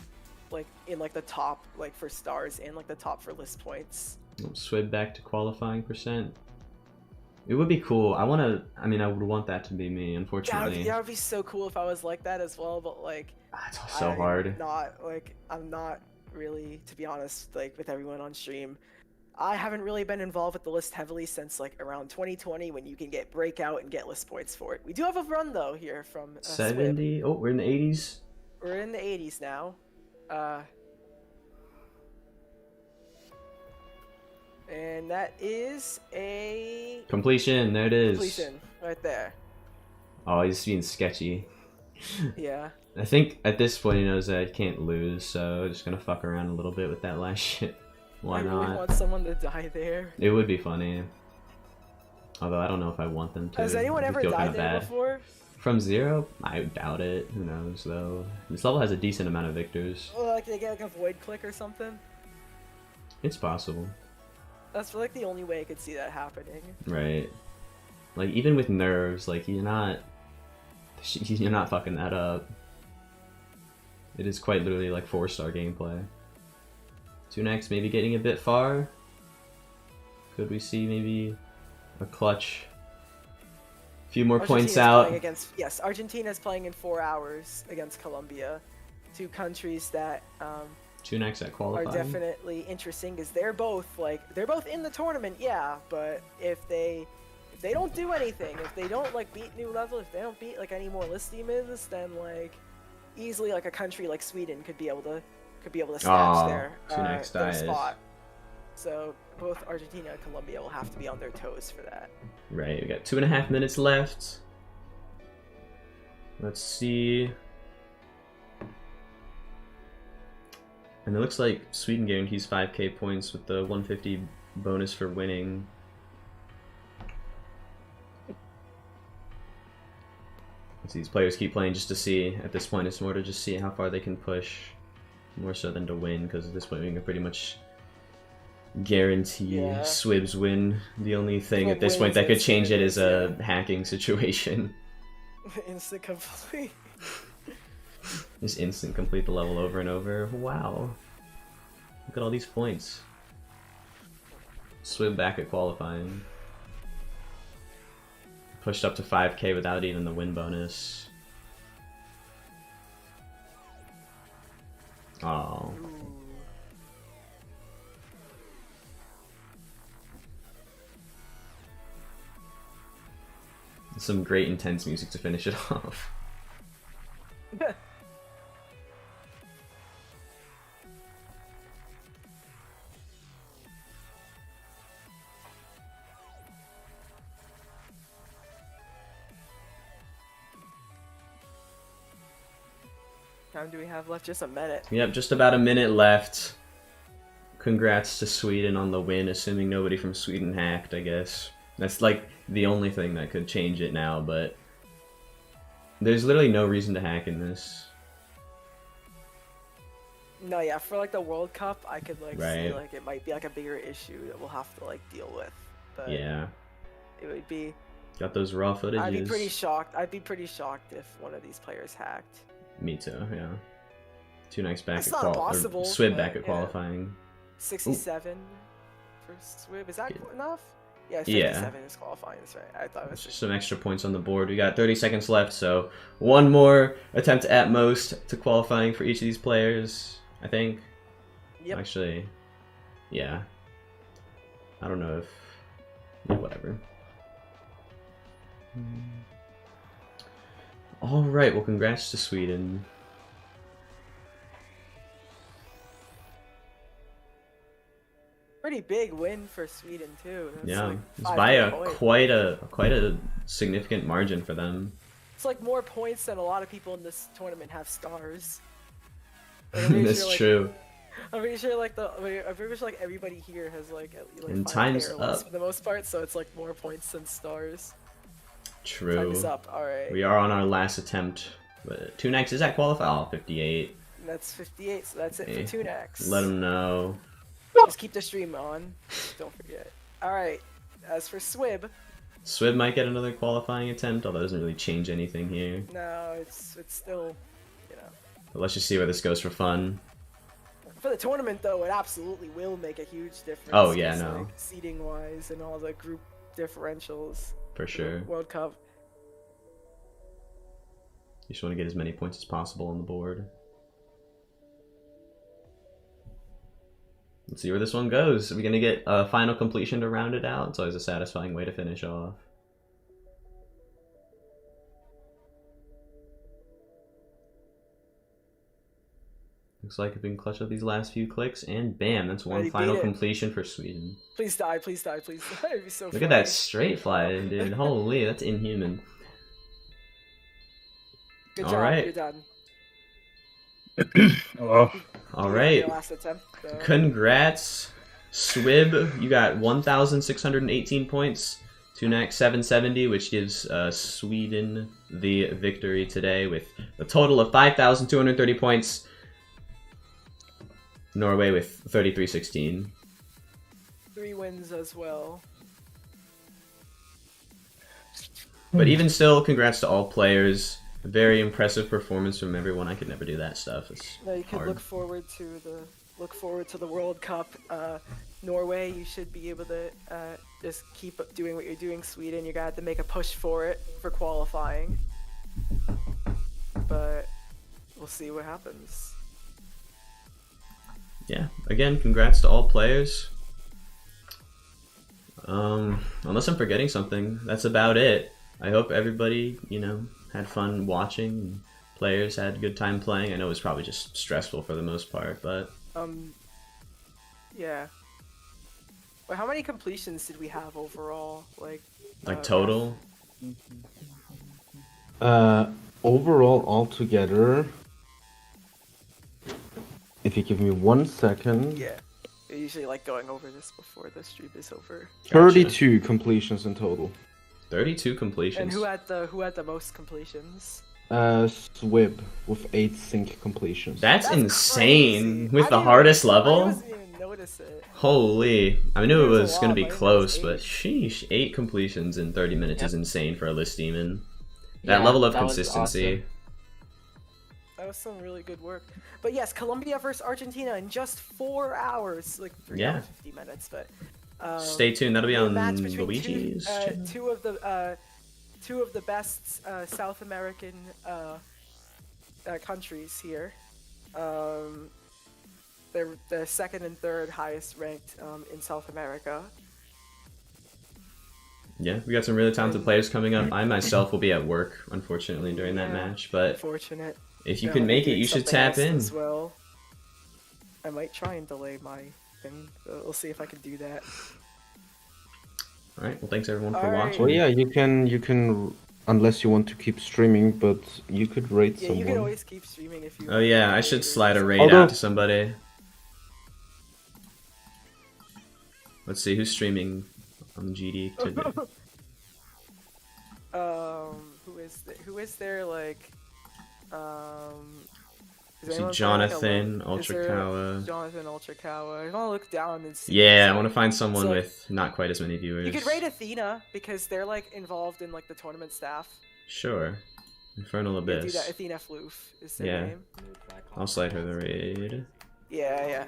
[SPEAKER 4] in like the top like for stars and like the top for list points.
[SPEAKER 1] Swib back to qualifying percent. It would be cool. I would want that to be me. Unfortunately,
[SPEAKER 4] that would be so cool if I was like that as well. But like,
[SPEAKER 1] it's so hard.
[SPEAKER 4] I'm not really, to be honest. Like with everyone on stream, I haven't really been involved with the list heavily since like around 2020 when you can get breakout and get list points for it. We do have a run though here from
[SPEAKER 1] 70.
[SPEAKER 4] Swib.
[SPEAKER 1] Oh, we're in the 80s.
[SPEAKER 4] We're in the 80s now. And that is a
[SPEAKER 1] completion. There it is.
[SPEAKER 4] Completion right there.
[SPEAKER 1] Oh, he's being sketchy.
[SPEAKER 4] Yeah.
[SPEAKER 1] I think at this point he knows that I can't lose, so I'm just gonna fuck around a little bit with that last shit. Why not?
[SPEAKER 4] I really want someone to die there.
[SPEAKER 1] It would be funny. Although I don't know if I want them to.
[SPEAKER 4] Has anyone ever died there before?
[SPEAKER 1] From 0? I doubt it. Who knows though? This level has a decent amount of victors.
[SPEAKER 4] Well, like they get like a void click or something.
[SPEAKER 1] It's possible.
[SPEAKER 4] That's like the only way I could see that happening.
[SPEAKER 1] Right. Like even with nerves, like you're not fucking that up. It is quite literally like 4-star gameplay. Tunax maybe getting a bit far. Could we see maybe a clutch? A few more points out.
[SPEAKER 4] Yes, Argentina is playing in 4 hours against Colombia. 2 countries that
[SPEAKER 1] Tunax at qualifying
[SPEAKER 4] are definitely interesting because they're both in the tournament, yeah. But if they don't do anything, if they don't like beat new level, if they don't beat like any more list demons, then like easily like a country like Sweden could be able to snatch their spot. So both Argentina and Colombia will have to be on their toes for that.
[SPEAKER 1] Right, we got 2.5 minutes left. Let's see. And it looks like Sweden guarantees 5k points with the 150 bonus for winning. Let's see, these players keep playing just to see. At this point, it's more to just see how far they can push. More so than to win, because at this point we can pretty much guarantee
[SPEAKER 4] Yeah.
[SPEAKER 1] Swib's win. The only thing
[SPEAKER 4] Swib
[SPEAKER 1] at this point
[SPEAKER 4] wins
[SPEAKER 1] that could
[SPEAKER 4] and
[SPEAKER 1] change it
[SPEAKER 4] Swib
[SPEAKER 1] is
[SPEAKER 4] is,
[SPEAKER 1] a hacking situation.
[SPEAKER 4] Instant complete.
[SPEAKER 1] Just instant complete the level over and over. Wow. Look at all these points. Swib back at qualifying. Pushed up to 5k without even the win bonus. Oh. Some great intense music to finish it off.
[SPEAKER 4] How time do we have left? Just a minute.
[SPEAKER 1] Yep, just about a minute left. Congrats to Sweden on the win, assuming nobody from Sweden hacked, I guess. That's like the only thing that could change it now, but there's literally no reason to hack in this.
[SPEAKER 4] No, yeah, for like the World Cup, I could like see
[SPEAKER 1] Right.
[SPEAKER 4] like it might be like a bigger issue that we'll have to like deal with. But
[SPEAKER 1] Yeah,
[SPEAKER 4] it would be.
[SPEAKER 1] got those raw footages.
[SPEAKER 4] I'd be pretty shocked. I'd be pretty shocked if one of these players hacked.
[SPEAKER 1] Me too, yeah. Tunax back
[SPEAKER 4] That's
[SPEAKER 1] at
[SPEAKER 4] not possible,
[SPEAKER 1] Swib back
[SPEAKER 4] but,
[SPEAKER 1] at
[SPEAKER 4] yeah.
[SPEAKER 1] qualifying.
[SPEAKER 4] 67 for Swib. Is that
[SPEAKER 1] Yeah.
[SPEAKER 4] enough? Yeah,
[SPEAKER 1] Yeah.
[SPEAKER 4] 57 is qualifying. That's right. I thought it was.
[SPEAKER 1] Just some extra points on the board. We got 30 seconds left, so one more attempt at most to qualifying for each of these players, I think.
[SPEAKER 4] Yep.
[SPEAKER 1] Actually, yeah. I don't know if... Yeah, whatever. Alright, well congrats to Sweden.
[SPEAKER 4] Pretty big win for Sweden too. That's
[SPEAKER 1] Yeah,
[SPEAKER 4] like
[SPEAKER 1] it's
[SPEAKER 4] 5
[SPEAKER 1] by
[SPEAKER 4] points.
[SPEAKER 1] quite a significant margin for them.
[SPEAKER 4] It's like more points than a lot of people in this tournament have stars. Like, I'm pretty
[SPEAKER 1] That's
[SPEAKER 4] sure, like,
[SPEAKER 1] true.
[SPEAKER 4] I'm pretty sure like I'm pretty sure like everybody here has like
[SPEAKER 1] And
[SPEAKER 4] 5K
[SPEAKER 1] time's
[SPEAKER 4] or less
[SPEAKER 1] up.
[SPEAKER 4] for the most part, so it's like more points than stars.
[SPEAKER 1] True.
[SPEAKER 4] Time is up. All right.
[SPEAKER 1] We are on our last attempt. But Tunax is at qualify. Oh, 58.
[SPEAKER 4] That's 58, so that's it
[SPEAKER 1] Hey,
[SPEAKER 4] for Tunax.
[SPEAKER 1] Let him know.
[SPEAKER 4] Just keep the stream on. Don't forget. Alright, as for Swib,
[SPEAKER 1] Swib might get another qualifying attempt, although it doesn't really change anything here.
[SPEAKER 4] no, it's still, you know.
[SPEAKER 1] But let's just see where this goes for fun.
[SPEAKER 4] For the tournament, though, it absolutely will make a huge difference.
[SPEAKER 1] Oh, yeah,
[SPEAKER 4] 'cause,
[SPEAKER 1] no.
[SPEAKER 4] like, seeding-wise and all the group differentials.
[SPEAKER 1] For sure.
[SPEAKER 4] World Cup.
[SPEAKER 1] You just want to get as many points as possible on the board. Let's see where this one goes. Are we going to get a final completion to round it out? It's always a satisfying way to finish off. Looks like we can clutch up these last few clicks, and bam, that's one
[SPEAKER 4] Already
[SPEAKER 1] final
[SPEAKER 4] beat it.
[SPEAKER 1] completion for Sweden.
[SPEAKER 4] Please die, please die, please die. It'd be so
[SPEAKER 1] Look
[SPEAKER 4] funny.
[SPEAKER 1] at that straight fly, dude. Holy, that's inhuman.
[SPEAKER 4] Good
[SPEAKER 1] All
[SPEAKER 4] job,
[SPEAKER 1] right.
[SPEAKER 4] you're done.
[SPEAKER 7] Oh,
[SPEAKER 1] All
[SPEAKER 4] You
[SPEAKER 1] right.
[SPEAKER 4] got your last attempt, though.
[SPEAKER 1] Congrats, Swib. You got 1,618 points. Tunax 770, which gives Sweden the victory today with a total of 5,230 points. Norway with 3,316.
[SPEAKER 4] 3 wins as well.
[SPEAKER 1] But even still, congrats to all players. A very impressive performance from everyone. I could never do that stuff. It's
[SPEAKER 4] No, you can
[SPEAKER 1] hard.
[SPEAKER 4] look forward to the World Cup. Norway, you should be able to just keep doing what you're doing. Sweden, you're gonna have to make a push for it for qualifying. But we'll see what happens.
[SPEAKER 1] Yeah, again, congrats to all players. Unless I'm forgetting something, that's about it. I hope everybody, had fun watching, and players had a good time playing. I know it was probably just stressful for the most part, but
[SPEAKER 4] Yeah. But how many completions did we have overall? Like
[SPEAKER 1] total.
[SPEAKER 2] Overall, altogether, if you give me 1 second,
[SPEAKER 4] Yeah. I usually like going over this before the stream is over.
[SPEAKER 2] 32 completions in total.
[SPEAKER 1] 32 completions.
[SPEAKER 4] And who had the most completions?
[SPEAKER 2] Swib with 8 sync completions.
[SPEAKER 1] That's insane
[SPEAKER 4] crazy.
[SPEAKER 1] with
[SPEAKER 4] I
[SPEAKER 1] the
[SPEAKER 4] didn't
[SPEAKER 1] hardest
[SPEAKER 4] even- I
[SPEAKER 1] level.
[SPEAKER 4] wasn't even noticing notice it.
[SPEAKER 1] Holy. I knew it
[SPEAKER 4] There's a
[SPEAKER 1] was going to
[SPEAKER 4] lot,
[SPEAKER 1] be
[SPEAKER 4] but I didn't
[SPEAKER 1] close,
[SPEAKER 4] notice
[SPEAKER 1] but
[SPEAKER 4] 8.
[SPEAKER 1] sheesh. 8 completions in 30 minutes is insane for a list demon. That
[SPEAKER 2] Yeah,
[SPEAKER 1] level of
[SPEAKER 2] that was
[SPEAKER 1] consistency.
[SPEAKER 2] awesome.
[SPEAKER 4] That was some really good work. But yes, Colombia versus Argentina in just 4 hours, like 3
[SPEAKER 1] Yeah.
[SPEAKER 4] hours 50 minutes. But
[SPEAKER 1] Stay tuned. That'll be
[SPEAKER 4] a
[SPEAKER 1] on
[SPEAKER 4] match between
[SPEAKER 1] Luigi's channel.
[SPEAKER 4] two of the best South American countries here. They're the second and third highest ranked in South America.
[SPEAKER 1] Yeah, we got some really talented players coming up. I myself will be at work, unfortunately, during that
[SPEAKER 4] Yeah,
[SPEAKER 1] match. But
[SPEAKER 4] Unfortunate.
[SPEAKER 1] if you
[SPEAKER 4] Yeah,
[SPEAKER 1] can
[SPEAKER 4] I'll be
[SPEAKER 1] make it,
[SPEAKER 4] doing
[SPEAKER 1] you should
[SPEAKER 4] something
[SPEAKER 1] tap
[SPEAKER 4] else
[SPEAKER 1] in.
[SPEAKER 4] as well. I might try and delay my thing. We'll see if I can do that.
[SPEAKER 1] All right. Well, thanks everyone for
[SPEAKER 4] All right.
[SPEAKER 1] watching.
[SPEAKER 2] Well, yeah, you can, unless you want to keep streaming, but you could rate
[SPEAKER 4] Yeah,
[SPEAKER 2] someone.
[SPEAKER 4] you can always keep streaming if you.
[SPEAKER 1] Oh yeah, I
[SPEAKER 4] want
[SPEAKER 1] should
[SPEAKER 4] to.
[SPEAKER 1] slide a raid
[SPEAKER 2] Although-
[SPEAKER 1] out to somebody. Let's see who's streaming on GD today.
[SPEAKER 4] Who is there like is
[SPEAKER 1] See
[SPEAKER 4] anyone
[SPEAKER 1] Jonathan,
[SPEAKER 4] playing, like, is there
[SPEAKER 1] Ultrakawa.
[SPEAKER 4] Jonathan Ultrakawa. I want to look down and see.
[SPEAKER 1] Yeah, I
[SPEAKER 4] so-
[SPEAKER 1] want to find someone
[SPEAKER 4] so-
[SPEAKER 1] with not quite as many viewers.
[SPEAKER 4] You could rate Athena because they're like involved in like the tournament staff.
[SPEAKER 1] Sure. Infernal
[SPEAKER 4] Yeah, do that.
[SPEAKER 1] Abyss.
[SPEAKER 4] Athena Floof is their
[SPEAKER 1] Yeah.
[SPEAKER 4] name.
[SPEAKER 1] I'll slide her the raid.
[SPEAKER 4] Yeah.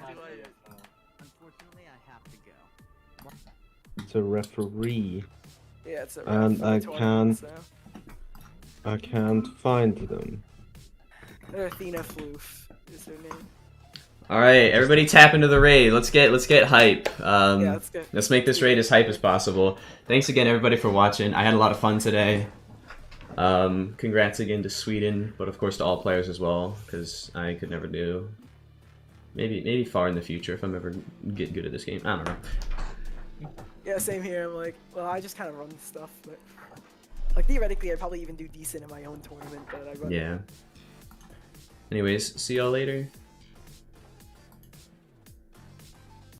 [SPEAKER 8] Unfortunately, I have to go.
[SPEAKER 2] It's a referee.
[SPEAKER 4] Yeah, it's a
[SPEAKER 2] And
[SPEAKER 4] for the
[SPEAKER 2] I
[SPEAKER 4] tournament,
[SPEAKER 2] can't-
[SPEAKER 4] so.
[SPEAKER 2] I can't find them.
[SPEAKER 4] Athena Floof is her name.
[SPEAKER 1] All right, everybody tap into the raid. Let's get hype.
[SPEAKER 4] Yeah, let's go.
[SPEAKER 1] Let's make this raid as hype as possible. Thanks again, everybody, for watching. I had a lot of fun today. Congrats again to Sweden, but of course to all players as well, because I could never do. Maybe far in the future if I'm ever get good at this game. I don't know.
[SPEAKER 4] Yeah, same here. I'm like, well, I just kind of run stuff, but like theoretically, I'd probably even do decent in my own tournament, but I run.
[SPEAKER 1] Yeah. Anyways, see y'all later.